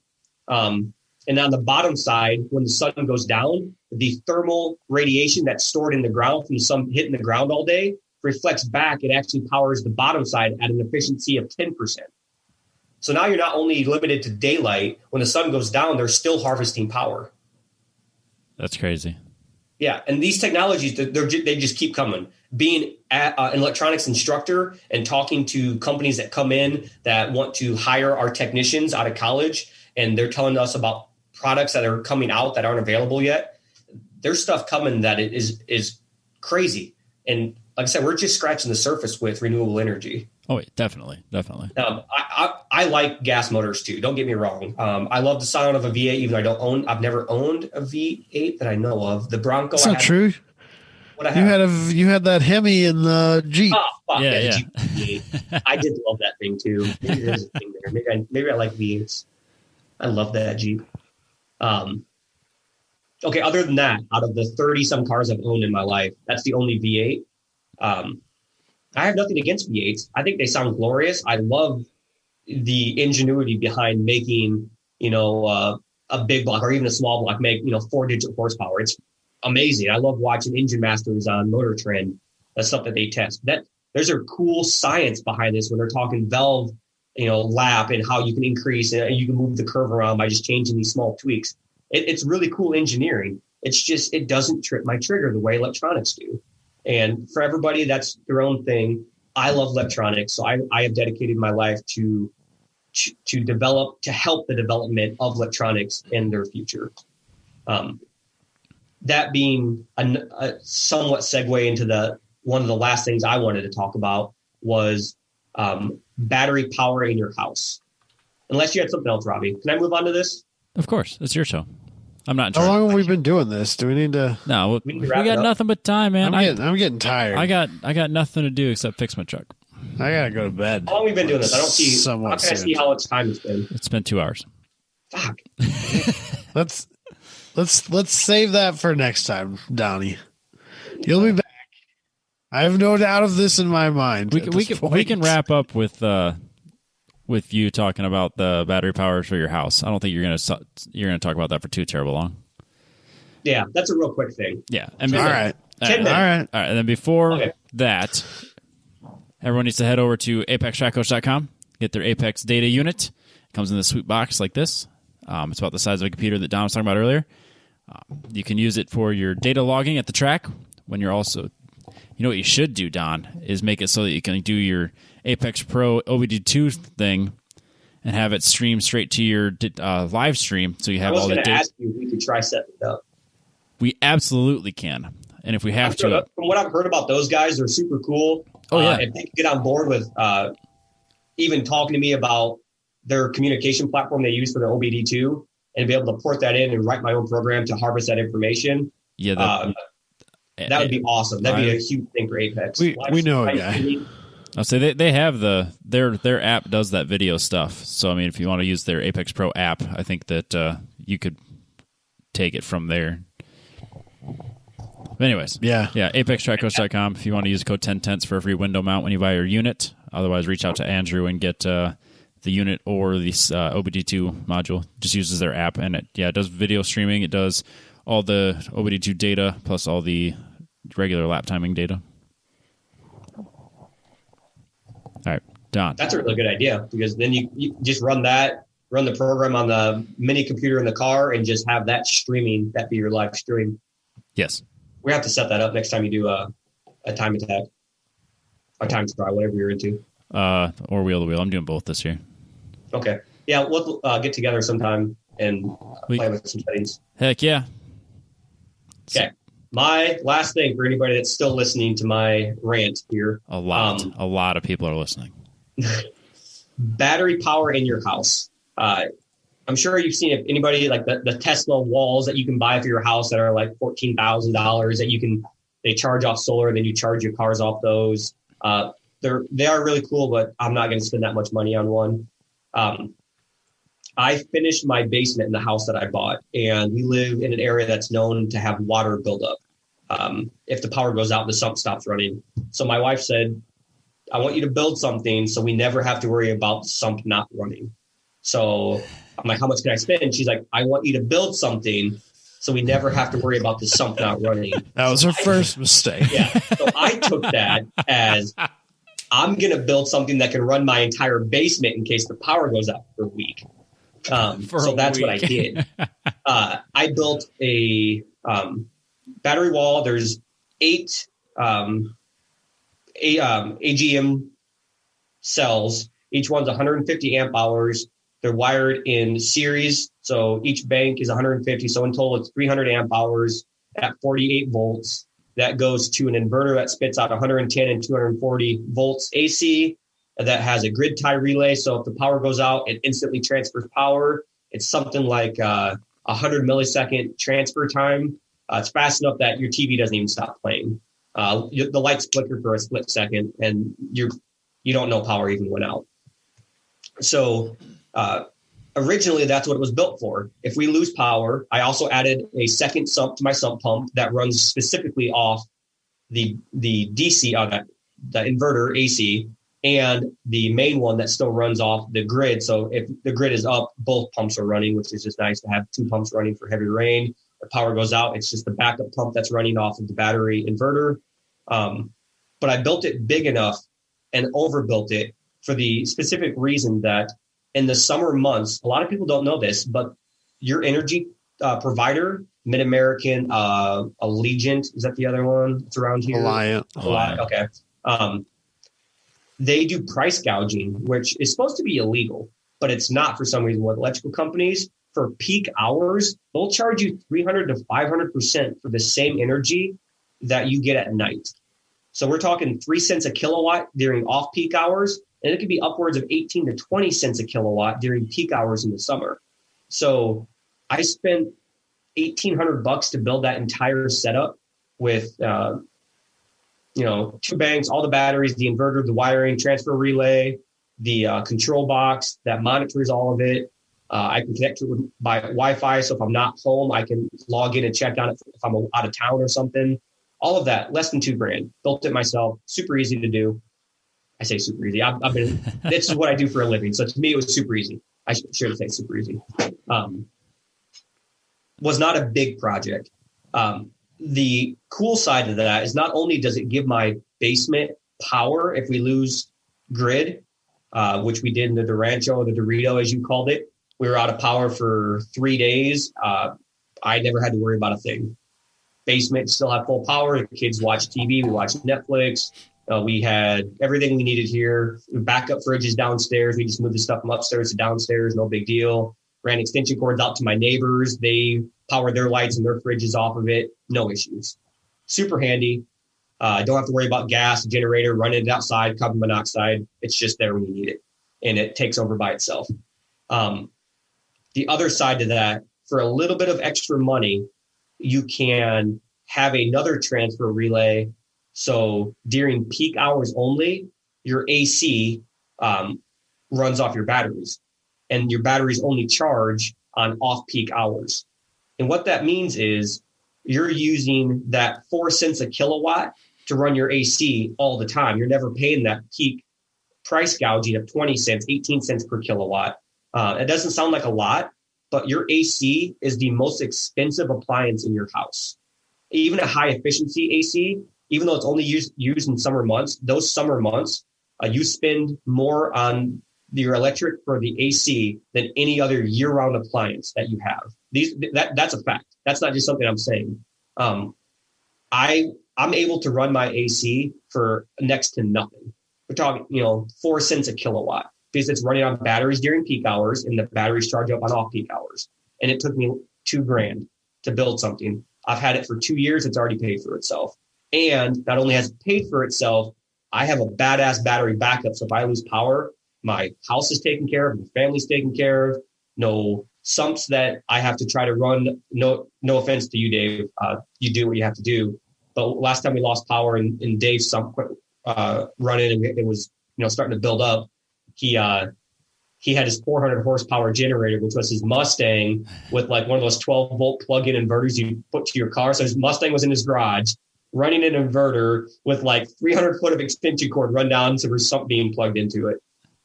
And on the bottom side, when the sun goes down, the thermal radiation that's stored in the ground from the sun hitting the ground all day reflects back. It actually powers the bottom side at an efficiency of 10%. So now you're not only limited to daylight. When the sun goes down, they're still harvesting power. That's crazy. Yeah, and these technologies, they just keep coming. Being an electronics instructor and talking to companies that come in that want to hire our technicians out of college, and they're telling us about products that are coming out that aren't available yet. There's stuff coming that is crazy. And like I said, we're just scratching the surface with renewable energy. Oh, definitely. I like gas motors too. Don't get me wrong. I love the sound of a V8, even though I've never owned a V8 that I know of. The Bronco. That's not true. What I have. You had that Hemi in the Jeep. Oh, fuck yeah. Jeep. I did love that thing too. Maybe there's a thing there. Maybe I like V8s. I love that Jeep. Okay, other than that, out of the 30-some cars I've owned in my life, that's the only V8. I have nothing against V8s. I think they sound glorious. I love the ingenuity behind making, a big block or even a small block make, 4-digit horsepower. It's amazing. I love watching engine masters on Motor Trend. That's stuff that they test. There's a cool science behind this when they're talking valve, lap and how you can increase and you can move the curve around by just changing these small tweaks. It's really cool engineering. It's just, it doesn't trip my trigger the way electronics do. And for everybody, that's their own thing. I love electronics, so I have dedicated my life to help the development of electronics in their future. That being a somewhat segue into one of the last things I wanted to talk about was battery power in your house. Unless you had something else, Robbie. Can I move on to this? Of course, it's your show. I'm not in charge. How long have we been doing this? Do we need to? No, we got nothing but time, man. I'm getting tired. I got nothing to do except fix my truck. I gotta go to bed. How long have we been doing this? I don't see. How can I see how much time it's been? It's been 2 hours. Fuck. Let's save that for next time, Donnie. You'll be back. I have no doubt of this in my mind. We can wrap up with you talking about the battery power for your house. I don't think you're gonna talk about that for too terrible long. Yeah, that's a real quick thing. Yeah. All right. And then before that, everyone needs to head over to ApexTrackCoach.com, get their Apex data unit. It comes in this sweet box like this. It's about the size of a computer that Don was talking about earlier. You can use it for your data logging at the track when you're also... You know what you should do, Don, is make it so that you can do your ApexPro OBD2 thing and have it stream straight to your live stream, so you have all the data. I was going to ask you if we could try setting it up. We absolutely can, and if we have to, from what I've heard about those guys, they're super cool. Oh yeah, if they could get on board with even talking to me about their communication platform they use for their OBD2, and be able to port that in and write my own program to harvest that information. Yeah, that would be awesome. That'd be a huge thing for Apex. We know a guy. I'll say they have their app does that video stuff. So I mean, if you want to use their ApexPro app, I think that you could take it from there. But anyways, yeah, ApexTrackCoach.com. If you want to use code TenTenths for a free window mount when you buy your unit. Otherwise, reach out to Andrew and get the unit or the OBD2 module. Just uses their app, and it does video streaming. It does all the OBD2 data plus all the regular lap timing data. All right, Don. That's a really good idea, because then you just run the program on the mini computer in the car and just have that streaming. That be your live stream. Yes. We have to set that up next time you do a time attack or time try, whatever you're into. Or wheel to wheel. I'm doing both this year. Okay. Yeah, we'll get together sometime and play with some settings. Heck yeah. Okay. My last thing for anybody that's still listening to my rant here. A lot of people are listening. Battery power in your house. I'm sure you've seen if anybody like the Tesla walls that you can buy for your house that are like $14,000 that they charge off solar, then you charge your cars off those. They are really cool, but I'm not going to spend that much money on one. I finished my basement in the house that I bought, and we live in an area that's known to have water buildup. If the power goes out, the sump stops running. So my wife said, I want you to build something so we never have to worry about the sump not running. So I'm like, how much can I spend? She's like, I want you to build something so we never have to worry about the sump not running. That was her first mistake. Yeah. So I took that as I'm going to build something that can run my entire basement in case the power goes out for a week. So that's what I did. I built a battery wall. There's 8 AGM cells. Each one's 150 amp hours. They're wired in series. So each bank is 150. So in total, it's 300 amp hours at 48 volts. That goes to an inverter that spits out 110 and 240 volts AC that has a grid tie relay. So if the power goes out, it instantly transfers power. It's something like 100 millisecond transfer time. It's fast enough that your TV doesn't even stop playing. The lights flicker for a split second, and you don't know power even went out. So originally, that's what it was built for. If we lose power, I also added a second sump to my sump pump that runs specifically off the DC, the inverter AC, and the main one that still runs off the grid. So if the grid is up, both pumps are running, which is just nice to have 2 pumps running for heavy rain. If power goes out, it's just the backup pump that's running off of the battery inverter. But I built it big enough and overbuilt it for the specific reason that in the summer months, a lot of people don't know this, but your energy provider, Mid-American, Allegiant, is that the other one that's around here? Alliant. Okay. They do price gouging, which is supposed to be illegal, but it's not for some reason with electrical companies. For peak hours, they'll charge you 300 to 500% for the same energy that you get at night. So we're talking 3 cents a kilowatt during off-peak hours, and it could be upwards of 18 to 20 cents a kilowatt during peak hours in the summer. So I spent $1,800 to build that entire setup with 2 banks, all the batteries, the inverter, the wiring, transfer relay, the control box that monitors all of it. I can connect to it by Wi-Fi. So if I'm not home, I can log in and check on it if I'm out of town or something. All of that, less than $2,000. Built it myself. Super easy to do. I say super easy. This is what I do for a living. So to me, it was super easy. I should say super easy. Was not a big project. The cool side of that is not only does it give my basement power if we lose grid, which we did in the Rancho or the Dorito, as you called it. We were out of power for 3 days. I never had to worry about a thing. Basement still had full power. The kids watched TV. We watched Netflix. We had everything we needed here. Backup fridges downstairs. We just moved the stuff from upstairs to downstairs. No big deal. Ran extension cords out to my neighbors. They powered their lights and their fridges off of it. No issues. Super handy. Don't have to worry about gas, generator, running it outside, carbon monoxide. It's just there when you need it. And it takes over by itself. The other side to that, for a little bit of extra money, you can have another transfer relay. So during peak hours only, your AC runs off your batteries, and your batteries only charge on off-peak hours. And what that means is you're using that 4 cents a kilowatt to run your AC all the time. You're never paying that peak price gouging of 20 cents, 18 cents per kilowatt. It doesn't sound like a lot, but your AC is the most expensive appliance in your house. Even a high efficiency AC, even though it's only used in summer months, those summer months, you spend more on your electric for the AC than any other year-round appliance that you have. That's a fact. That's not just something I'm saying. I'm able to run my AC for next to nothing. We're talking, 4 cents a kilowatt because it's running on batteries during peak hours and the batteries charge up on off peak hours. And it took me $2,000 to build something. I've had it for 2 years. It's already paid for itself. And not only has it paid for itself, I have a badass battery backup. So if I lose power, my house is taken care of, my family's taken care of. No sumps that I have to try to run. No offense to you, Dave. You do what you have to do. But last time we lost power and Dave's sump quit running and it was starting to build up. He had his 400 horsepower generator, which was his Mustang with like one of those 12-volt plug-in inverters you put to your car. So his Mustang was in his garage running an inverter with like 300 foot of extension cord run down so there's something being plugged into it.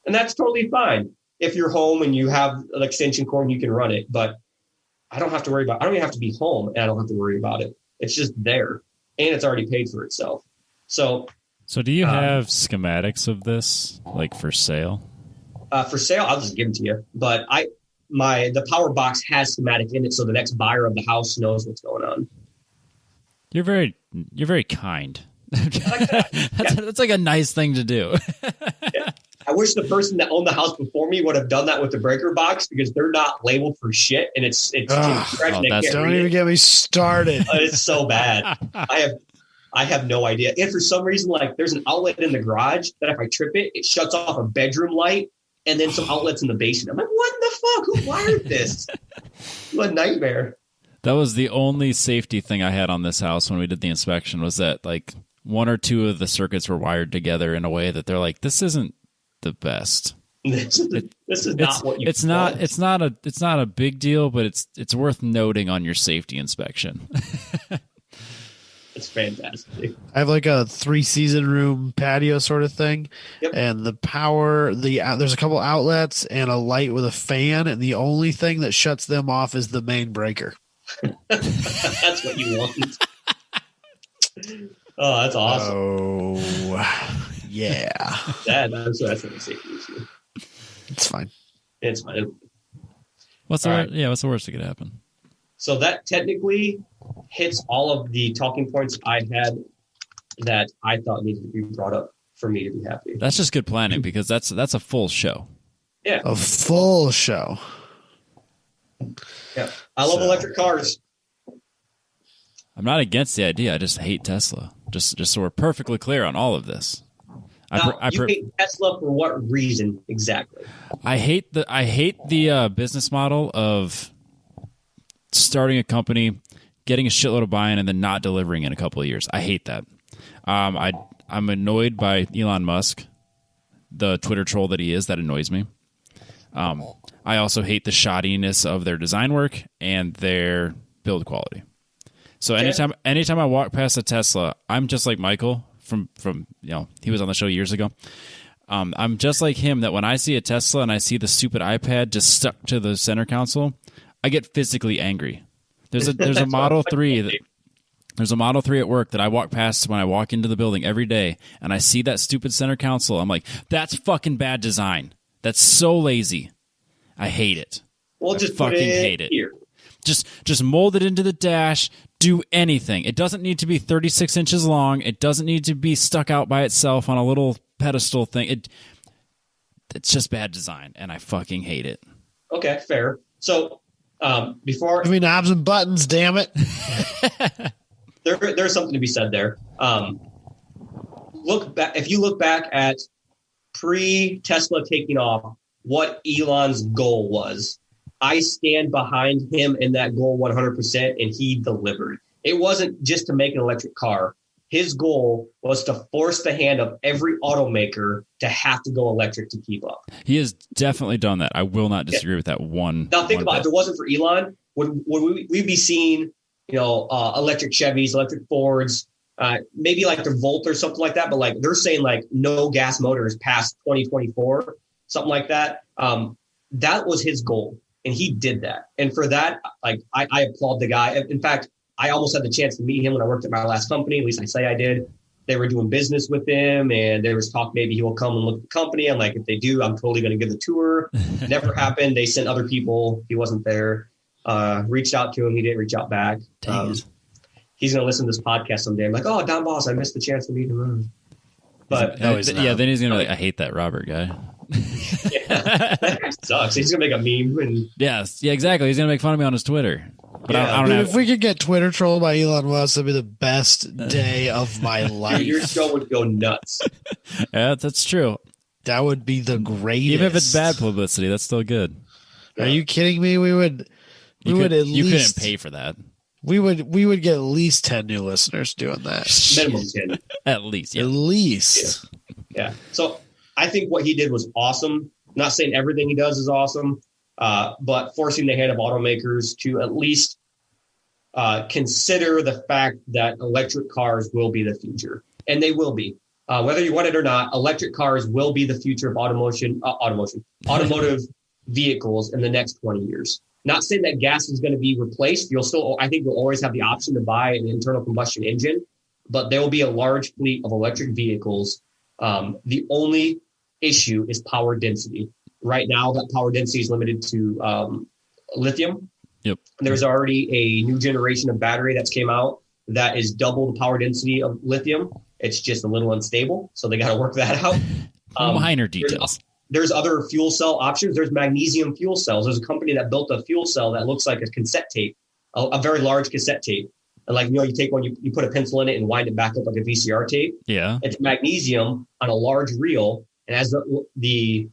And that's totally fine if you're home and you have an extension cord and you can run it. But I don't have to worry about it. I don't even have to be home and I don't have to worry about it. It's just there and it's already paid for itself. So do you have schematics of this, like for sale? For sale, I'll just give them to you. But the power box has schematic in it, so the next buyer of the house knows what's going on. You're very kind. That's like a nice thing to do. Yeah. I wish the person that owned the house before me would have done that with the breaker box because they're not labeled for shit, and it's don't even get me started. It's so bad. I have no idea. And for some reason, like there's an outlet in the garage that if I trip it, it shuts off a bedroom light and then some outlets in the basement. I'm like, what the fuck? Who wired this? What a nightmare. That was the only safety thing I had on this house when we did the inspection was that like 1 or 2 of the circuits were wired together in a way that they're like, this isn't the best. This is not what you It's not a big deal, but it's worth noting on your safety inspection. It's fantastic. I have like a 3-season room patio sort of thing. Yep. And the power, there's a couple outlets and a light with a fan. And the only thing that shuts them off is the main breaker. That's what you want. Oh, that's awesome. Oh, yeah. That's a safety issue. It's fine. It's fine. What's the worst that could happen? So that technically hits all of the talking points I had that I thought needed to be brought up for me to be happy. That's just good planning because that's a full show. Yeah. A full show. Yeah. I love electric cars. I'm not against the idea. I just hate Tesla. Just so we're perfectly clear on all of this. You hate Tesla for what reason exactly? I hate the business model of starting a company, getting a shitload of buy-in, and then not delivering in a couple of years. I hate that. I'm annoyed by Elon Musk, the Twitter troll that he is. That annoys me. I also hate the shoddiness of their design work and their build quality. So anytime I walk past a Tesla, I'm just like Michael from he was on the show years ago. I'm just like him that when I see a Tesla and I see the stupid iPad just stuck to the center console, I get physically angry. There's a Model 3 there's a Model 3 at work that I walk past when I walk into the building every day, and I see that stupid center console. I'm like, that's fucking bad design. That's so lazy. I hate it. Well, just fucking hate it. Here. Just mold it into the dash. Do anything. It doesn't need to be 36 inches long. It doesn't need to be stuck out by itself on a little pedestal thing. It's just bad design, and I fucking hate it. Okay, fair. So before give me knobs and buttons, damn it. There's something to be said there. If you look back at pre-Tesla taking off, what Elon's goal was, I stand behind him in that goal 100%, and he delivered. It wasn't just to make an electric car. His goal was to force the hand of every automaker to have to go electric to keep up. He has definitely done that. I will not disagree with that one. Now think about it. If it wasn't for Elon, would we be seeing electric Chevys, electric Fords, maybe like the Volt or something like that? But like they're saying like no gas motors past 2024, something like that. That was his goal, and he did that. And for that, like I applaud the guy. In fact, I almost had the chance to meet him when I worked at my last company. At least I say I did. They were doing business with him, and there was talk maybe he will come and look at the company. I'm like, if they do, I'm totally going to give the tour. Never happened. They sent other people. He wasn't there. Reached out to him. He didn't reach out back. he's going to listen to this podcast someday. I'm like, oh, Don Boss, I missed the chance to meet him. But then he's going to be like, I hate that Robert guy. Yeah, that sucks. He's going to make a meme. And yes, yeah, exactly. He's going to make fun of me on his Twitter. But I don't Dude, if we could get Twitter trolled by Elon Musk, that'd be the best day of my life. your show would go nuts. Yeah, that's true. That would be the greatest. Even if it's bad publicity, that's still good. Are you kidding me? You couldn't pay for that. We would get at least 10 new listeners doing that. Minimum 10. At least, yeah. At least. Yeah. So I think what he did was awesome. Not saying everything he does is awesome, but forcing the hand of automakers to at least consider the fact that electric cars will be the future. And they will be. Whether you want it or not, electric cars will be the future of automotive vehicles in the next 20 years. Not saying that gas is going to be replaced. I think you'll always have the option to buy an internal combustion engine, but there will be a large fleet of electric vehicles. The only issue is power density. Right now, that power density is limited to lithium. Yep. There's already a new generation of battery that's came out that is double the power density of lithium. It's just a little unstable, so they got to work that out. Minor details. There's other fuel cell options. There's magnesium fuel cells. There's a company that built a fuel cell that looks like a cassette tape, a very large cassette tape. And like, you take one, you put a pencil in it and wind it back up like a VCR tape. Yeah. It's magnesium on a large reel. And as the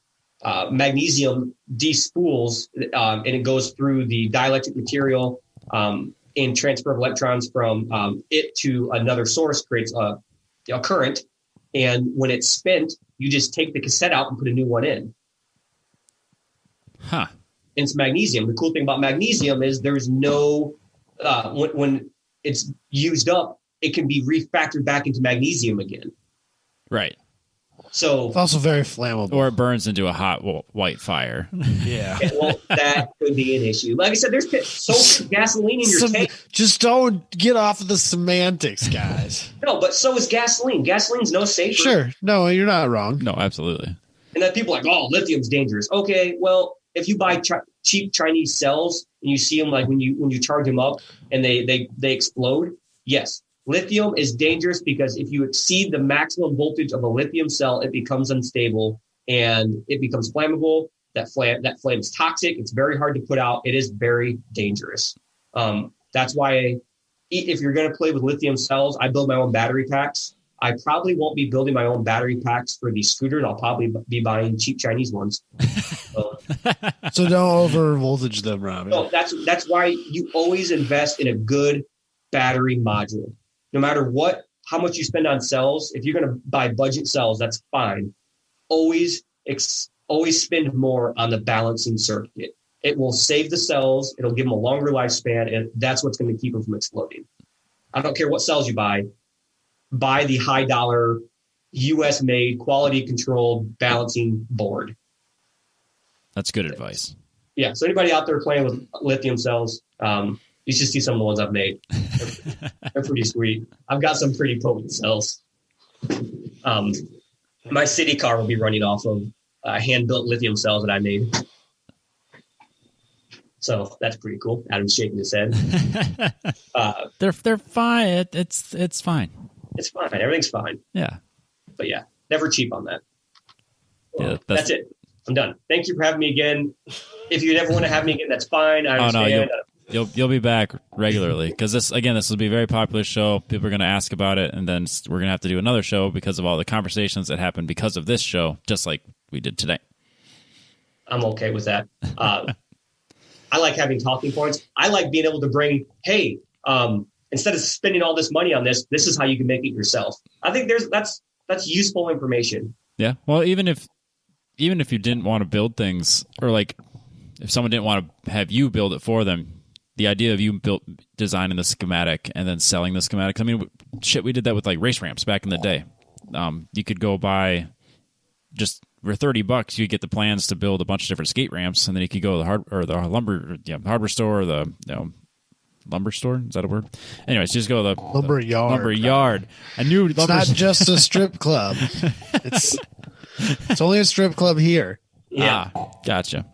magnesium despools and it goes through the dielectric material and transfer of electrons from it to another source creates a current. And when it's spent, you just take the cassette out and put a new one in. Huh. And it's magnesium. The cool thing about magnesium is there's no, when it's used up, it can be refactored back into magnesium again. Right. So it's also very flammable. Or it burns into a hot white fire. Yeah. Well, that could be an issue. Like I said, there's so much gasoline in your tank. Just don't get off of the semantics, guys. No, but so is gasoline. Gasoline's no safer. Sure. No, you're not wrong. No, absolutely. And then people are like, oh, lithium's dangerous. Okay, well, if you buy cheap Chinese cells and you see them like when you charge them up and they explode, yes. Lithium is dangerous because if you exceed the maximum voltage of a lithium cell, it becomes unstable and it becomes flammable. That flame is toxic. It's very hard to put out. It is very dangerous. That's why if you're going to play with lithium cells, I build my own battery packs. I probably won't be building my own battery packs for these scooters. I'll probably be buying cheap Chinese ones. So don't over voltage them, Rob. So that's why you always invest in a good battery module. No matter how much you spend on cells, if you're going to buy budget cells, that's fine. Always spend more on the balancing circuit. It will save the cells. It'll give them a longer lifespan, and that's what's going to keep them from exploding. I don't care what cells you buy. Buy the high dollar, US made, quality controlled balancing board. That's good advice. Yeah. So anybody out there playing with lithium cells, you should see some of the ones I've made. They're pretty sweet. I've got some pretty potent cells. My city car will be running off of hand-built lithium cells that I made. So that's pretty cool. Adam's shaking his head. They're fine. It's fine. It's fine. Everything's fine. Yeah. But yeah, never cheap on that. Yeah, that's it. I'm done. Thank you for having me again. If you ever want to have me again, that's fine. I understand. You'll be back regularly because this will be a very popular show. People are going to ask about it, and then we're going to have to do another show because of all the conversations that happened because of this show, just like we did today. I'm okay with that. I like having talking points. I like being able to bring, hey, instead of spending all this money on this is how you can make it yourself. I think that's useful information. Yeah. Well, even if you didn't want to build things, or like if someone didn't want to have you build it for them, the idea of you designing the schematic and then selling the schematics. I mean, shit, we did that with like race ramps back in the day. You could go buy just for $30, you get the plans to build a bunch of different skate ramps, and then you could go to the hardware store, or the lumber store. Is that a word? Anyways, just go to the lumber yard. I knew it's not just a strip club. It's only a strip club here. Yeah, gotcha.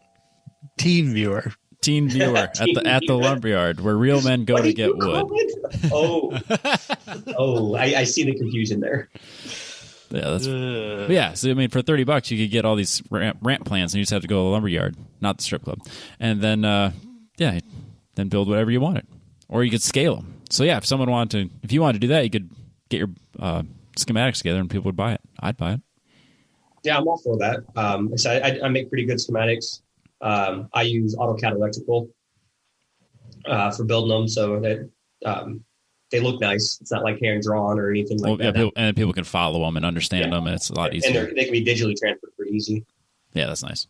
Teen viewer. teen viewer at the lumberyard where real men go to get wood. I see the confusion there. Yeah, so I mean, for $30, you could get all these ramp plans, and you just have to go to the lumberyard, not the strip club, and then then build whatever you wanted, or you could scale them. So yeah, if you wanted to do that, you could get your schematics together, and people would buy it. I'd buy it. Yeah, I'm all for that. So I make pretty good schematics. I use AutoCAD Electrical for building them, so that they look nice. It's not like hand drawn or anything like that. People can follow them and understand them, and it's a lot easier. And they can be digitally transferred pretty easy. Yeah, that's nice.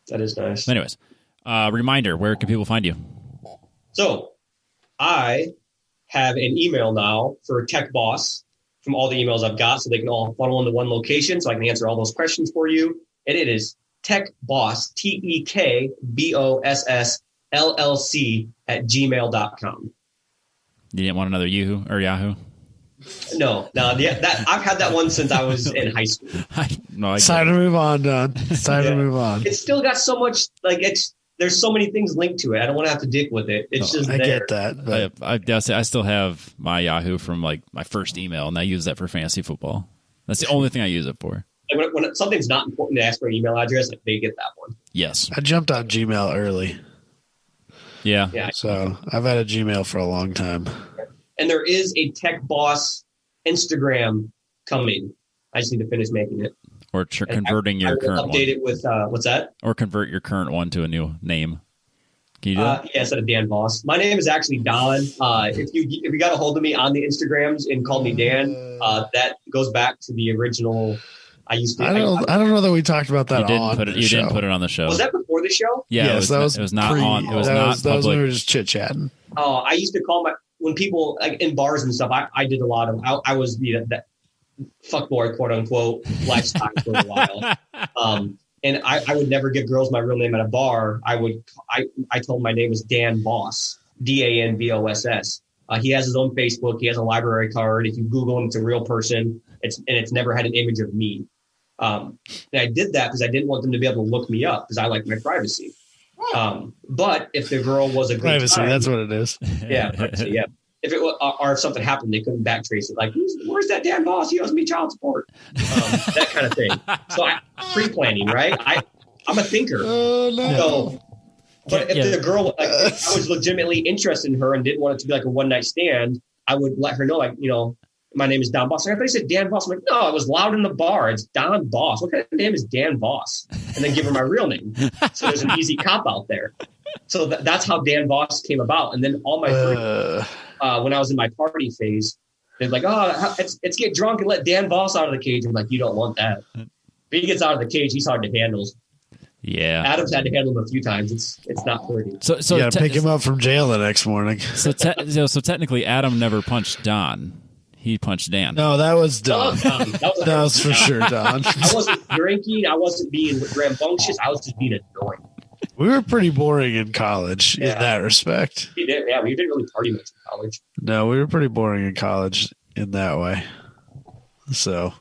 That is nice. Anyways, reminder: where can people find you? So, I have an email now for TekBoss from all the emails I've got, so they can all funnel into one location, so I can answer all those questions for you. And it is TekBoss, TekBoss LLC @gmail.com. You didn't want another Yahoo? No. I've had that one since I was in high school. It's time to move on, Don. It's time to move on. It's still got so much, there's so many things linked to it. I don't want to have to dick with it. It's just I there. get that. But I still have my Yahoo from my first email, and I use that for fantasy football. That's the only thing I use it for. When something's not important to ask for an email address, they get that one. Yes. I jumped on Gmail early. Yeah. So I've had a Gmail for a long time. And there is a TekBoss Instagram coming. I just need to finish making it. Or converting your current one. Update it with, what's that? Or convert your current one to a new name. Can you do that? Yeah, instead of Dan Boss. My name is actually Don. If you got a hold of me on the Instagrams and called me Dan, that goes back to the original. I don't know that we talked about that. You didn't put it on the show. Was that before the show? Yeah, it was not on. It was not public. That was when we were just chit chatting. Oh, I used to call when people in bars and stuff. I did a lot of. I was that fuckboy, quote unquote, lifestyle for a while. And I would never give girls my real name at a bar. I told my name was Dan Boss, DANBOSS. He has his own Facebook. He has a library card. If you Google him, it's a real person. It's never had an image of me. And I did that because I didn't want them to be able to look me up because I like my privacy. But if the girl was a good privacy, time, that's what it is. Yeah, privacy, yeah. If it was, or if something happened, they couldn't backtrace it. Like, where's that Dan Boss? He owes me child support. That kind of thing. So pre-planning, right? I'm a thinker. Oh, no. So, but if the girl, if I was legitimately interested in her and didn't want it to be like a one-night stand, I would let her know, my name is Don Boss. Like, I thought he said Dan Boss. I'm like, no, it was loud in the bar. It's Don Boss. What kind of name is Dan Boss? And then give her my real name. So there's an easy cop out there. So that's how Dan Boss came about. And then all my friends, when I was in my party phase, they're like, let's get drunk and let Dan Boss out of the cage. I'm like, you don't want that. If he gets out of the cage, he's hard to handle. Yeah, Adam's had to handle him a few times. It's not pretty. So you gotta pick him up from jail the next morning. So technically, Adam never punched Don. He punched Dan. No, that was Don. That was for sure Don. I wasn't drinking. I wasn't being rambunctious. I was just being annoying. We were pretty boring in college in that respect. We didn't really party much in college. No, we were pretty boring in college in that way. So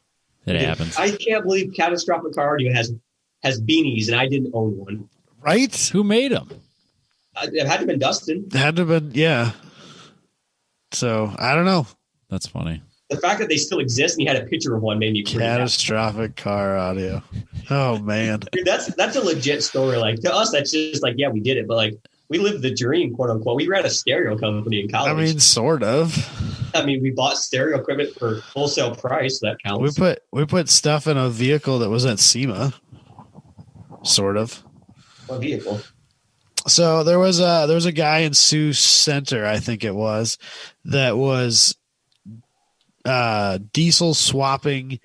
it happens. I can't believe Catastrophic Cardio has beanies, and I didn't own one. Right? Who made them? It had to have been Dustin. It had to have been, yeah. So I don't know. That's funny. The fact that they still exist and he had a picture of one made me pretty Catastrophic Car Audio. Oh man, dude, that's a legit story. Like to us, that's just like, yeah, we did it, but like we lived the dream, quote unquote. We ran a stereo company in college. I mean, sort of. I mean, we bought stereo equipment for wholesale price. That counts. We put stuff in a vehicle that was at SEMA. Sort of. What vehicle? So there was a guy in Sioux Center, I think it was, that was diesel swapping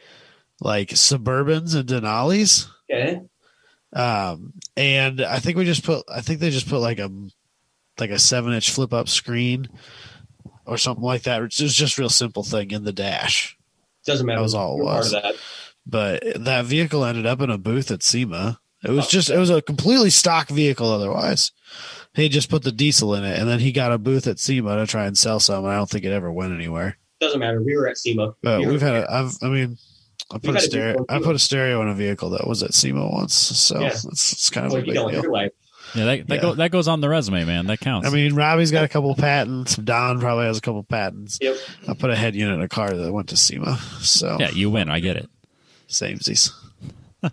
like Suburbans and Denali's. Okay. And I think they just put like a 7-inch flip up screen or something like that. It was just a real simple thing in the dash. Doesn't matter. That was all it was. Part of that. But that vehicle ended up in a booth at SEMA. It was a completely stock vehicle otherwise. He just put the diesel in it, and then he got a booth at SEMA to try and sell some, and I don't think it ever went anywhere. Doesn't matter. We were at SEMA. But I put a stereo in a vehicle that was at SEMA once, so it's kind of a big deal. Yeah, that goes on the resume, man. That counts. I mean, Robbie's got a couple patents. Don probably has a couple patents. Yep. I put a head unit in a car that went to SEMA. So yeah, you win. I get it. Samesies. All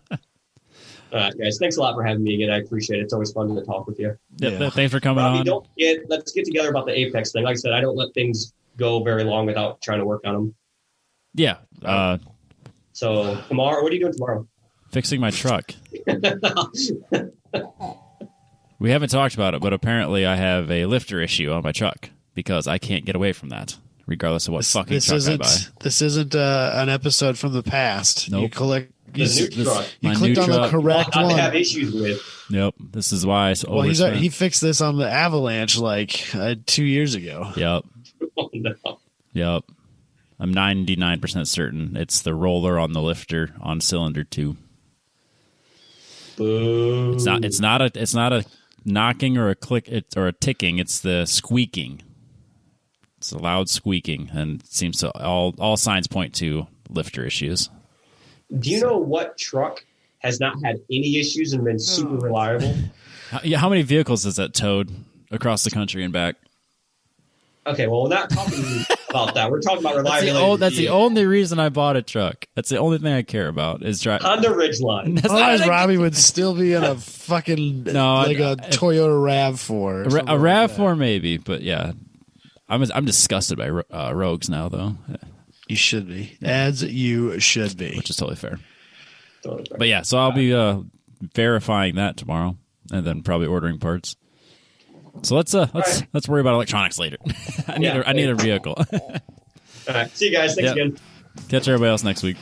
right, guys. Thanks a lot for having me again. I appreciate it. It's always fun to talk with you. Yeah. Thanks for coming Robbie, on. let's get together about the Apex thing. Like I said, I don't let things go very long without trying to work on them. Yeah. So tomorrow, what are you doing tomorrow? Fixing my truck. We haven't talked about it, but apparently I have a lifter issue on my truck because I can't get away from that, regardless of what truck I buy. This isn't an episode from the past. Nope. You clicked The new truck. You clicked on the correct I one. have issues with. Yep. This is why. He fixed this on the Avalanche like 2 years ago. Yep. Oh, no. Yep. I'm 99% certain it's the roller on the lifter on cylinder 2. Boo. It's not a knocking or a click or a ticking. It's the squeaking. It's a loud squeaking, and it seems to all signs point to lifter issues. Do you know what truck has not had any issues and been super reliable? How many vehicles has that towed across the country and back? Okay, well, we're not talking about that. We're talking about reliability. That's the only reason I bought a truck. That's the only thing I care about is driving. Honda Ridgeline. Otherwise, Robbie would still be in a fucking a Toyota RAV4. A RAV4 maybe, but yeah. I'm disgusted by Rogues now, though. You should be. As you should be. Which is totally fair. But yeah, so I'll be verifying that tomorrow and then probably ordering parts. So let's worry about electronics later. I need a vehicle. All right. See you guys. Thanks again. Catch everybody else next week.